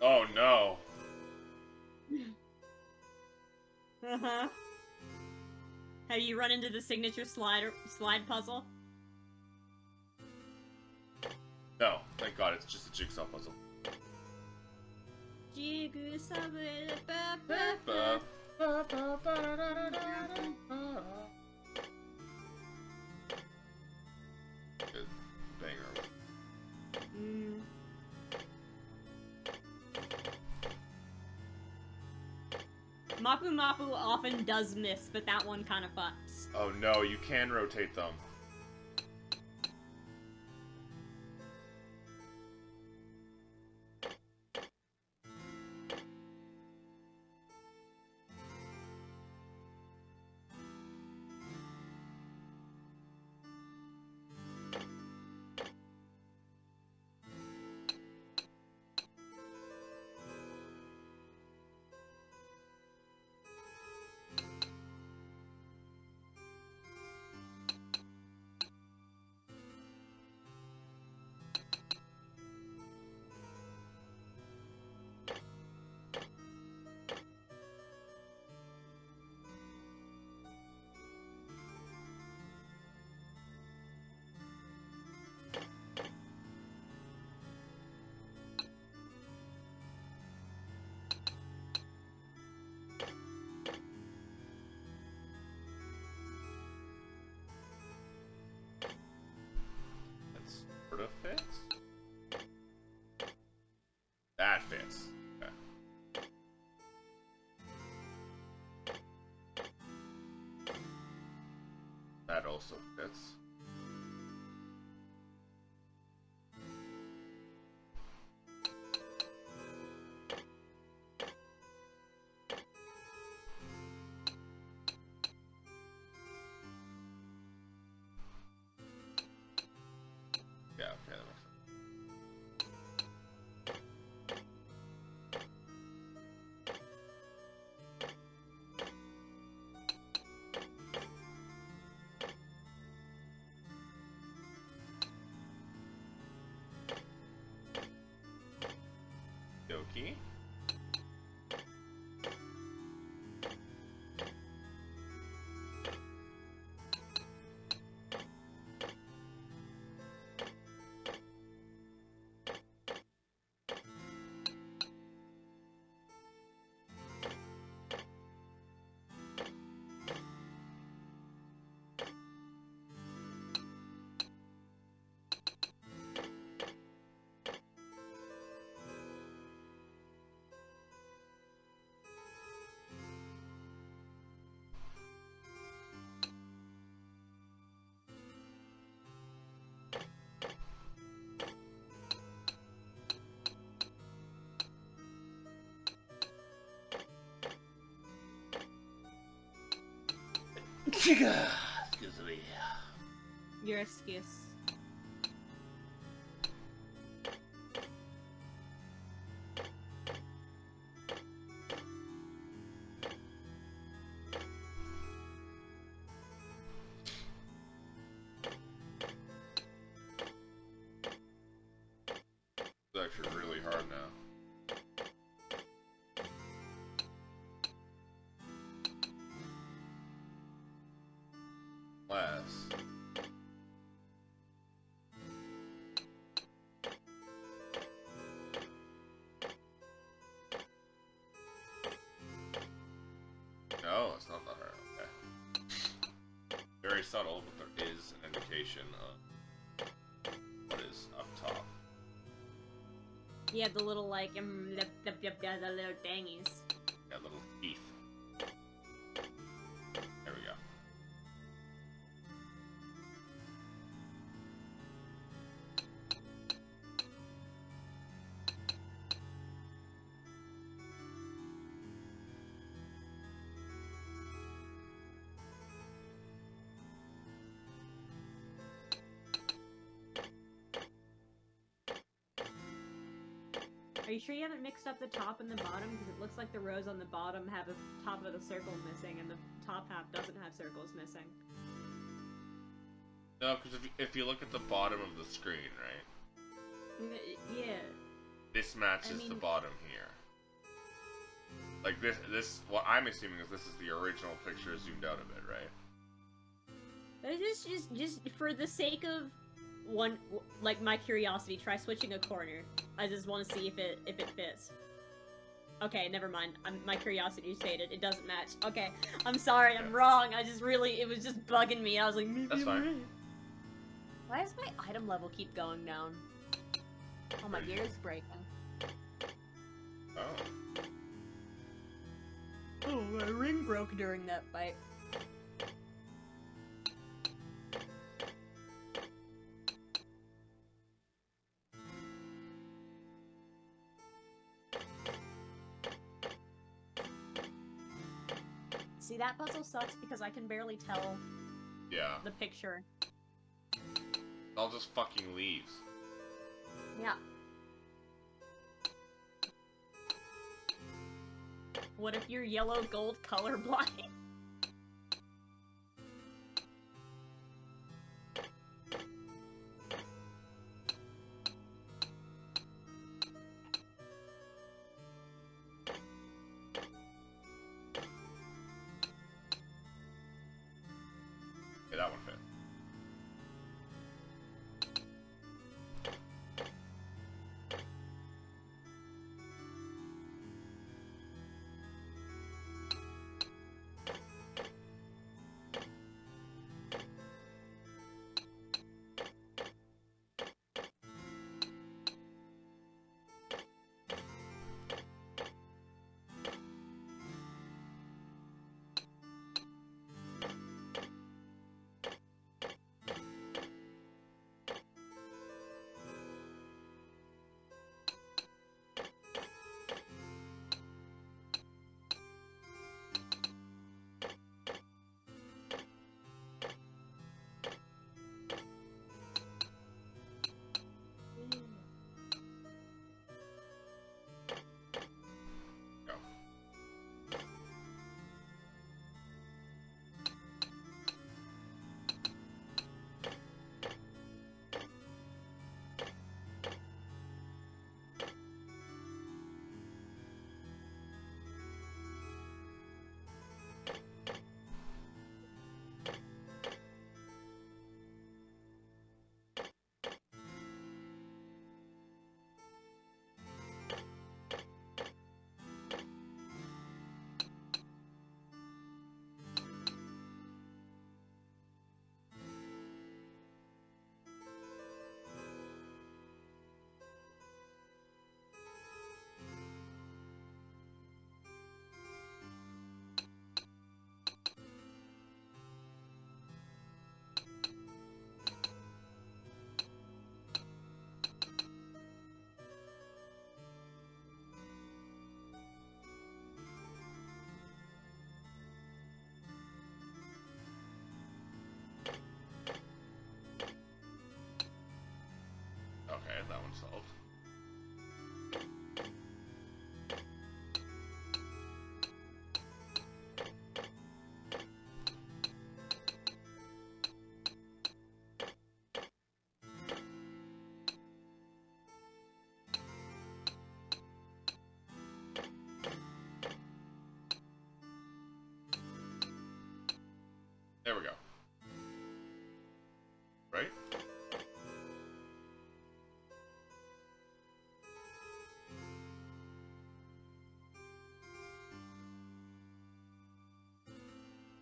Oh no. Uh-huh. Have you run into the signature slide puzzle? No, thank God, it's just a jigsaw puzzle. Good banger. Mapu Mapu often does miss, but that one kind of fucks. Oh no, you can rotate them. Sort of fits. That fits. Okay. That also fits. Yeah, okay, that makes sense. Doki. Excuse me. Your excuse. It's actually really hard now. Last. subtle, but there is an indication of what is up top. Yeah, the little like the little dangies. Yeah, little teeth. There we go. Are you sure you haven't mixed up the top and the bottom? Because it looks like the rows on the bottom have a top of the circle missing, and the top half doesn't have circles missing. No, because if you look at the bottom of the screen, right? Yeah. This matches the bottom here. Like this. What I'm assuming is this is the original picture zoomed out a bit, right? Just for the sake of my curiosity, try switching a corner. I just want to see if it fits. Okay, never mind. My curiosity stated it doesn't match. Okay, I'm sorry, I'm wrong. It was just bugging me. I was like, maybe that's fine. Right. Why does my item level keep going down? Oh, my gear's breaking. Oh. Oh, my ring broke during that fight. See, that puzzle sucks because I can barely tell the picture. It's all just fucking leaves. Yeah. What if you're yellow gold colorblind? Okay, that one fit. Okay, that one's solved. There we go. Right?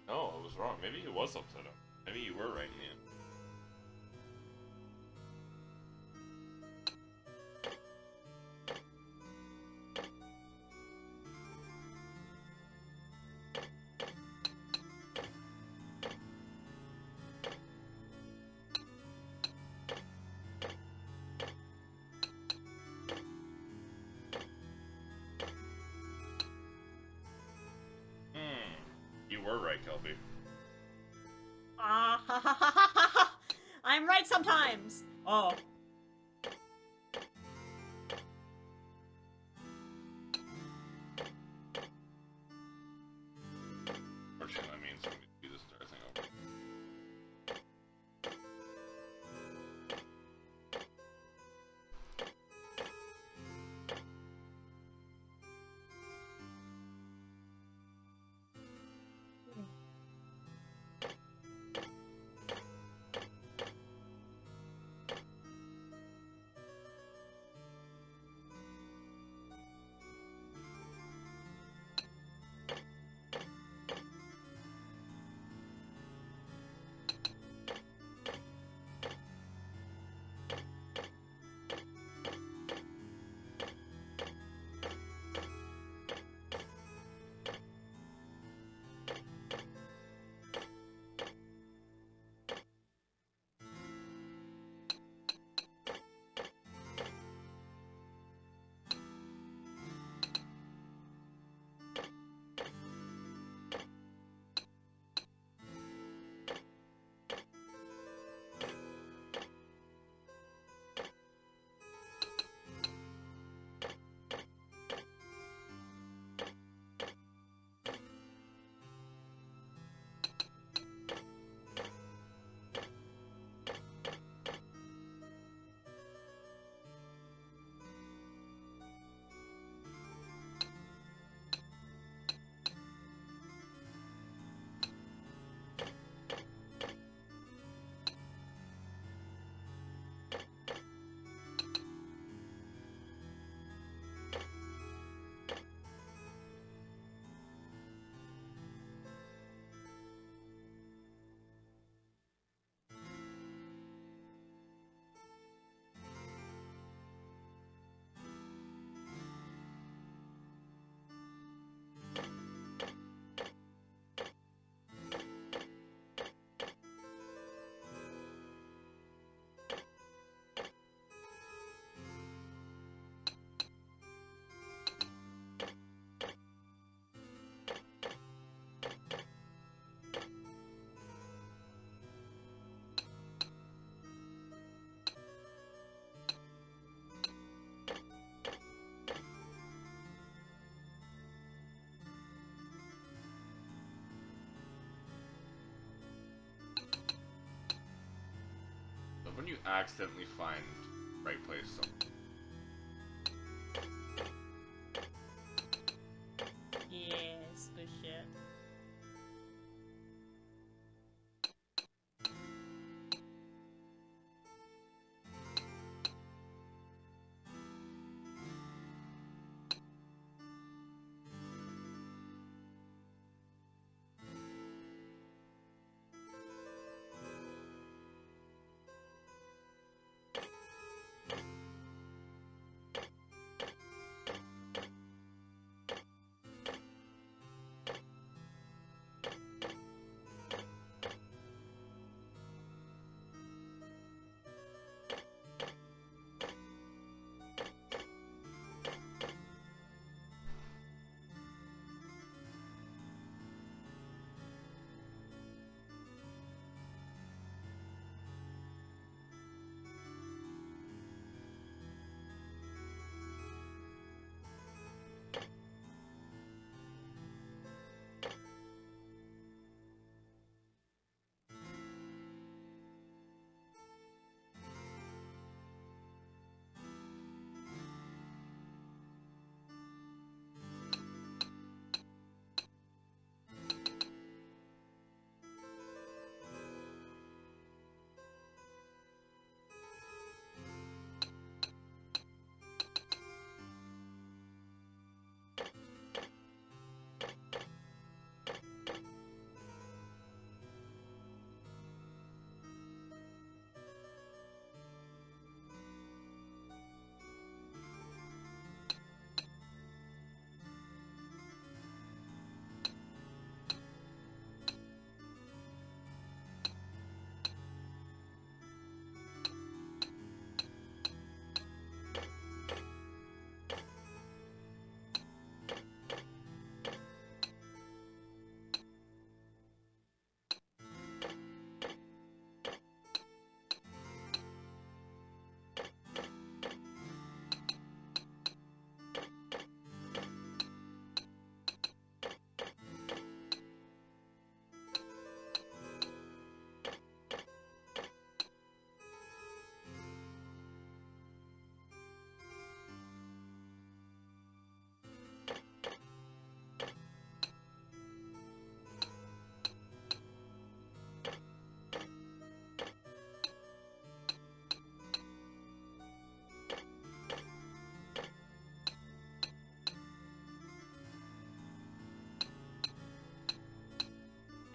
No, I was wrong. Maybe it was upside down. Maybe you were right, man. You were right, Kelby. Ah, ha, ha, ha, ha, ha, ha. I'm right sometimes. Oh. Fortunately, that means I'm gonna do this entire thing over. So when you accidentally find right place, Yes, good shit.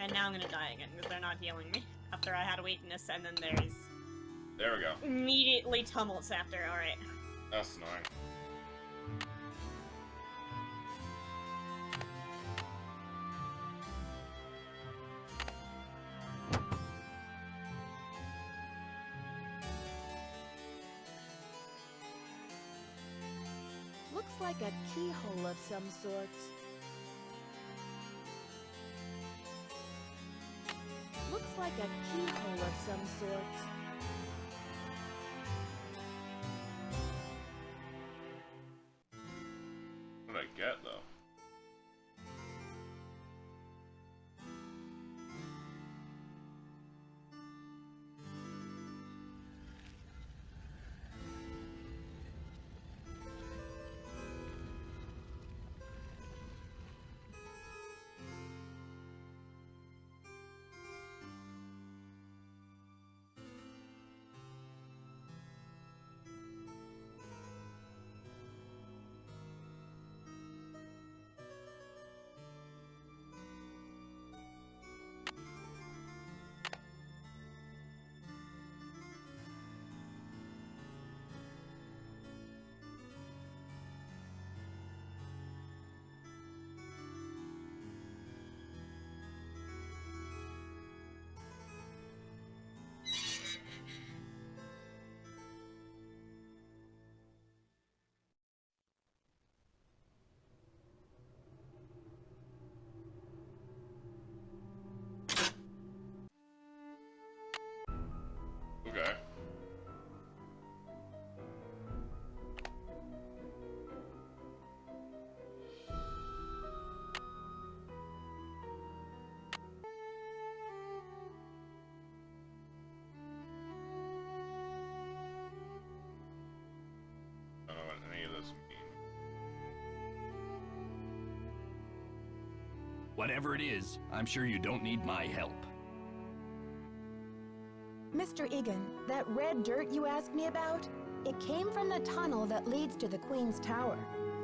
And now I'm gonna die again because they're not healing me after I had a weakness, and then there's There we go. immediately tumults after. All right. That's annoying. Looks like a keyhole of some sorts. Looks like a keyhole of some sorts. What did I get, though? Okay. I don't know what any of this means. Whatever it is, I'm sure you don't need my help. Mr. Egan, that red dirt you asked me about, it came from the tunnel that leads to the Queen's Tower.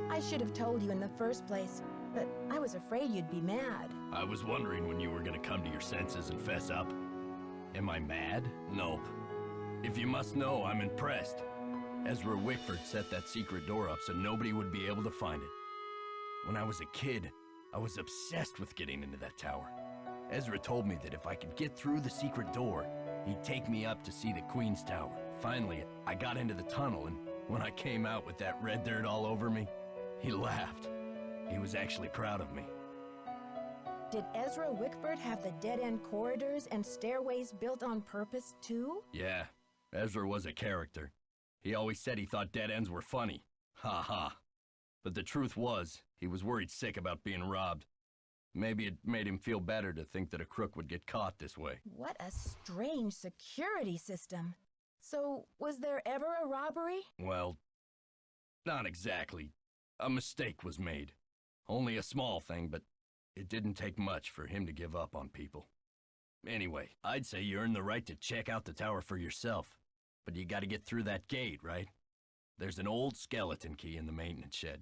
I should have told you in the first place, but I was afraid you'd be mad. I was wondering when you were gonna come to your senses and fess up. Am I mad? Nope. If you must know, I'm impressed. Ezra Wickford set that secret door up so nobody would be able to find it. When I was a kid, I was obsessed with getting into that tower. Ezra told me that if I could get through the secret door, he'd take me up to see the Queen's Tower. Finally, I got into the tunnel, and when I came out with that red dirt all over me, he laughed. He was actually proud of me. Did Ezra Wickford have the dead-end corridors and stairways built on purpose, too? Yeah, Ezra was a character. He always said he thought dead ends were funny. Ha ha. But the truth was, he was worried sick about being robbed. Maybe it made him feel better to think that a crook would get caught this way. What a strange security system. So, was there ever a robbery? Well, not exactly. A mistake was made. Only a small thing, but it didn't take much for him to give up on people. Anyway, I'd say you earned the right to check out the tower for yourself. But you gotta get through that gate, right? There's an old skeleton key in the maintenance shed.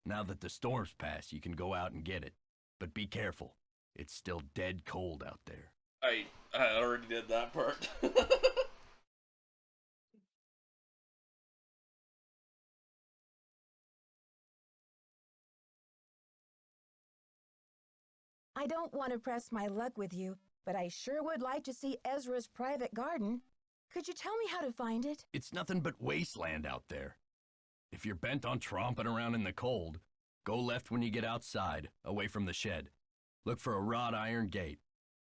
Now that the storm's passed, you can go out and get it. But be careful. It's still dead cold out there. I already did that part. I don't want to press my luck with you, but I sure would like to see Ezra's private garden. Could you tell me how to find it? It's nothing but wasteland out there. If you're bent on tromping around in the cold, go left when you get outside, away from the shed. Look for a wrought iron gate.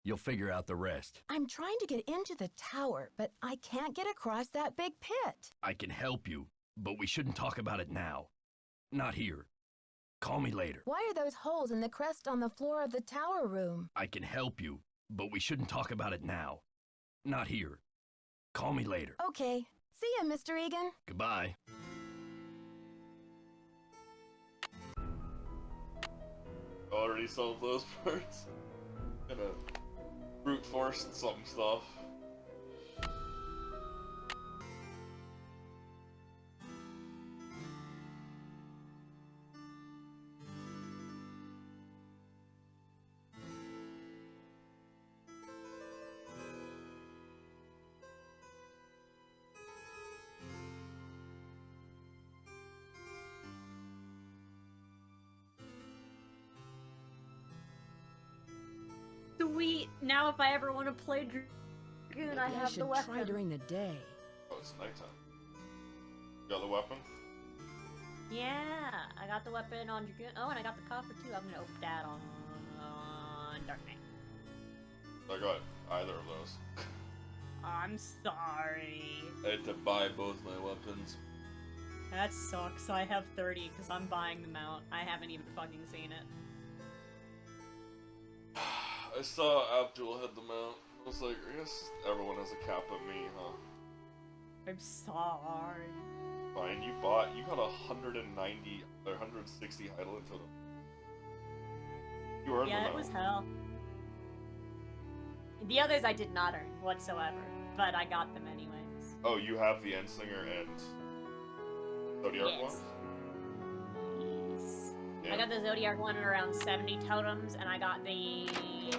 You'll figure out the rest. I'm trying to get into the tower, but I can't get across that big pit. I can help you, but we shouldn't talk about it now. Not here. Call me later. Why are those holes in the crest on the floor of the tower room? I can help you, but we shouldn't talk about it now. Not here. Call me later. Okay. See ya, Mr. Egan. Goodbye. Already solved those parts. Gonna brute force some stuff. Sweet! Now if I ever want to play Dragoon, I Maybe have should the weapon. try during the day. Oh, it's nighttime. Got the weapon? Yeah, I got the weapon on Dragoon. Oh, and I got the coffer too. I'm gonna open that on Dark Knight. I got either of those. I'm sorry. I had to buy both my weapons. That sucks. I have 30 because I'm buying them out. I haven't even fucking seen it. I saw Abdul had them out. I was like, I guess everyone has a cap of me, huh? I'm sorry. Fine, you got 190 or 160 Highland totem. You earned them Yeah, out. it was hell. The others I did not earn whatsoever, but I got them anyways. Oh, you have the Ensinger and Zodiac Yes. one? Yes. Yeah. I got the Zodiac one at around 70 totems, and I got the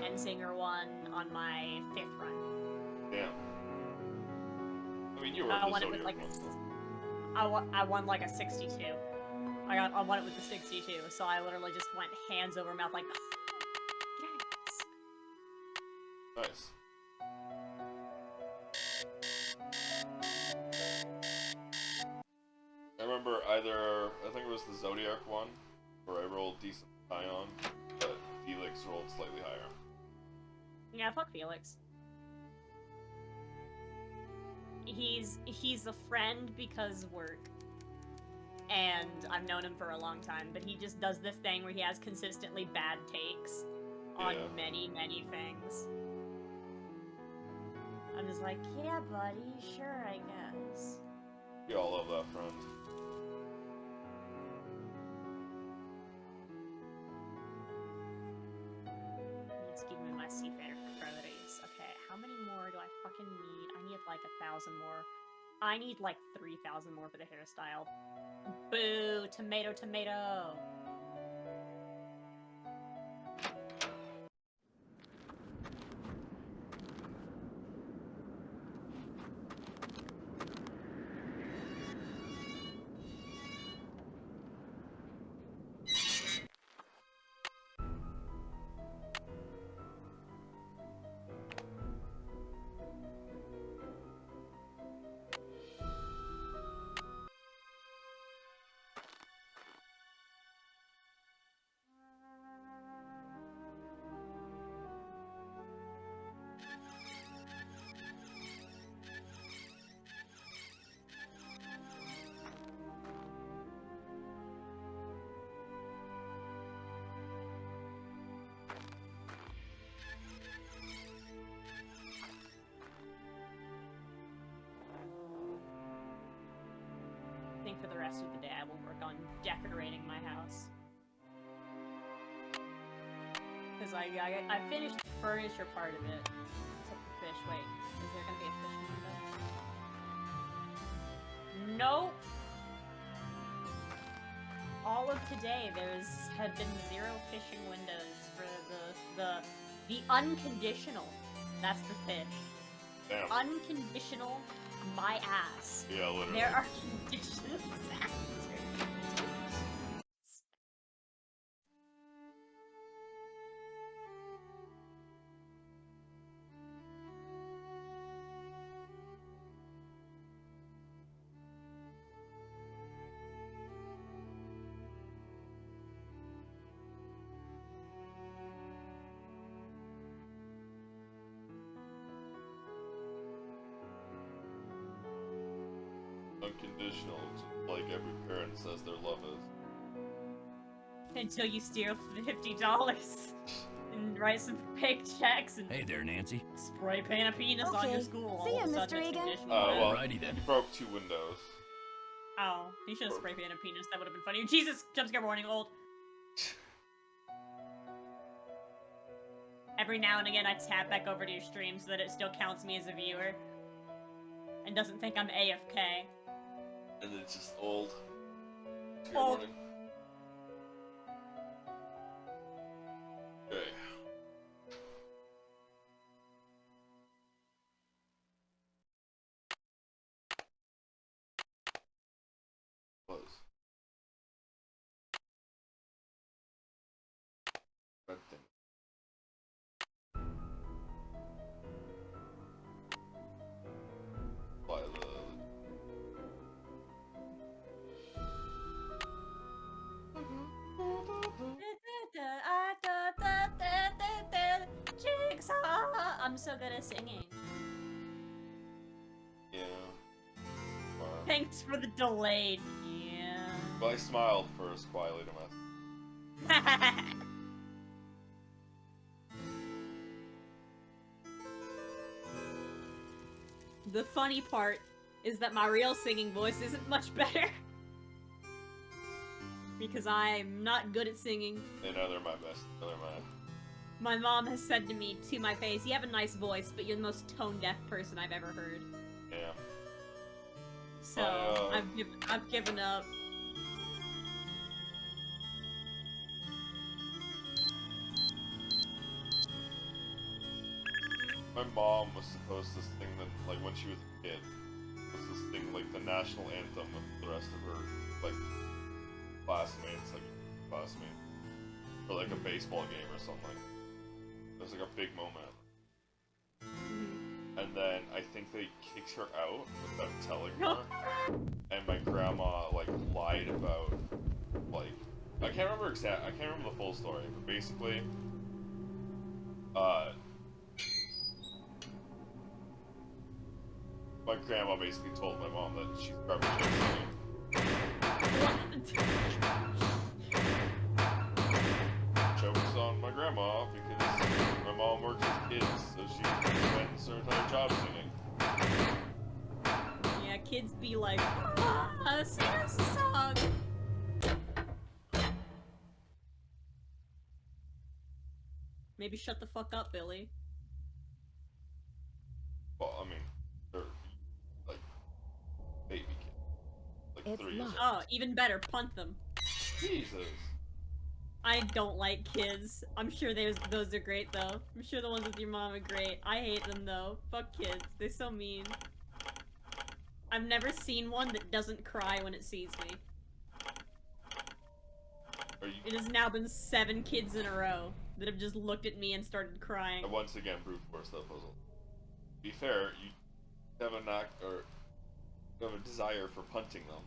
Ensinger one on my 5th run. Damn. I mean, you were I the won it Zodiac with like one. So. I won like a 62. I won it with the 62, so I literally just went hands over mouth like. Yes. Nice. I remember I think it was the Zodiac one, where I rolled decent high on, but Felix rolled slightly higher. Yeah, fuck Felix. He's a friend because work. And I've known him for a long time, but he just does this thing where he has consistently bad takes on many, many things. I'm just like, yeah, buddy, sure, I guess. We all love that friend. Let's give me my seafarer priorities. Okay, how many more do I fucking need? I need like 1,000 more. I need like 3,000 more for the hairstyle. Boo! Tomato, tomato! I think for the rest of the day I will work on decorating my house. Because I finished the furniture part of it. Except the fish. Wait, is there gonna be a fish window? Nope! All of today had been 0 fishing windows for the unconditional. That's the fish. Damn. Unconditional my ass. Yeah, literally. There are conditions after. Unconditional, just like every parent says their love is. Until you steal $50 and write some fake checks and Hey there, Nancy. spray paint a penis on your Okay, school. see All ya, of a sudden Mr. it's Egan. conditional. Well, Alrighty then. you broke 2 windows. Oh, he should have spray painted a penis. That would have been funny. Jesus! Jumpscare warning, old. Every now and again I tap back over to your stream so that it still counts me as a viewer. And doesn't think I'm AFK. And it's just old. Good Old. morning. Okay. Was. Red thing. I'm so good at singing. Yeah. Well, Thanks for the delayed. Yeah. but I smiled first, quietly to myself. The funny part is that my real singing voice isn't much better. Because I'm not good at singing. They know they're my best. Neither am I. My mom has said to me, to my face, you have a nice voice, but you're the most tone-deaf person I've ever heard. Yeah. So, I've given up. My mom was supposed to sing the, like, when she was a kid, was to sing, like, the national anthem with the rest of her, like, classmates, for, like, a baseball game or something. It was, like, a big moment. And then I think they kicked her out without telling her. And my grandma, like, lied about, like, I can't remember the full story, but basically, my grandma basically told my mom that she's probably jokes on my grandma because my mom works with kids, so she spends her entire job singing. Yeah, kids be like, sing us a song. Maybe shut the fuck up, Billy. Well, I mean, they're like baby kids, like It's 3 years locked. old. Oh, even better, punt them. Jesus. I don't like kids. I'm sure those are great though. I'm sure the ones with your mom are great. I hate them though. Fuck kids. They're so mean. I've never seen one that doesn't cry when it sees me. It has now been 7 kids in a row that have just looked at me and started crying. I once again brute force that puzzle. To be fair, you have a knack or you have a desire for punting them.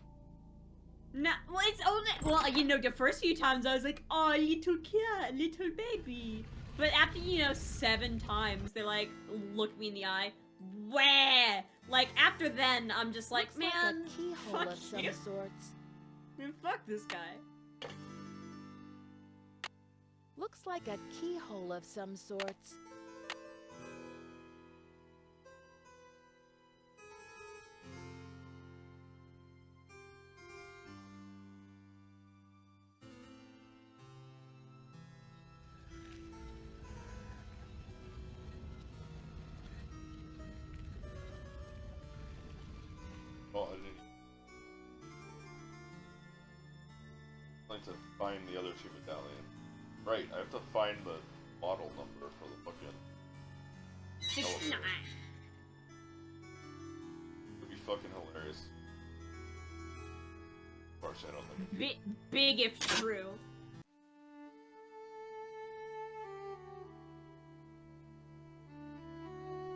No, well, it's only, well, you know, the first few times I was like, oh, little cat, little baby. But after, 7 times, they, like, look me in the eye. Wah! Like, after then, I'm just like, Looks man, like a keyhole fuck of some you. sorts. Man, fuck this guy. Looks like a keyhole of some sorts. Well, I didn't. I'd like to find the other 2 medallions. Right, I have to find the model number for the fucking 69. It'd be fucking hilarious. Of course, I don't think. Big if true.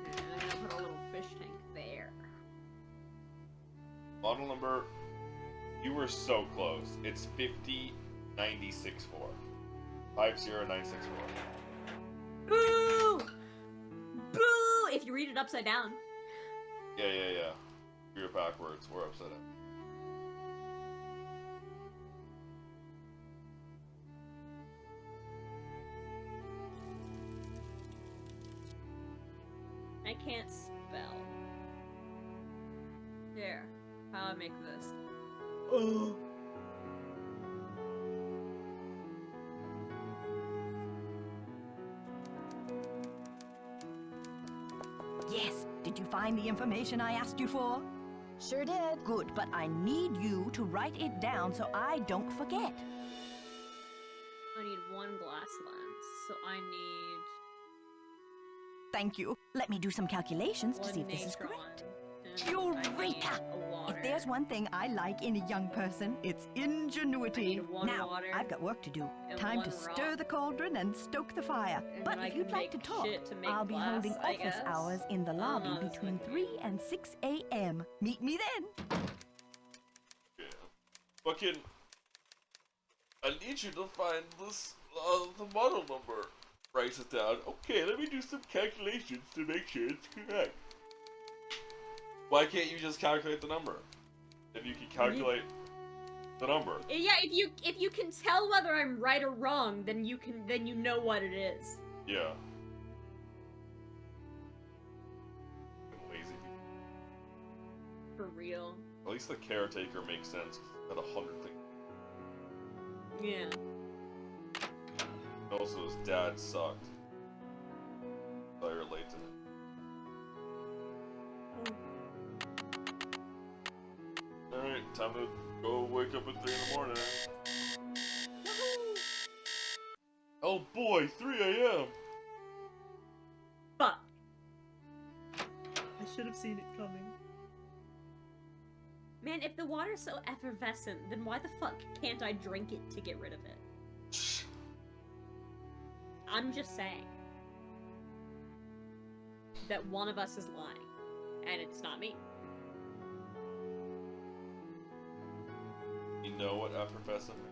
And I'm gonna put a little fish tank there. Model number. You were so close. It's 50964. 50964. Boo! Boo! If you read it upside down. Yeah. You're backwards. We're upside down. I can't spell. There. How do I make this? Oh. Yes, did you find the information I asked you for? Sure did. Good, but I need you to write it down so I don't forget. I need 1 glass lens, so I need Thank you. Let me do some calculations to 1 see if this is natron. correct. And I need Eureka! a water. If there's one thing I like in a young person, it's ingenuity. I need 1 Now, water I've got work to do. and Time 1 to rock. stir the cauldron and stoke the fire. And But then I if you'd can like to make talk, shit to make I'll be glass, holding I office guess. hours in the I don't lobby know, this between is 3 and 6 a.m. Meet me then. Yeah. Fucking. I need you to find this, the model number. writes it down. Okay, let me do some calculations to make sure it's correct. Why can't you just calculate the number? If you can calculate the number. Yeah, if you can tell whether I'm right or wrong, then you know what it is. Yeah. Lazy people. For real. At least the caretaker makes sense. Got 100 things. Yeah. Also, his dad sucked. So I relate to him. Alright, time to go wake up at 3 in the morning. Oh boy, 3 a.m. Fuck. I should have seen it coming. Man, if the water's so effervescent, then why the fuck can't I drink it to get rid of it? I'm just saying that one of us is lying, and it's not me. You know what effervescent means?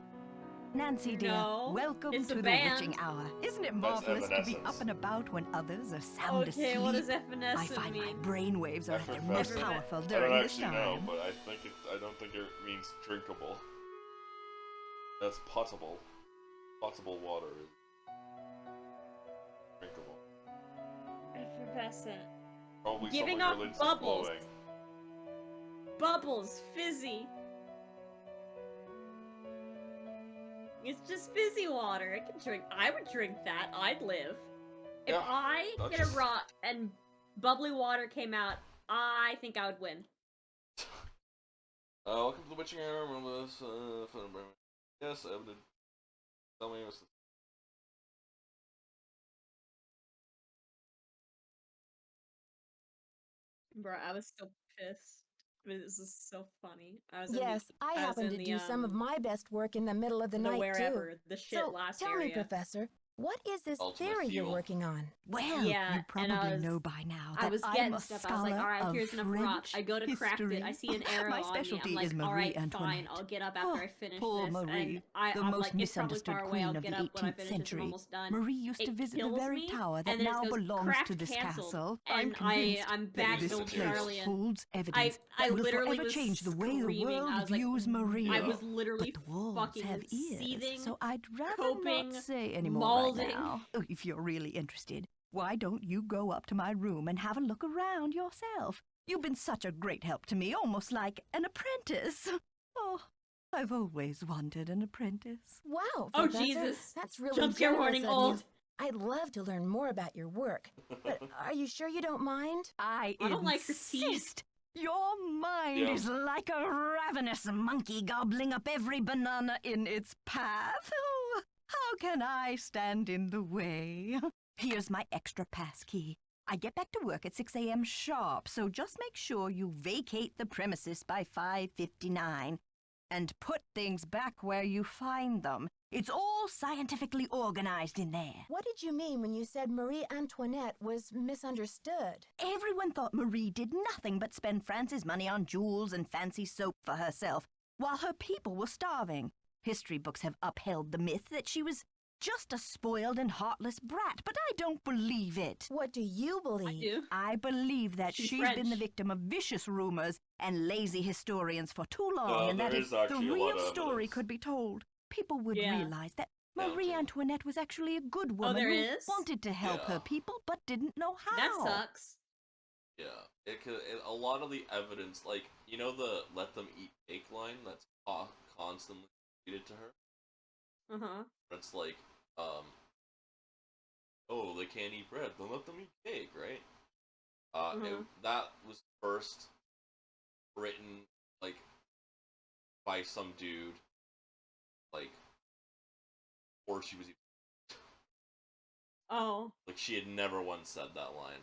Nancy, dear, No, welcome it's to a the band. witching hour. Isn't it That's marvelous to be evanescence. up and about when others are sound Okay, asleep? what does I evanescent find my mean? brainwaves are at their most Effervescent. powerful I during don't this actually time. know, but I don't think it means drinkable. That's potable. Potable water is drinkable. Effervescent. Probably Giving someone off your lids is bubbles. blowing. Bubbles, fizzy. It's just fizzy water. I could drink. I would drink that. I'd live. If Yeah, I I'll hit just- a rock and bubbly water came out, I think I would win. Welcome to the witching hour. Remember this, yes, Evan. Tell me what's the... Bro, I was so pissed. This is so funny. I was Yes, I was happen in to the, do some of my best work in the middle of the the night, wherever, too. the shit So, last tell area. me, Professor, what is this Ultimate theory you're fuel. working on? Well, Yeah, you and I probably was- know by now I that was I'm getting a stuff. I was like, scholar alright, of here's enough rock. French I go to craft history. it. I see an arrow My on me. specialty I'm like, is Marie alright, fine. Antoinette. I'll get up after Oh, I finish poor this. Marie, And the I'm most like, it's probably misunderstood far away. queen I'll of get the up when I 18th finish this. I'm century. almost done. Marie used to It visit the kills very me, tower that and then it now goes, belongs craft to this canceled, castle. I'm and convinced I'm that back this to place Charlian. holds evidence I that will literally forever was change the way the screaming. world I was like, views Marie. I Yeah. was literally But the walls fucking have ears, seething, so I'd rather coping, not say any more maulding. right now. Oh, if you're really interested, why don't you go up to my room and have a look around yourself? You've been such a great help to me, almost like an apprentice. Oh, I've always wanted an apprentice. Wow, Oh, Professor, Jesus. that's really Jump scare generous warning, of you. old. I'd love to learn more about your work, but are you sure you don't mind? I don't like her teeth. insist. Your mind Yeah. is like a ravenous monkey gobbling up every banana in its path. Oh, how can I stand in the way? Here's my extra pass key. I get back to work at 6 a.m. sharp, so just make sure you vacate the premises by 5:59 and put things back where you find them. It's all scientifically organized in there. What did you mean when you said Marie Antoinette was misunderstood? Everyone thought Marie did nothing but spend France's money on jewels and fancy soap for herself, while her people were starving. History books have upheld the myth that she was just a spoiled and heartless brat, but I don't believe it. What do you I believe? do. I believe that She's she's been the French. victim of vicious rumors and lazy historians for too long, No, and that there if is the actually a lot real of story evidence. could be told, people would Yeah. realize that Yeah, Marie okay. Antoinette was actually a good woman there who is? wanted to help Yeah. her people but didn't know how. That sucks. Yeah, a lot of the evidence, like, you know the let them eat cake line that's constantly repeated to her? Uh-huh. It's like, oh, they can't eat bread, then let them eat cake, right? That was first written, like, by some dude, like, before she was even, Oh. like, she had never once said that line.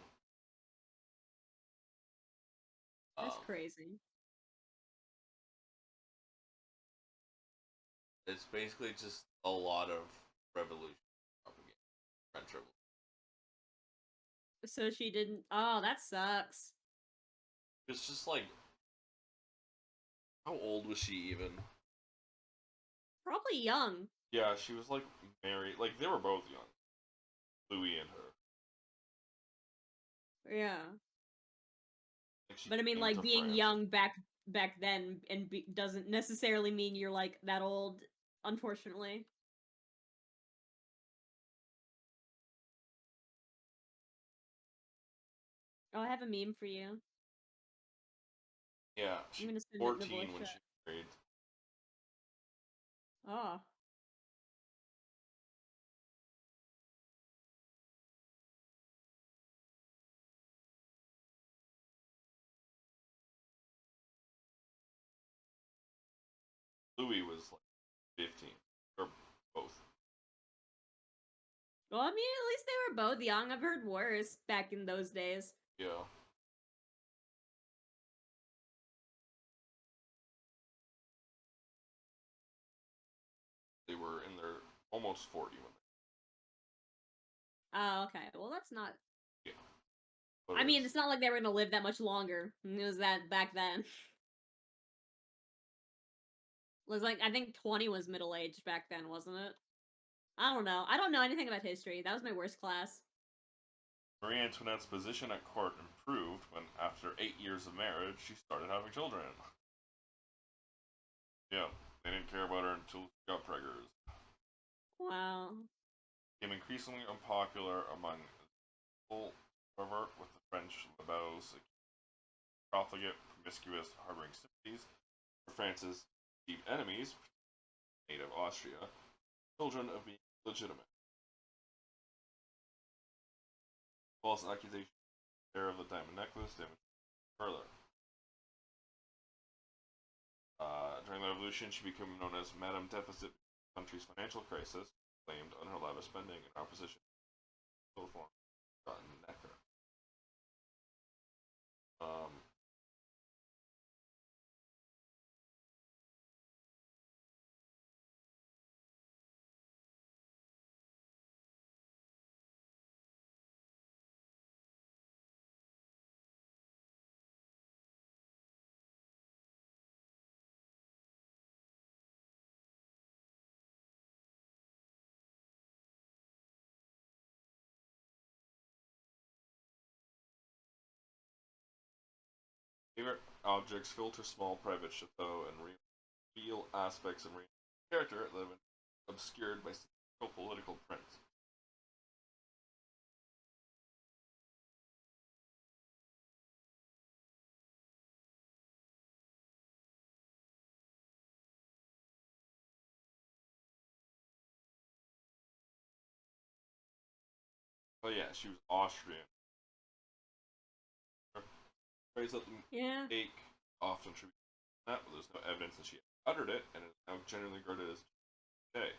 That's Um, crazy. It's basically just a lot of revolution propaganda, French Revolution. So she didn't. Oh, that sucks. It's just like, how old was she even? Probably young. Yeah, she was like married. Like they were both young. Louis and her. Yeah. Like, she But I mean, came like, to being France. young back then and doesn't necessarily mean you're, like, that old, unfortunately. Oh, I have a meme for you. Yeah, I'm she was gonna send it in the 14 voice when chat. she married. Oh. Louis was like 15, or both. Well, I mean, at least they were both young. I've heard worse back in those days. Yeah. They were in their almost 40 when Oh, okay. Well, that's not. they, yeah. But I it mean, was- it's not like they were gonna live that much longer. It was that back then. It was like, I think 20 was middle aged back then, wasn't it? I don't know. I don't know anything about history. That was my worst class. Marie Antoinette's position at court improved when, after 8 years of marriage, she started having children. Yeah, they didn't care about her until she got preggers. Wow. Became increasingly unpopular among people, however, with the French libels, profligate, promiscuous, harboring sympathies for France's deep enemies, native Austria, children of being legitimate. False accusation, share of the diamond necklace, damaged further. During the revolution, she became known as Madame Deficit, the country's financial crisis, blamed on her lavish spending in opposition to reform. Necker. Favorite objects filter small private chateau and reveal aspects of Maria's character that have been obscured by political prints. Oh yeah, she was Austrian. Phrase that Yeah. make often attributed to that, but there's no evidence that she uttered it, and is now generally regarded as today.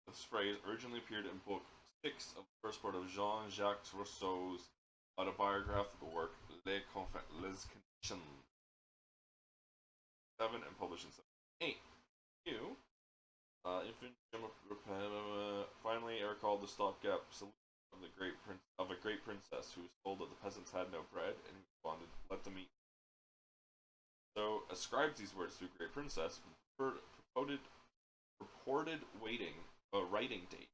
This phrase originally appeared in book 6 of the first part of Jean-Jacques Rousseau's autobiographical work, Les Conditions, 7 and published in 7. You, finally are called the stopgap solution of a great princess who was told that the peasants had no bread and who responded, "Let them eat." So ascribes these words to a great princess with purported writing date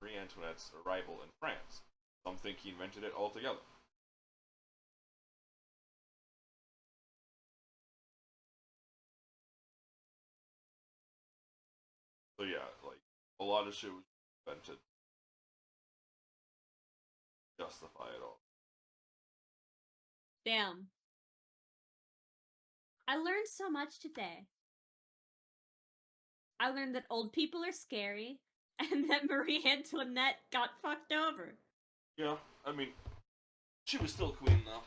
Marie Antoinette's arrival in France. Some think he invented it altogether. So yeah, like a lot of shit was invented to justify it all. Damn. I learned so much today. I learned that old people are scary, and that Marie Antoinette got fucked over. Yeah, I mean, she was still queen though.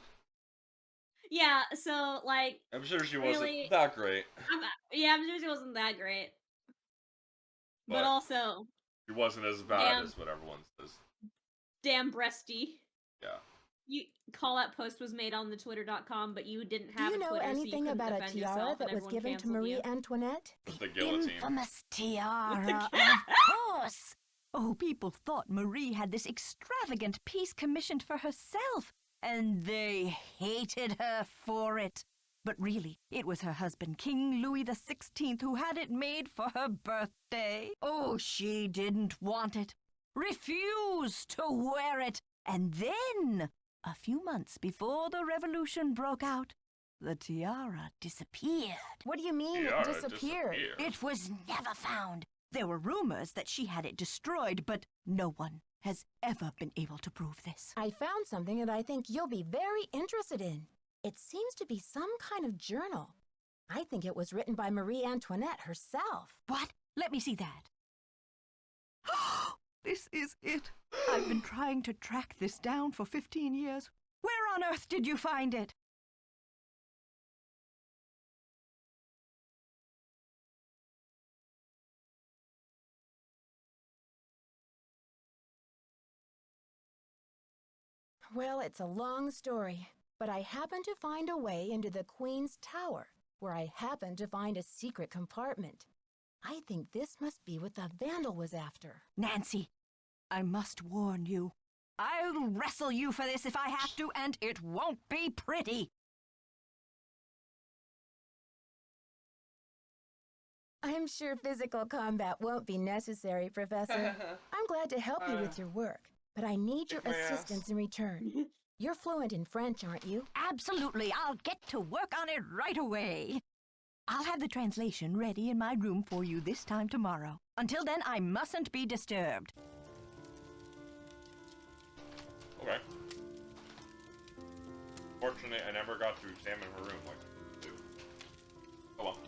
Yeah, so, like, I'm sure she really, wasn't that great. I'm sure she wasn't that great. But also, she wasn't as bad as what everyone says. Damn breasty. Yeah. You call out post was made on the twitter.com, but you didn't have Do you a know Twitter, anything so you couldn't about a defend tiara yourself, that and was everyone given to canceled Marie you. Antoinette? The guillotine. Infamous tiara, The of course! Oh, people thought Marie had this extravagant piece commissioned for herself, and they hated her for it. But really, it was her husband, King Louis XVI, who had it made for her birthday. Oh, she didn't want it. refused to wear it. And then, a few months before the revolution broke out, the tiara disappeared. What do you mean it Tiara disappeared? It was never found. There were rumors that she had it destroyed, but no one has ever been able to prove this. I found something that I think you'll be very interested in. It seems to be some kind of journal. I think it was written by Marie Antoinette herself. What? Let me see that. This is it. I've been trying to track this down for 15 years. Where on earth did you find it? Well, it's a long story, but I happened to find a way into the Queen's Tower, where I happened to find a secret compartment. I think this must be what the vandal was after. Nancy, I must warn you. I'll wrestle you for this if I have to, and it won't be pretty. I'm sure physical combat won't be necessary, Professor. I'm glad to help you with your work, but I need your kick my ass. assistance in return. You're fluent in French, aren't you? Absolutely, I'll get to work on it right away. I'll have the translation ready in my room for you this time tomorrow. Until then, I mustn't be disturbed. Okay. Fortunately, I never got to examine her room like I do. Oh well.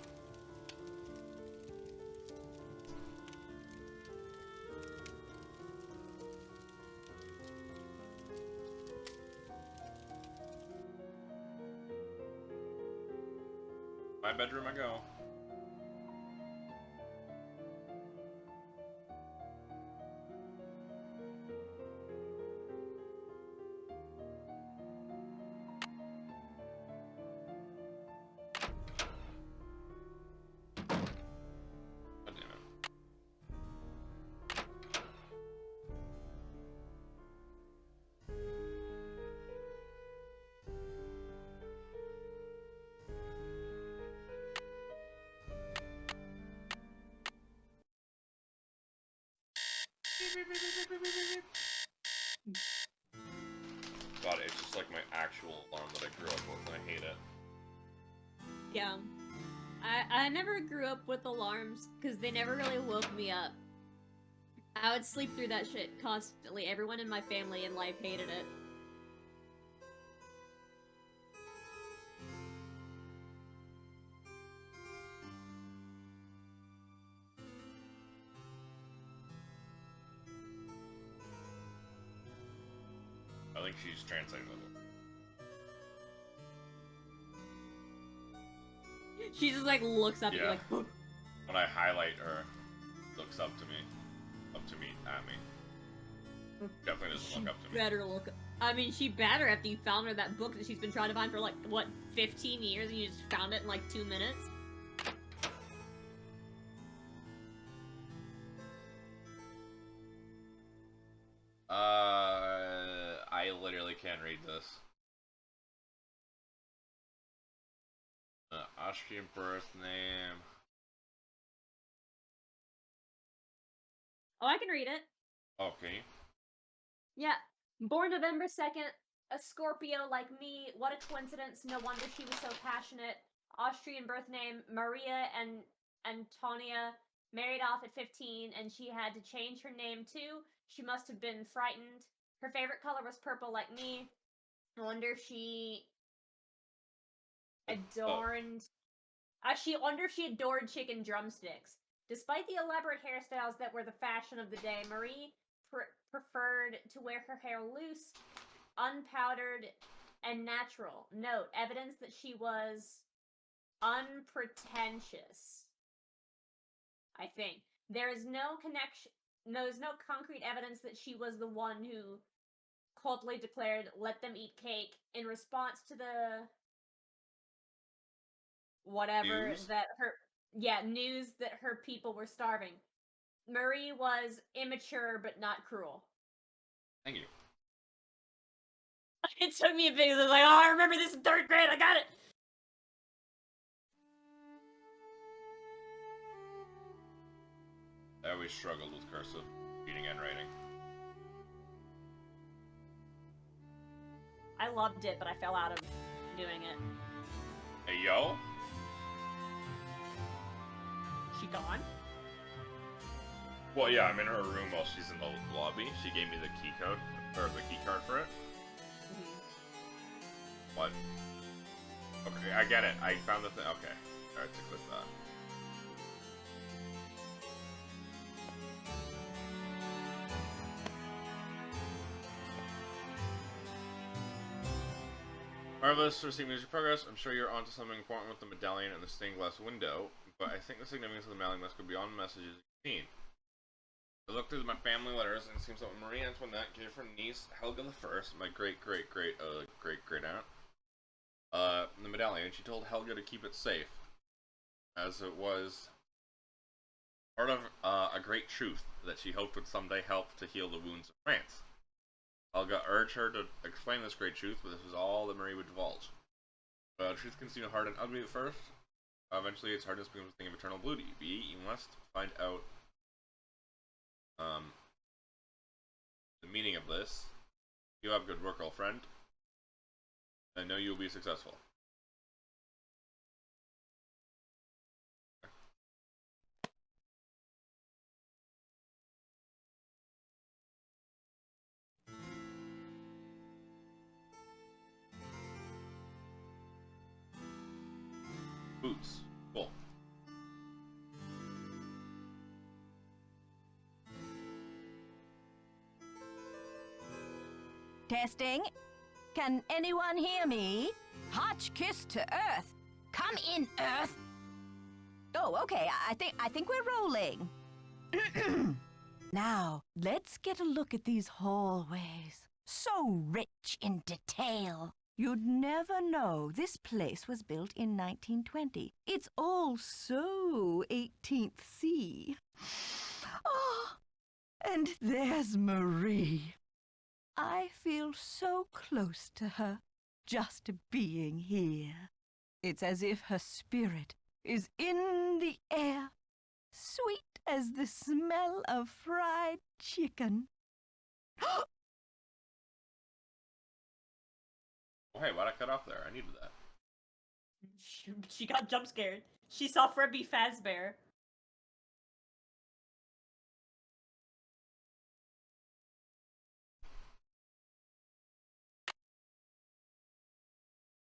My bedroom I go. God damn it. God, it's just like my actual alarm that I grew up with, and I hate it. Yeah. I never grew up with alarms because they never really woke me up. I would sleep through that shit constantly. Everyone in my family and life hated it. I think she's translating it. She just like looks up at you Yeah. like, "Huh." When I highlight her, looks up to me. At me. Definitely doesn't look up to me. Better look. I mean, she better after you found her that book that she's been trying to find for like, what, 15 years and you just found it in like 2 minutes? I literally can't read this. Austrian birth name. Oh, I can read it. Okay. Yeah. Born November 2nd, a Scorpio like me. What a coincidence. No wonder she was so passionate. Austrian birth name, Maria and Antonia. Married off at 15, and she had to change her name too. She must have been frightened. Her favorite color was purple like me. I wonder if she adorned... she wonder if she adored chicken drumsticks. Despite the elaborate hairstyles that were the fashion of the day, Marie preferred to wear her hair loose, unpowdered, and natural. Note, evidence that she was unpretentious. I think. There is no connection, there's no concrete evidence that she was the one who coldly declared, "Let them eat cake," in response to the whatever News? that her news that her people were starving. Marie was immature but not cruel. Thank you. It took me a bit. I was like, oh, I remember this in 3rd grade. I got it. I always struggled with cursive, reading and writing. I loved it, but I fell out of doing it. Hey, yo. She gone? Well, yeah, I'm in her room while she's in the lobby. She gave me the key code, or the key card for it. What? Okay, I get it. I found the thing. Okay. Alright, to click that. Marvelous receiving your progress. I'm sure you're onto something important with the medallion and the stained glass window, but I think the significance of the medallion must go beyond the messages you've seen. I looked through my family letters, and it seems that Marie Antoinette gave her niece Helga I, my great aunt, the medallion. She told Helga to keep it safe, as it was part of a great truth that she hoped would someday help to heal the wounds of France. Helga urged her to explain this great truth, but this was all that Marie would divulge. Truth can seem hard and ugly at first. Eventually, its hardness becomes a thing of eternal beauty. You must find out the meaning of this. You have good work, old friend. I know you will be successful. Boots. Cool. Testing. Can anyone hear me? Hotch kiss to Earth. Come in, Earth. Oh, okay. I think we're rolling. Now, let's get a look at these hallways. So rich in detail. You'd never know this place was built in 1920. It's all so 18th C. Oh, and there's Marie. I feel so close to her, just being here. It's as if her spirit is in the air, sweet as the smell of fried chicken. Oh, hey, why'd I cut off there? I needed that. She got jump scared. She saw Freddy Fazbear.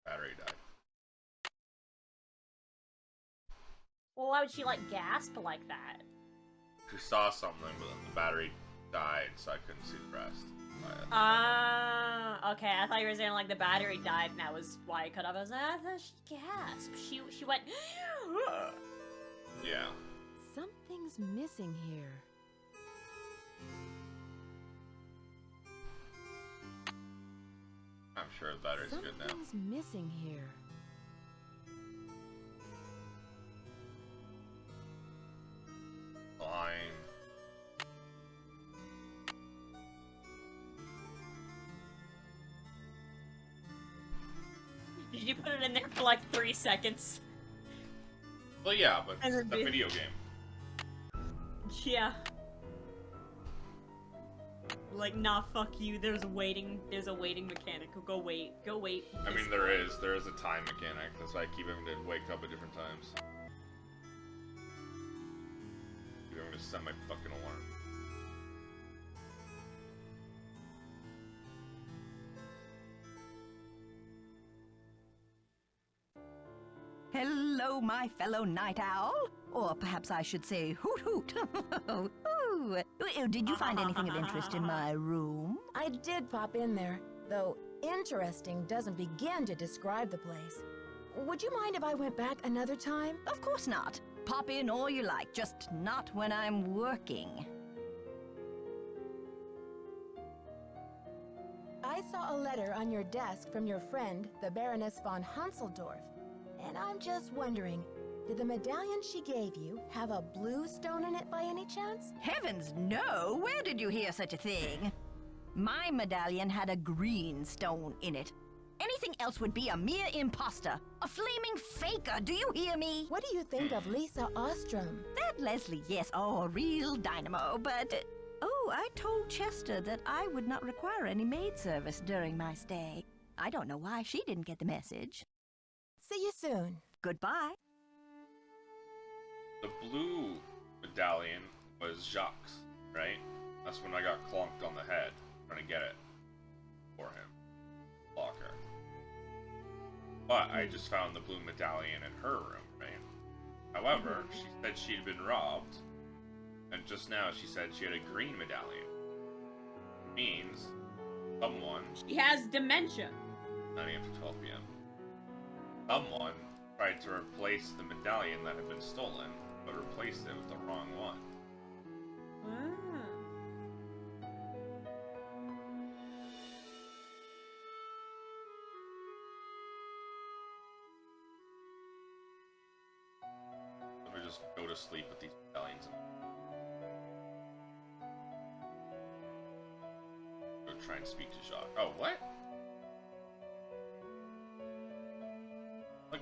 Battery died. Well, why would she, like, gasp like that? She saw something, but then the battery died, so I couldn't see the rest. Okay, I thought you were saying, like, the battery died, and that was why I cut off. I was like, I thought she gasped. She went, Yeah. Something's missing here. I'm sure the battery's good now. Something's missing here. Line. Did you put it in there for, like, 3 seconds? Well, yeah, but it's a video game. Yeah. Like, nah, fuck you. There's a waiting mechanic. Go wait. I mean, there is a time mechanic. That's why I keep having to wake up at different times. Keep having to set my fucking alarm. Hello, my fellow night owl. Or perhaps I should say hoot hoot. Ooh, did you find anything of interest in my room? I did pop in there, though interesting doesn't begin to describe the place. Would you mind if I went back another time? Of course not. Pop in all you like, just not when I'm working. I saw a letter on your desk from your friend, the Baroness von Hanseldorf. And I'm just wondering, did the medallion she gave you have a blue stone in it by any chance? Heavens, no! Where did you hear such a thing? My medallion had a green stone in it. Anything else would be a mere imposter. A flaming faker, do you hear me? What do you think of Lisa Ostrom? That Leslie, yes, oh, a real dynamo, but... oh, I told Chester that I would not require any maid service during my stay. I don't know why she didn't get the message. See you soon. Goodbye. The blue medallion was Jacques, right? That's when I got clonked on the head trying to get it for him. Locker. But I just found the blue medallion in her room, right? However, she said she'd been robbed, and just now she said she had a green medallion. Means someone... She has dementia. 9 a.m. to 12 p.m. Someone tried to replace the medallion that had been stolen, but replaced it with the wrong one. Let me just go to sleep with these medallions. Go try and speak to Jacques. Oh, what?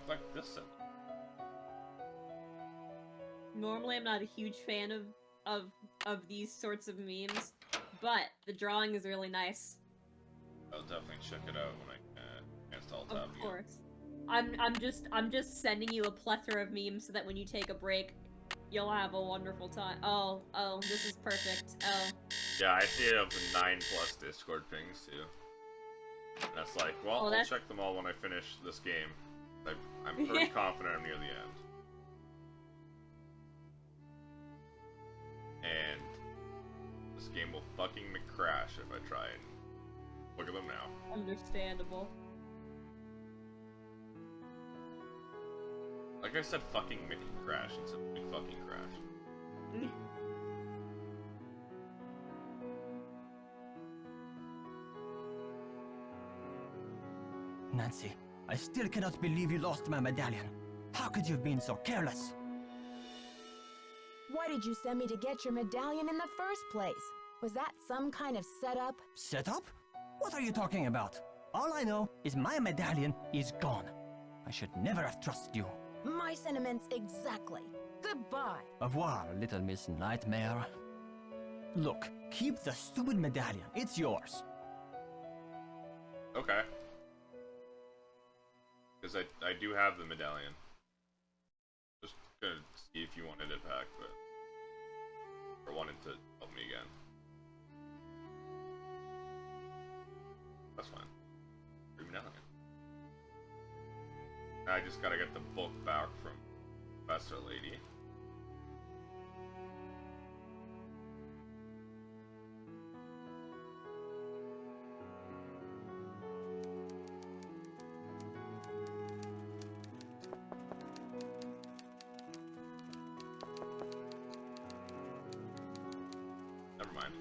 Like this. Normally, I'm not a huge fan of these sorts of memes, but the drawing is really nice. I'll definitely check it out when I install tab Of course. I'm just sending you a plethora of memes so that when you take a break, you'll have a wonderful time. Oh, this is perfect. Oh. Yeah, I see it up to 9+ Discord pings too. And that's like, well, I'll check them all when I finish this game. I'm pretty confident I'm near the end. And this game will fucking crash if I try and look at them now. Understandable. Like I said, fucking Mickey crash instead of big fucking crash. Nancy, I still cannot believe you lost my medallion. How could you have been so careless? Why did you send me to get your medallion in the first place? Was that some kind of setup? Setup? What are you talking about? All I know is my medallion is gone. I should never have trusted you. My sentiments exactly. Goodbye. Au revoir, little Miss Nightmare. Look, keep the stupid medallion. It's yours. Okay. Because I do have the medallion. Just gonna see if you wanted it back, but... Or wanted to help me again. That's fine. Free medallion. I just gotta get the book back from Professor Lady. Never mind.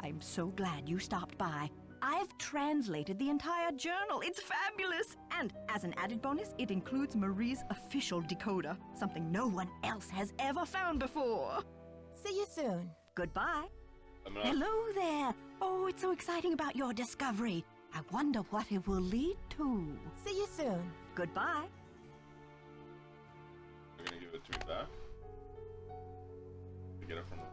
I'm so glad you stopped by. I've translated the entire journal. It's fabulous! And as an added bonus, it includes Marie's official decoder, something no one else has ever found before. See you soon. Goodbye. Hello there. Oh, it's so exciting about your discovery. I wonder what it will lead to. See you soon. Goodbye. You're gonna give it to me back? To get it from her.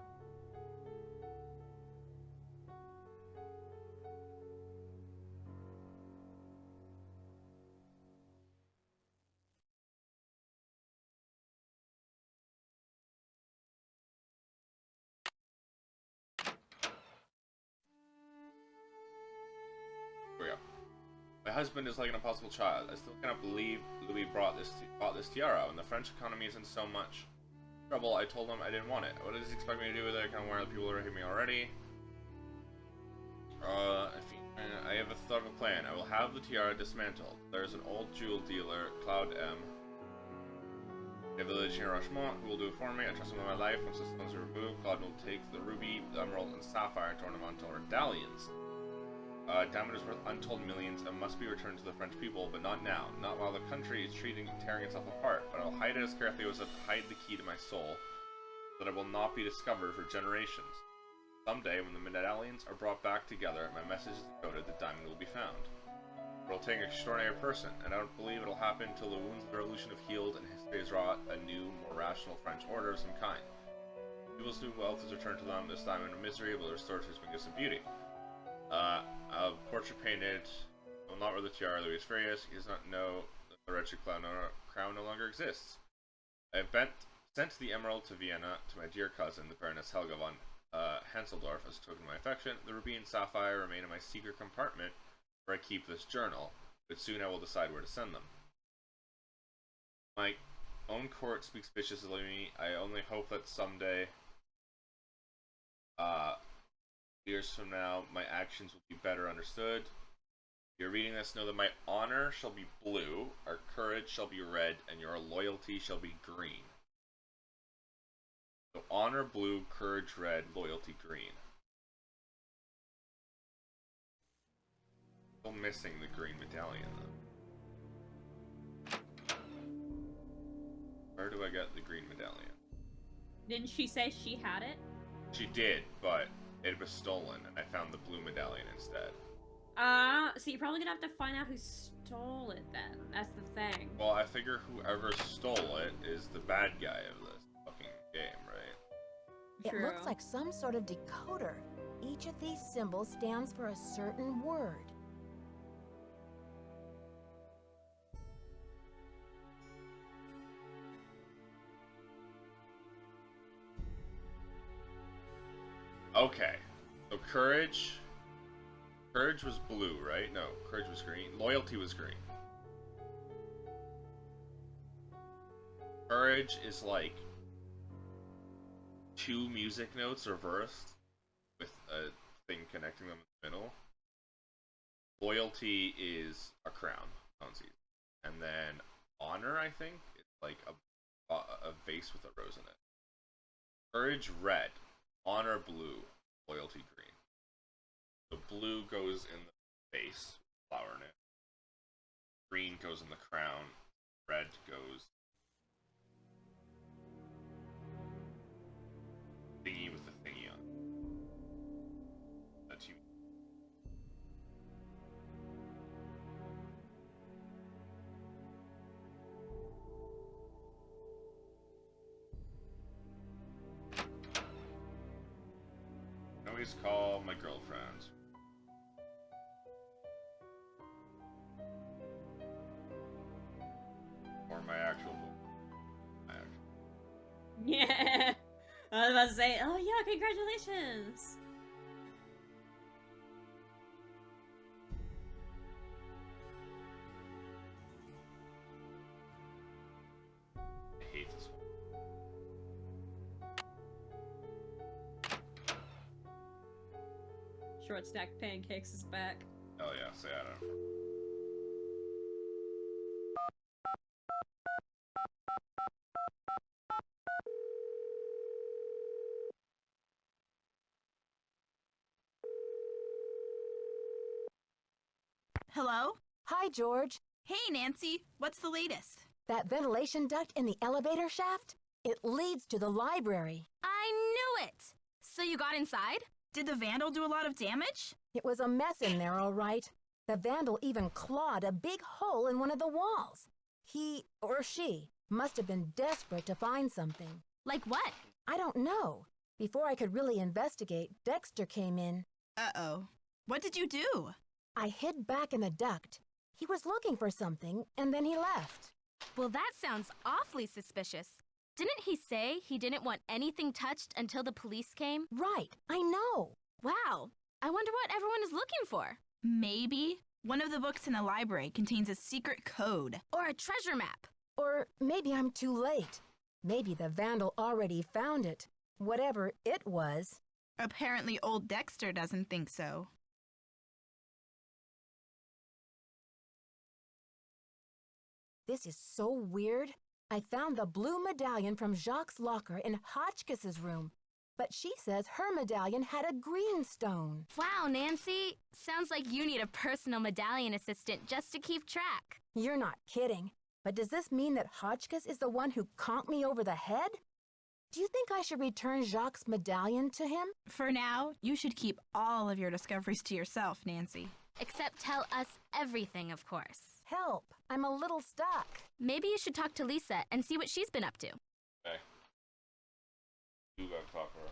My husband is like an impossible child. I still cannot believe Louis bought this tiara, and the French economy is in so much trouble. I told him I didn't want it. What does he expect me to do with it? I can't wear the people who hate me already. I have a thought of a plan. I will have the tiara dismantled. There's an old jewel dealer, Cloud M, in a village near Rochemont, who will do it for me. I trust him with my life. Once the stones are removed, Cloud will take the ruby, the emerald, and sapphire into ornamental medallions. Diamond is worth untold millions and must be returned to the French people, but not now. Not while the country is tearing itself apart. But I will hide it as carefully as I hide the key to my soul, so that it will not be discovered for generations. Someday, when the medallions are brought back together, my message is decoded, the diamond will be found. It will take an extraordinary person, and I don't believe it will happen until the wounds of the revolution have healed and history has wrought a new, more rational French order of some kind. People's new wealth is returned to them. This diamond of misery will restore to its magnificent beauty. A portrait painted. I will not wear the tiara. Louis is furious. He does not know that the wretched crown no longer exists. I have sent the emerald to Vienna to my dear cousin, the Baroness Helga von Henseldorf, as a token of my affection. The ruby and sapphire remain in my secret compartment where I keep this journal, but soon I will decide where to send them. My own court speaks viciously of me. I only hope that someday, years from now, my actions will be better understood. If you're reading this, know that my honor shall be blue, our courage shall be red, and your loyalty shall be green. So honor blue, courage red, loyalty green. Still missing the green medallion though. Where do I get the green medallion? Didn't she say she had it? She did, but it was stolen, and I found the blue medallion instead. So you're probably gonna have to find out who stole it then. That's the thing. Well, I figure whoever stole it is the bad guy of this fucking game, right? It looks like some sort of decoder. Each of these symbols stands for a certain word. Okay, so courage was blue, right? No, courage was green. Loyalty was green. Courage is like two music notes reversed with a thing connecting them in the middle. Loyalty is a crown, and then honor, I think, is like a vase with a rose in it. Courage red. Honor blue, loyalty green. The blue goes in the base, flower in it. Green goes in the crown. Red goes thingy with the thingy on. That's you. Always call my girlfriend. Or my actual Yeah. I was about to say, oh yeah, congratulations. I hate this one. Short stack pancakes is back. Oh yeah, say I don't. Hello? Hi, George. Hey, Nancy. What's the latest? That ventilation duct in the elevator shaft? It leads to the library. I knew it! So you got inside? Did the vandal do a lot of damage? It was a mess in there, all right. The vandal even clawed a big hole in one of the walls. He, or she, must have been desperate to find something. Like what? I don't know. Before I could really investigate, Dexter came in. Uh-oh. What did you do? I hid back in the duct. He was looking for something, and then he left. Well, that sounds awfully suspicious. Didn't he say he didn't want anything touched until the police came? Right, I know. Wow. I wonder what everyone is looking for. Maybe One of the books in the library contains a secret code. Or a treasure map. Or maybe I'm too late. Maybe the vandal already found it. Whatever it was. Apparently, old Dexter doesn't think so. This is so weird. I found the blue medallion from Jacques' locker in Hotchkiss's room. But she says her medallion had a green stone. Wow, Nancy. Sounds like you need a personal medallion assistant just to keep track. You're not kidding. But does this mean that Hotchkiss is the one who conked me over the head? Do you think I should return Jacques' medallion to him? For now, you should keep all of your discoveries to yourself, Nancy. Except tell us everything, of course. Help! I'm a little stuck. Maybe you should talk to Lisa and see what she's been up to. Okay. You gotta talk to her.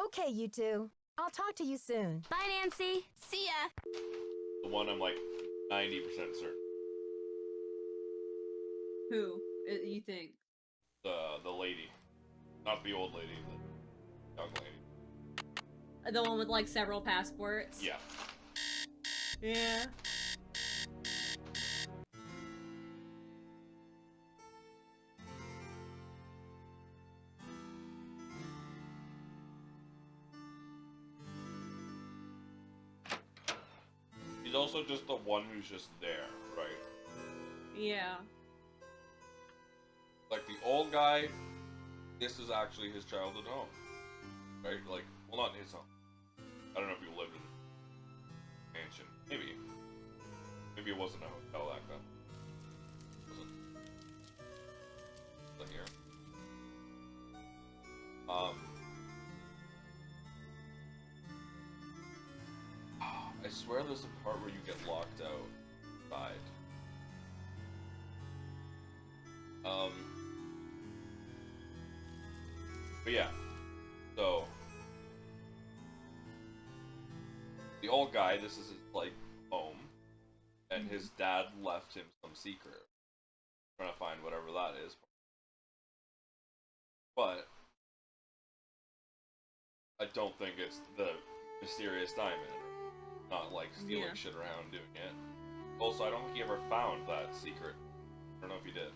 Okay, you two. I'll talk to you soon. Bye, Nancy. See ya. The one I'm like 90% certain. Who? You think? The lady. Not the old lady, the young lady. The one with like several passports? Yeah. Yeah. He's also just the one who's just there, right? Yeah. Like the old guy, this is actually his childhood home, right? Like, well, not his home. I don't know if he lived in a mansion. Maybe. Maybe it wasn't a hotel back then. Was it here? I swear there's a part where you get locked outside. But yeah, so the old guy, this is his like home, and his dad left him some secret. Trying to find whatever that is. But I don't think it's the mysterious diamond. Not like stealing shit around doing it. Also, I don't think he ever found that secret. I don't know if he did.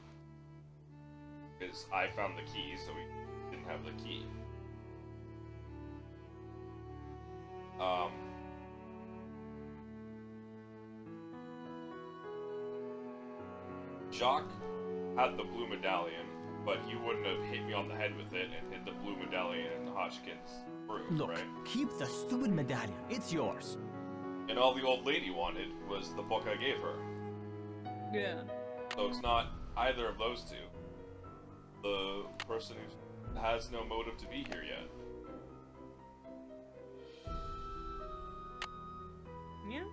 Because I found the key, so he didn't have the key. Jacques had the blue medallion, but he wouldn't have hit me on the head with it and hit the blue medallion in Hodgkin's room, Look, right? keep the stupid medallion. It's yours. And all the old lady wanted was the book I gave her. Yeah. So it's not either of those two. The person who has no motive to be here yet. Yeah.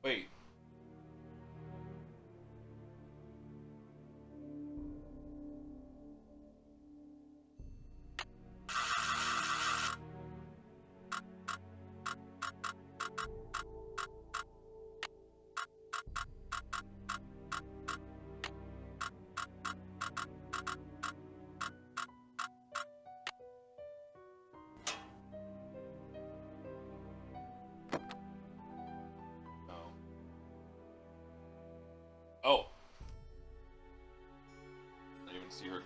Wait. No.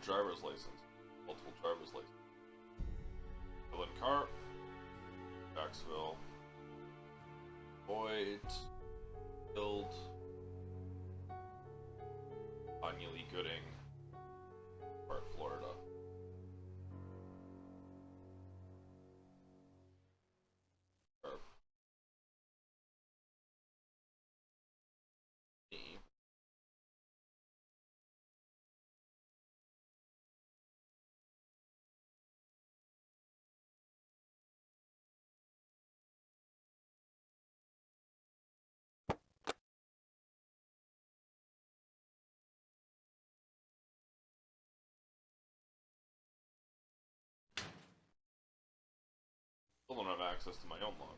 driver's license. Multiple driver's license. Dylan Carp. Jacksonville. Boyd. Guild. Anya Lee Gooding. Park, Florida. Carp. Me. Still don't have access to my own log.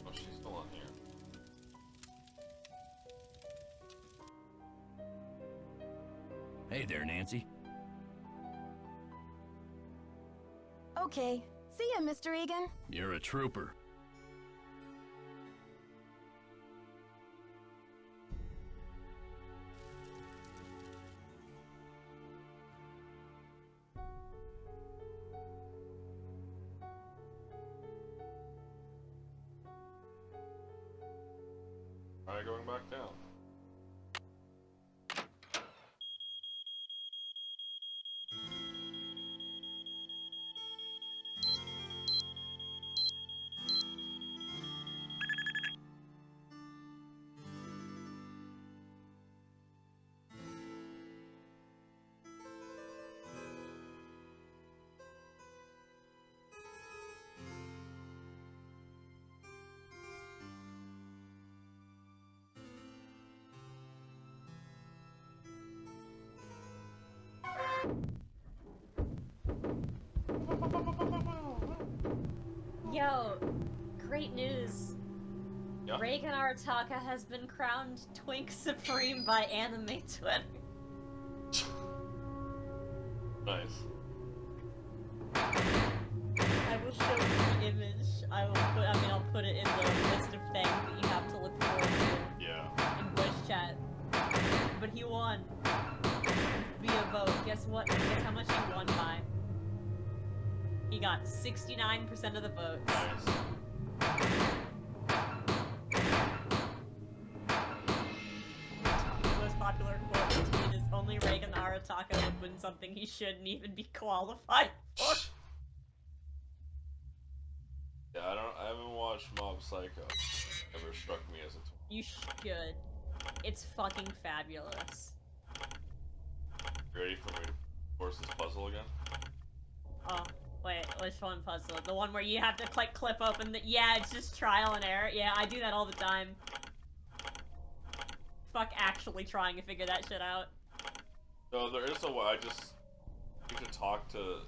Oh, she's still on here. Hey there, Nancy. Okay. See ya, Mr. Egan. You're a trooper. Alright, going back down. Yo, great news. Yeah. Reagan Arataka has been crowned Twink Supreme by Anime Twitter. Nice. I will show you the image. I'll put it in the list of things that you have to look forward to Yeah. in voice chat. But he won. Via vote. Guess what? Guess how much he won by? He got 69% of the votes. Nice. The most popular quote to tweet is only Reagan Arataka would win something he shouldn't even be qualified for. Yeah, I haven't watched Mob Psycho. Never struck me as a twin. You should. It's fucking fabulous. Ready for me to force this puzzle again? Oh, wait, which one puzzle? The one where you have to like clip open the— yeah, it's just trial and error. Yeah, I do that all the time. Fuck actually trying to figure that shit out. No, there is a way. I just need to talk to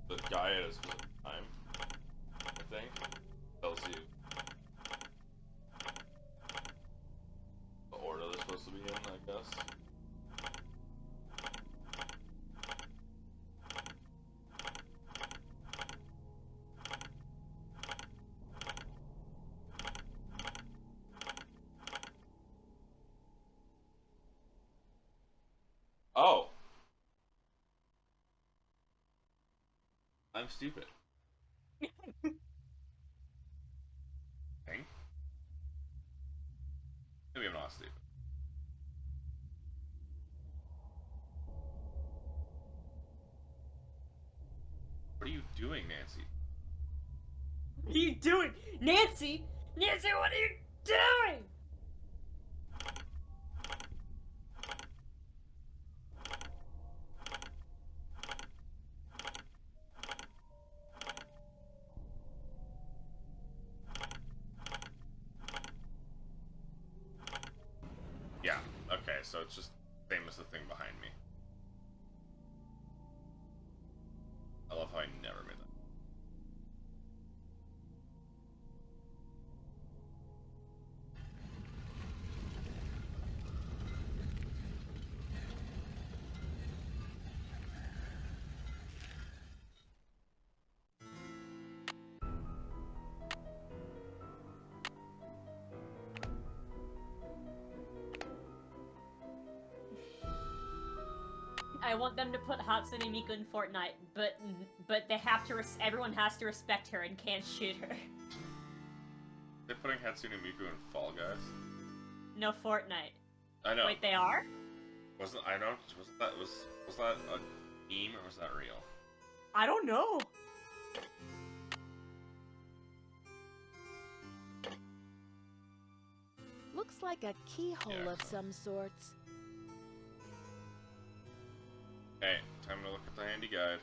the guy at a specific time. I think tells you the order they're supposed to be in, I guess. Oh! I'm stupid. Thing? Maybe I'm not stupid. What are you doing, Nancy? What are you doing? Nancy! Nancy, what are you doing? Yeah, okay, so it's just the same as the thing behind me. I love how I never made that. I want them to put Hatsune Miku in Fortnite, but they have to. Everyone has to respect her and can't shoot her. They're putting Hatsune Miku in Fall Guys. No, Fortnite. I know. Wait, they are? Was that a meme or was that real? I don't know. Looks like a keyhole Yeah, of some sorts. Hey, time to look at the handy guide.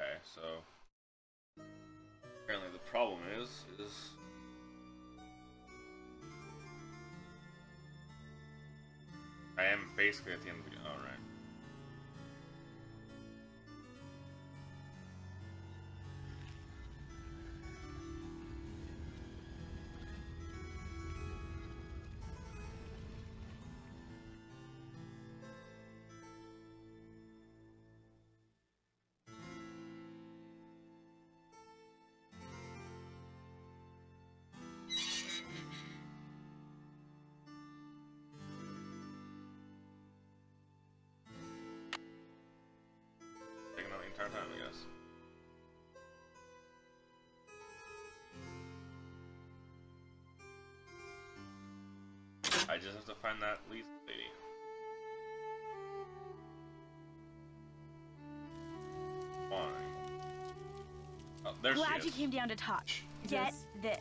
Okay, so apparently the problem is I am basically at the end of the alright. Taking out the entire time, I guess. I just have to find that Lisa lady. Why? Oh, there Glad she is. you came down to talk. Get this.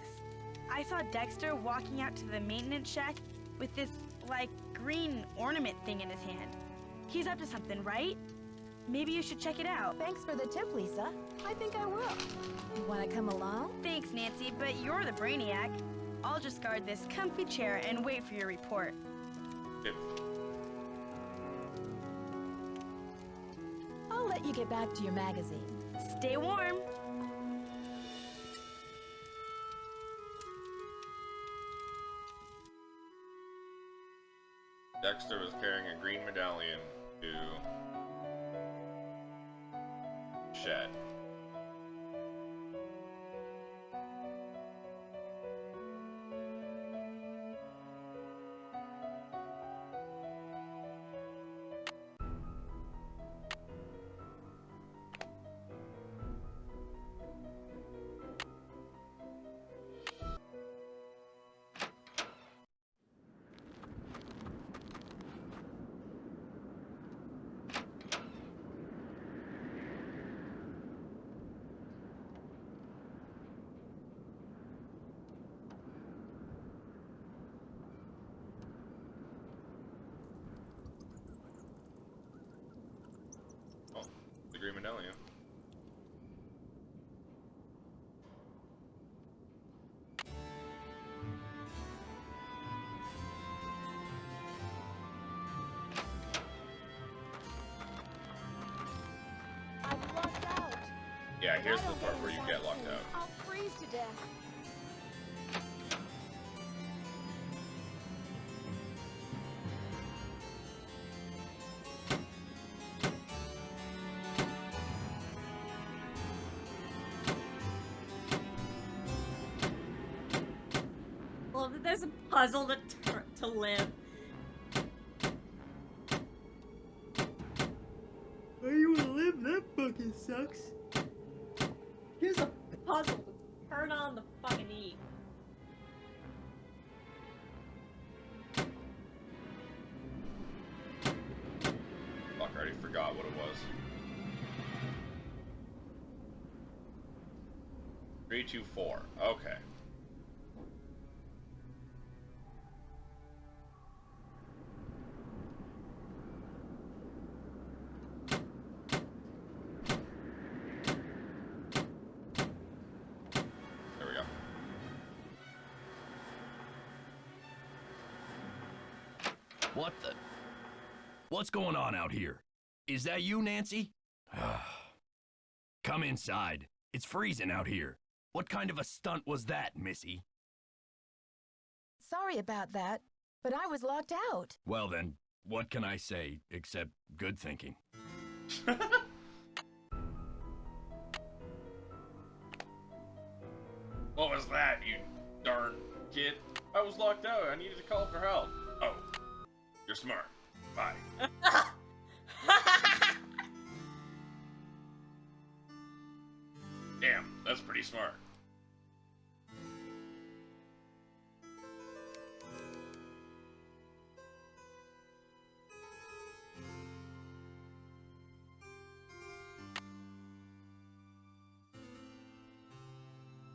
I saw Dexter walking out to the maintenance shack with this, like, green ornament thing in his hand. He's up to something, right? Maybe you should check it out. Thanks for the tip, Lisa. I think I will. You want to come along? Thanks, Nancy, but you're the brainiac. I'll just guard this comfy chair and wait for your report. Yep. I'll let you get back to your magazine. Stay warm. Dexter was carrying a green medallion to shed. Oh, the green medallion. I'm locked out. Yeah, here's I the don't part where you inside get locked soon, out. I'll freeze to death. Well, there's a puzzle to live. Are you gonna live? That fucking sucks. Here's a puzzle to turn on the fucking E. Fuck, I already forgot what it was. 3, 2, 4. Okay. There we go. What the? What's going on out here? Is that you, Nancy? Come inside. It's freezing out here. What kind of a stunt was that, Missy? Sorry about that, but I was locked out. Well then, what can I say except good thinking? What was that, you darn kid? I was locked out. I needed to call for help. Oh, you're smart. Bye. Damn, that's pretty smart.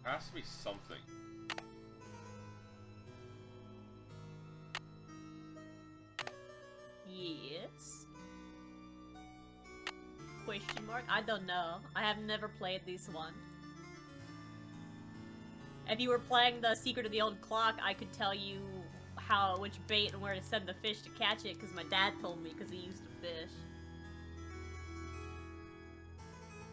Has to be something. Yes. Question mark? I don't know. I have never played this one. If you were playing the Secret of the Old Clock, I could tell you which bait and where to send the fish to catch it, because my dad told me, because he used to fish.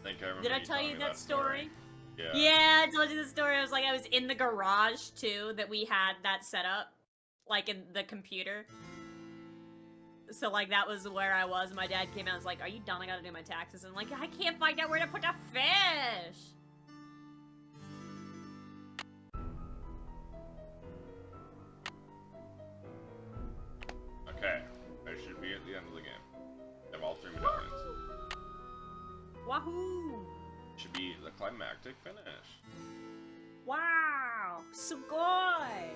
I think I remember. Did I tell you that story? Yeah. Yeah, I told you the story. I was in the garage too, that we had that set up, like in the computer. So like that was where I was. My dad came out and was like, "Are you done? I gotta do my taxes." And I'm like, I can't find out where to put the fish. Okay, I should be at the end of the game. Have all 3 medallions. Wahoo! Should be the climactic finish. Wow! Sugoi!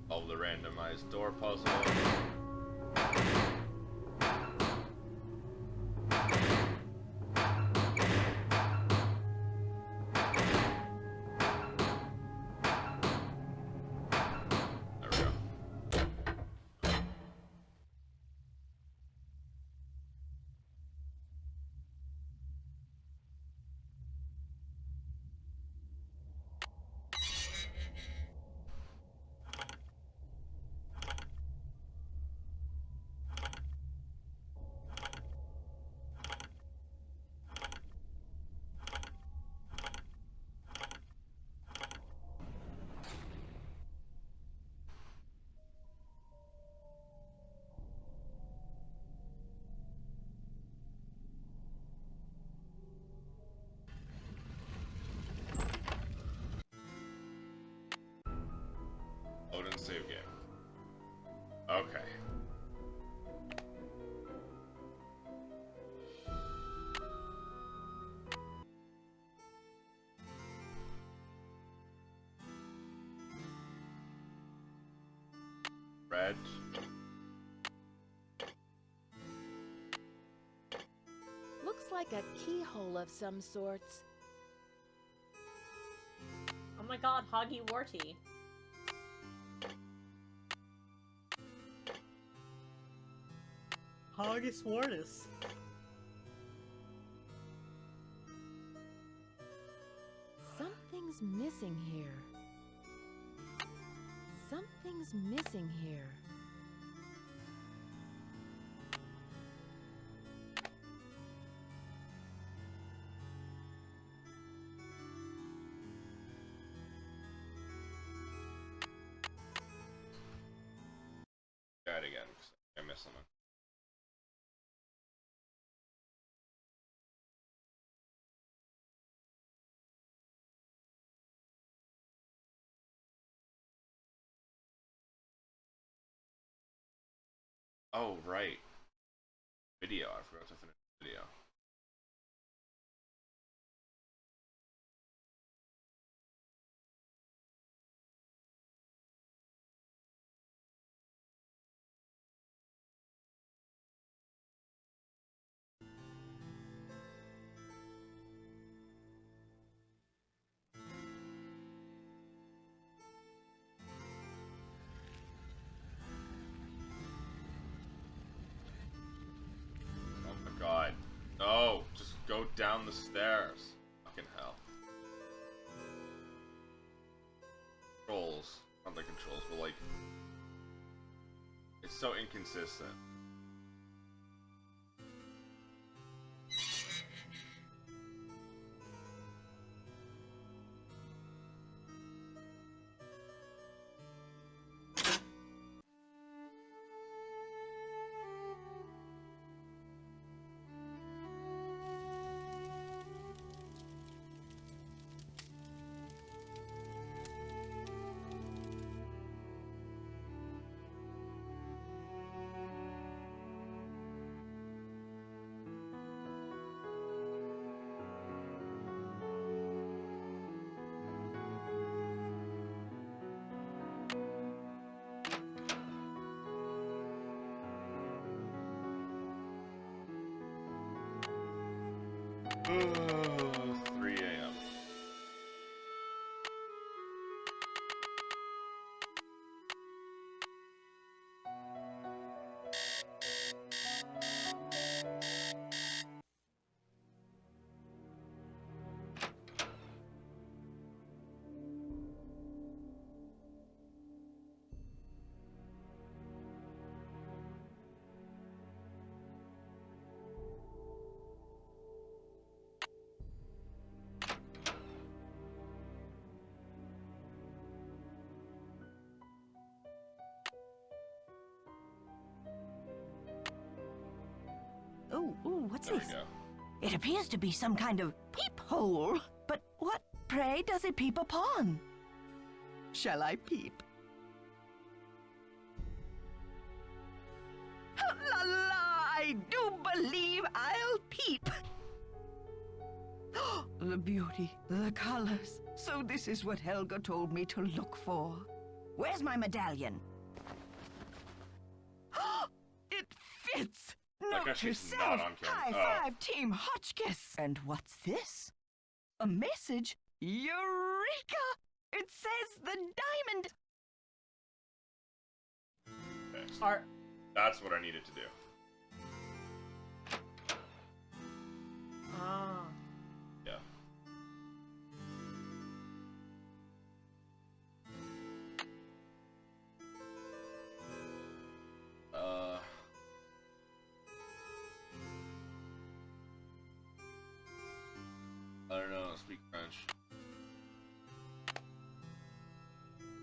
Solve the randomized door puzzle. Load and save game. Okay. Red. Looks like a keyhole of some sorts. Oh my god, Hoggy Warty. Hoggy Swartus. Something's missing here. Something's missing here. Try it again, 'cause I missed something. Oh, right. Video. I forgot to finish the video. Oh my god. No! Just go down the stairs. Fucking hell. Controls. Not the controls, but like... It's so inconsistent. Oh, 3 a.m. Ooh, what's There we this? go. It appears to be some kind of peephole. But what, pray, does it peep upon? Shall I peep? I do believe I'll peep. The beauty, the colors. So this is what Helga told me to look for. Where's my medallion? It fits! Like Note to she's not self, on camera. high Oh. five, Team Hotchkiss! And what's this? A message? Eureka! It says the diamond... Okay. That's what I needed to do. Ah. Yeah. I don't know, speak French.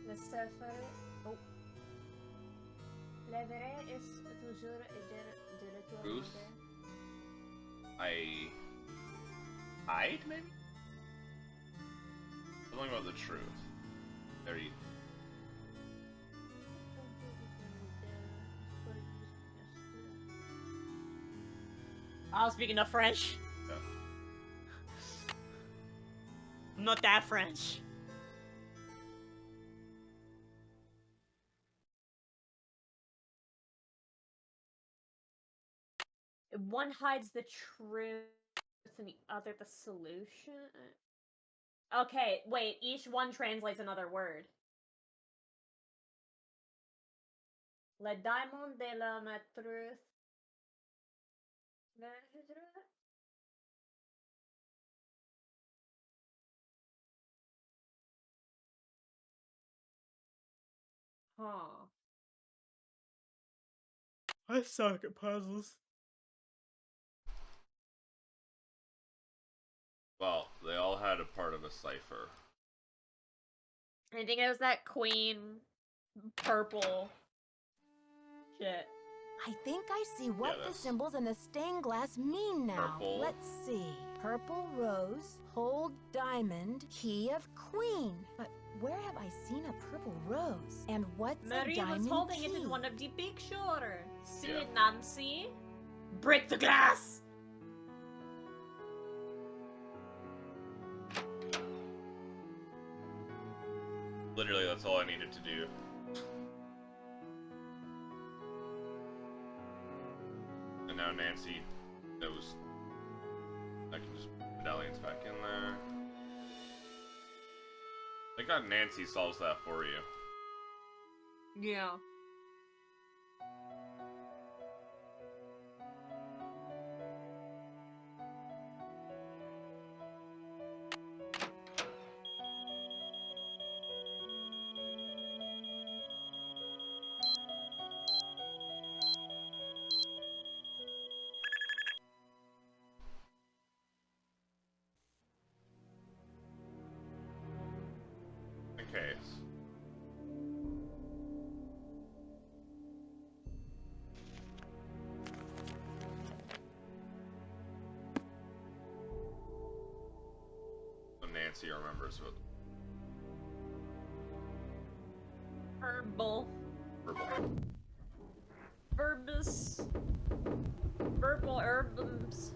Le surfer. Oh. Le vrai est toujours de retour. Ruth? Hide, maybe? Something about the truth. There you... I was speaking of French. Yeah. I'm not that French. One hides the truth and the other the solution. Okay, wait, each one translates another word. Le diamond de la truth. Huh. I suck at puzzles. Well, they all had a part of a cipher. I think it was that queen purple shit. I think I see what the symbols in the stained glass mean now. Purple. Let's see. Purple rose, whole diamond, key of queen. But where have I seen a purple rose? And what's a Marie diamond was holding key? it in one of the pictures. See Yeah. it, Nancy? Break the glass! Literally, that's all I needed to do. And now Nancy knows I can just put medallions back in there. Thank God Nancy solves that for you. Yeah. Okay. So Nancy remembers what Herbal. purple. Herbus. Herbal herbums.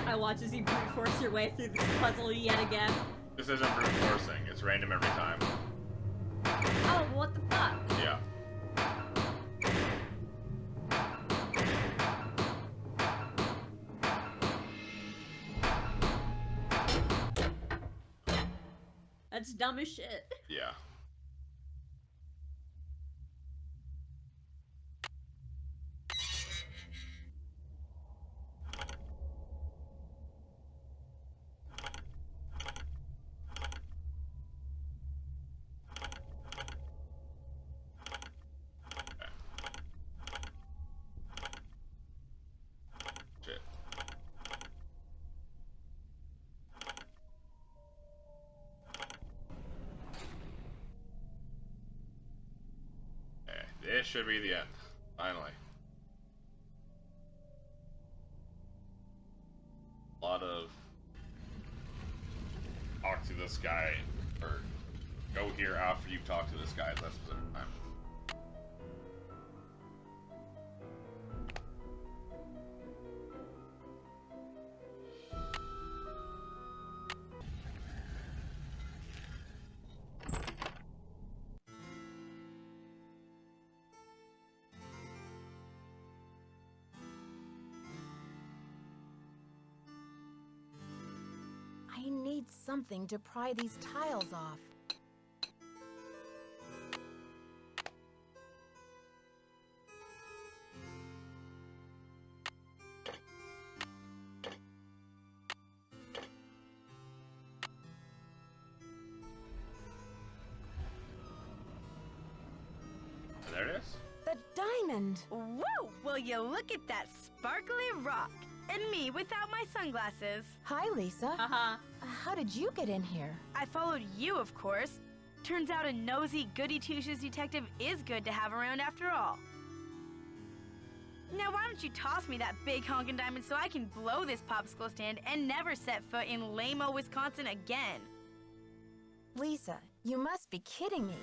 I watch as you brute force your way through this puzzle yet again. This isn't brute forcing, it's random every time. Oh, what the fuck? Yeah. That's dumb as shit. Yeah. Shit. This should be the end. Finally. A lot of talk to this guy, or go here after you've talked to this guy at that specific time. I need something to pry these tiles off. There it is. The diamond! Whoa! Will you look at that sparkly rock? And me without my sunglasses. Hi, Lisa. Uh-huh. How did you get in here? I followed you, of course. Turns out a nosy, goody-two-shoes detective is good to have around after all. Now, why don't you toss me that big honkin' diamond so I can blow this popsicle stand and never set foot in lame-o, Wisconsin again? Lisa, you must be kidding me.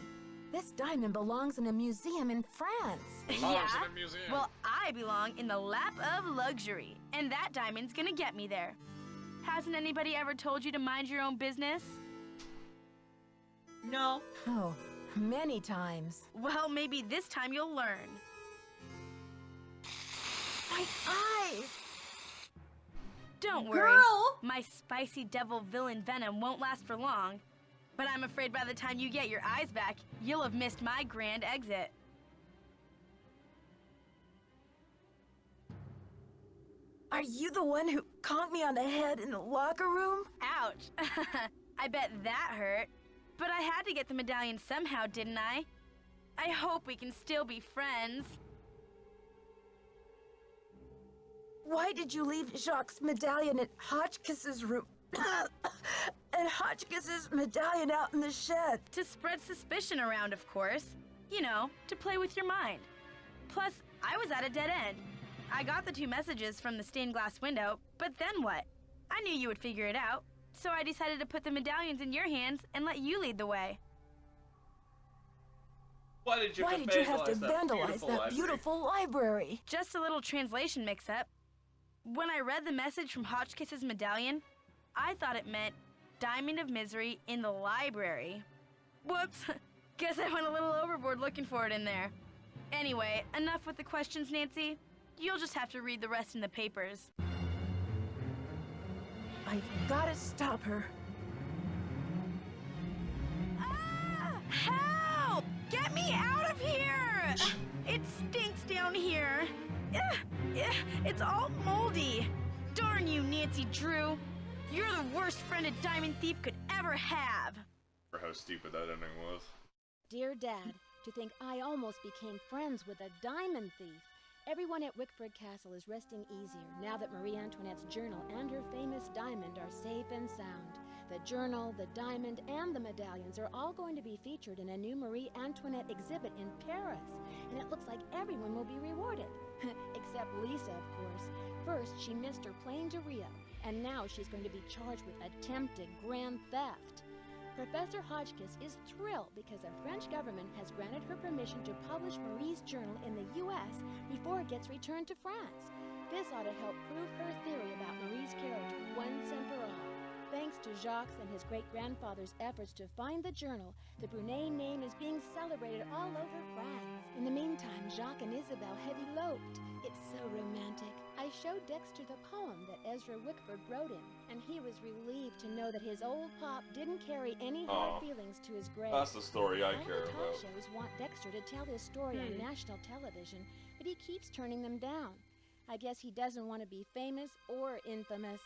This diamond belongs in a museum in France. Oh, it's in a museum. Well, I belong in the lap of luxury, and that diamond's gonna get me there. Hasn't anybody ever told you to mind your own business? No. Oh, many times. Well, maybe this time you'll learn. My eyes! Don't worry. Girl! My spicy devil villain venom won't last for long. But I'm afraid by the time you get your eyes back, you'll have missed my grand exit. Are you the one who conked me on the head in the locker room? Ouch. I bet that hurt. But I had to get the medallion somehow, didn't I? I hope we can still be friends. Why did you leave Jacques' medallion at Hotchkiss's room? And Hotchkiss's medallion out in the shed? To spread suspicion around, of course. You know, to play with your mind. Plus, I was at a dead end. I got the 2 messages from the stained glass window, but then what? I knew you would figure it out, so I decided to put the medallions in your hands and let you lead the way. Why did you have to vandalize that beautiful library? Just a little translation mix-up. When I read the message from Hotchkiss's medallion, I thought it meant Diamond of Misery in the library. Whoops, guess I went a little overboard looking for it in there. Anyway, enough with the questions, Nancy. You'll just have to read the rest in the papers. I've got to stop her. Ah! Help! Get me out of here! It stinks down here. It's all moldy. Darn you, Nancy Drew. You're the worst friend a diamond thief could ever have. For how stupid that ending was. Dear Dad, to think I almost became friends with a diamond thief. Everyone at Wickford Castle is resting easier now that Marie Antoinette's journal and her famous diamond are safe and sound. The journal, the diamond, and the medallions are all going to be featured in a new Marie Antoinette exhibit in Paris, and it looks like everyone will be rewarded. Except Lisa, of course. First, she missed her plane to Rio, and now she's going to be charged with attempted grand theft. Professor Hotchkiss is thrilled because the French government has granted her permission to publish Marie's journal in the U.S. before it gets returned to France. This ought to help prove her theory about Marie's character once and for all. Thanks to Jacques and his great-grandfather's efforts to find the journal, the Brunet name is being celebrated all over France. In the meantime, Jacques and Isabel have eloped. It's so romantic. I showed Dexter the poem that Ezra Wickford wrote him, and he was relieved to know that his old pop didn't carry any hard feelings to his grave. That's the story I care All about. the talk shows want Dexter to tell his story on national television, but he keeps turning them down. I guess he doesn't want to be famous or infamous.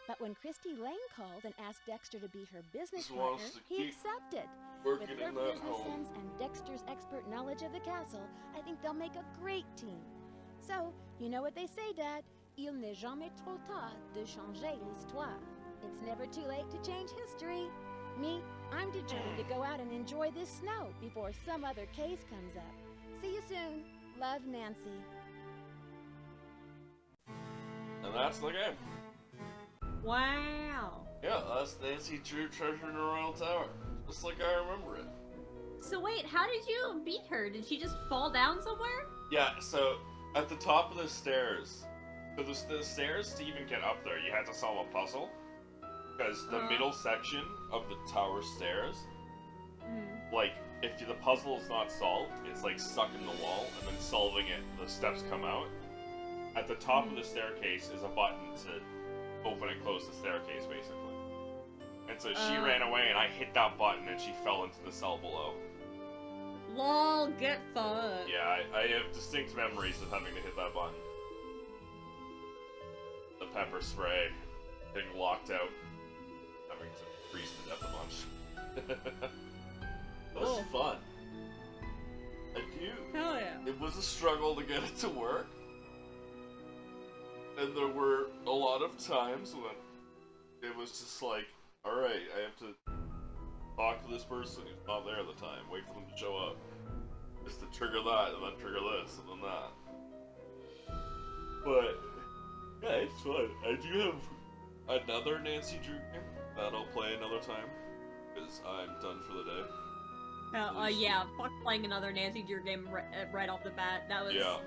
But when Christy Lane called and asked Dexter to be her business Just partner, wants to he keep accepted. working With her in that business home. sense and Dexter's expert knowledge of the castle, I think they'll make a great team. So, you know what they say, Dad? Il n'est jamais trop tard de changer l'histoire. It's never too late to change history. Me, I'm determined to go out and enjoy this snow before some other case comes up. See you soon. Love, Nancy. And that's the game. Wow. Yeah, that's Nancy Drew Treasure in the Royal Tower. Just like I remember it. So wait, how did you beat her? Did she just fall down somewhere? Yeah, so at the top of the stairs, so the stairs to even get up there, you had to solve a puzzle. Because the middle section of the tower stairs, like, if the puzzle is not solved, it's like stuck in the wall, and then solving it, the steps come out. At the top of the staircase is a button to open and close the staircase, basically. And so she ran away, and I hit that button, and she fell into the cell below. Lol, get fucked. Yeah, I have distinct memories of having to hit that button. The pepper spray, getting locked out, having to freeze to death a bunch. That was fun. I do. Hell yeah. It was a struggle to get it to work. And there were a lot of times when it was just like, alright, I have to talk to this person who's not there at the time, wait for them to show up. Just to trigger that, and then trigger this, and then that. But, yeah, it's fun. I do have another Nancy Drew game that I'll play another time, because I'm done for the day. Yeah, fuck playing another Nancy Drew game right off the bat. That was... Yeah.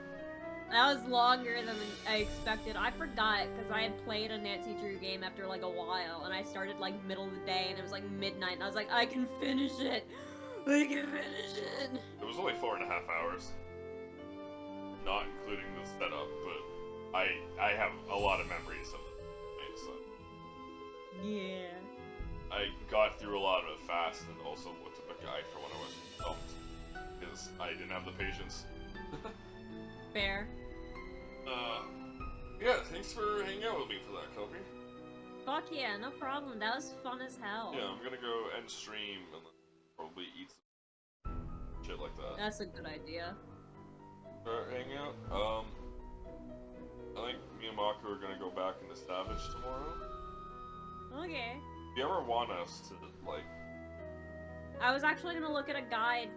That was longer than I expected. I forgot, because I had played a Nancy Drew game after, like, a while, and I started, like, middle of the day, and it was, like, midnight, and I was like, I can finish it! I can finish it! It was only 4.5 hours. Not including the setup, but I have a lot of memories of it, so... Yeah. I got through a lot of it fast, and also looked at the guide for when I was stumped, because I didn't have the patience. Fair. Yeah, thanks for hanging out with me for that, Kobe. Fuck yeah, no problem. That was fun as hell. Yeah, I'm gonna go end stream and then probably eat some shit like that. That's a good idea. Start hanging out. I think me and Mako are gonna go back into Savage tomorrow. Okay. If you ever want us to, like... I was actually gonna look at a guide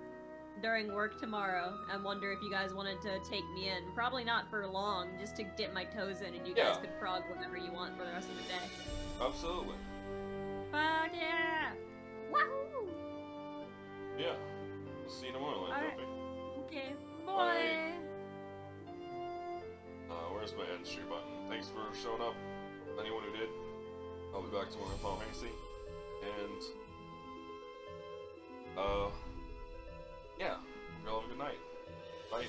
during work tomorrow and wonder if you guys wanted to take me in. Probably not for long, just to dip my toes in and you guys could prog whatever you want for the rest of the day. Absolutely. Fuck yeah! Wahoo! Yeah. We'll see you tomorrow, then, Alright. Kobe. Okay, bye! Where's my end stream button? Thanks for showing up. Anyone who did. I'll be back tomorrow with Tom Hanksy. And... yeah. Y'all have a good night. Bye.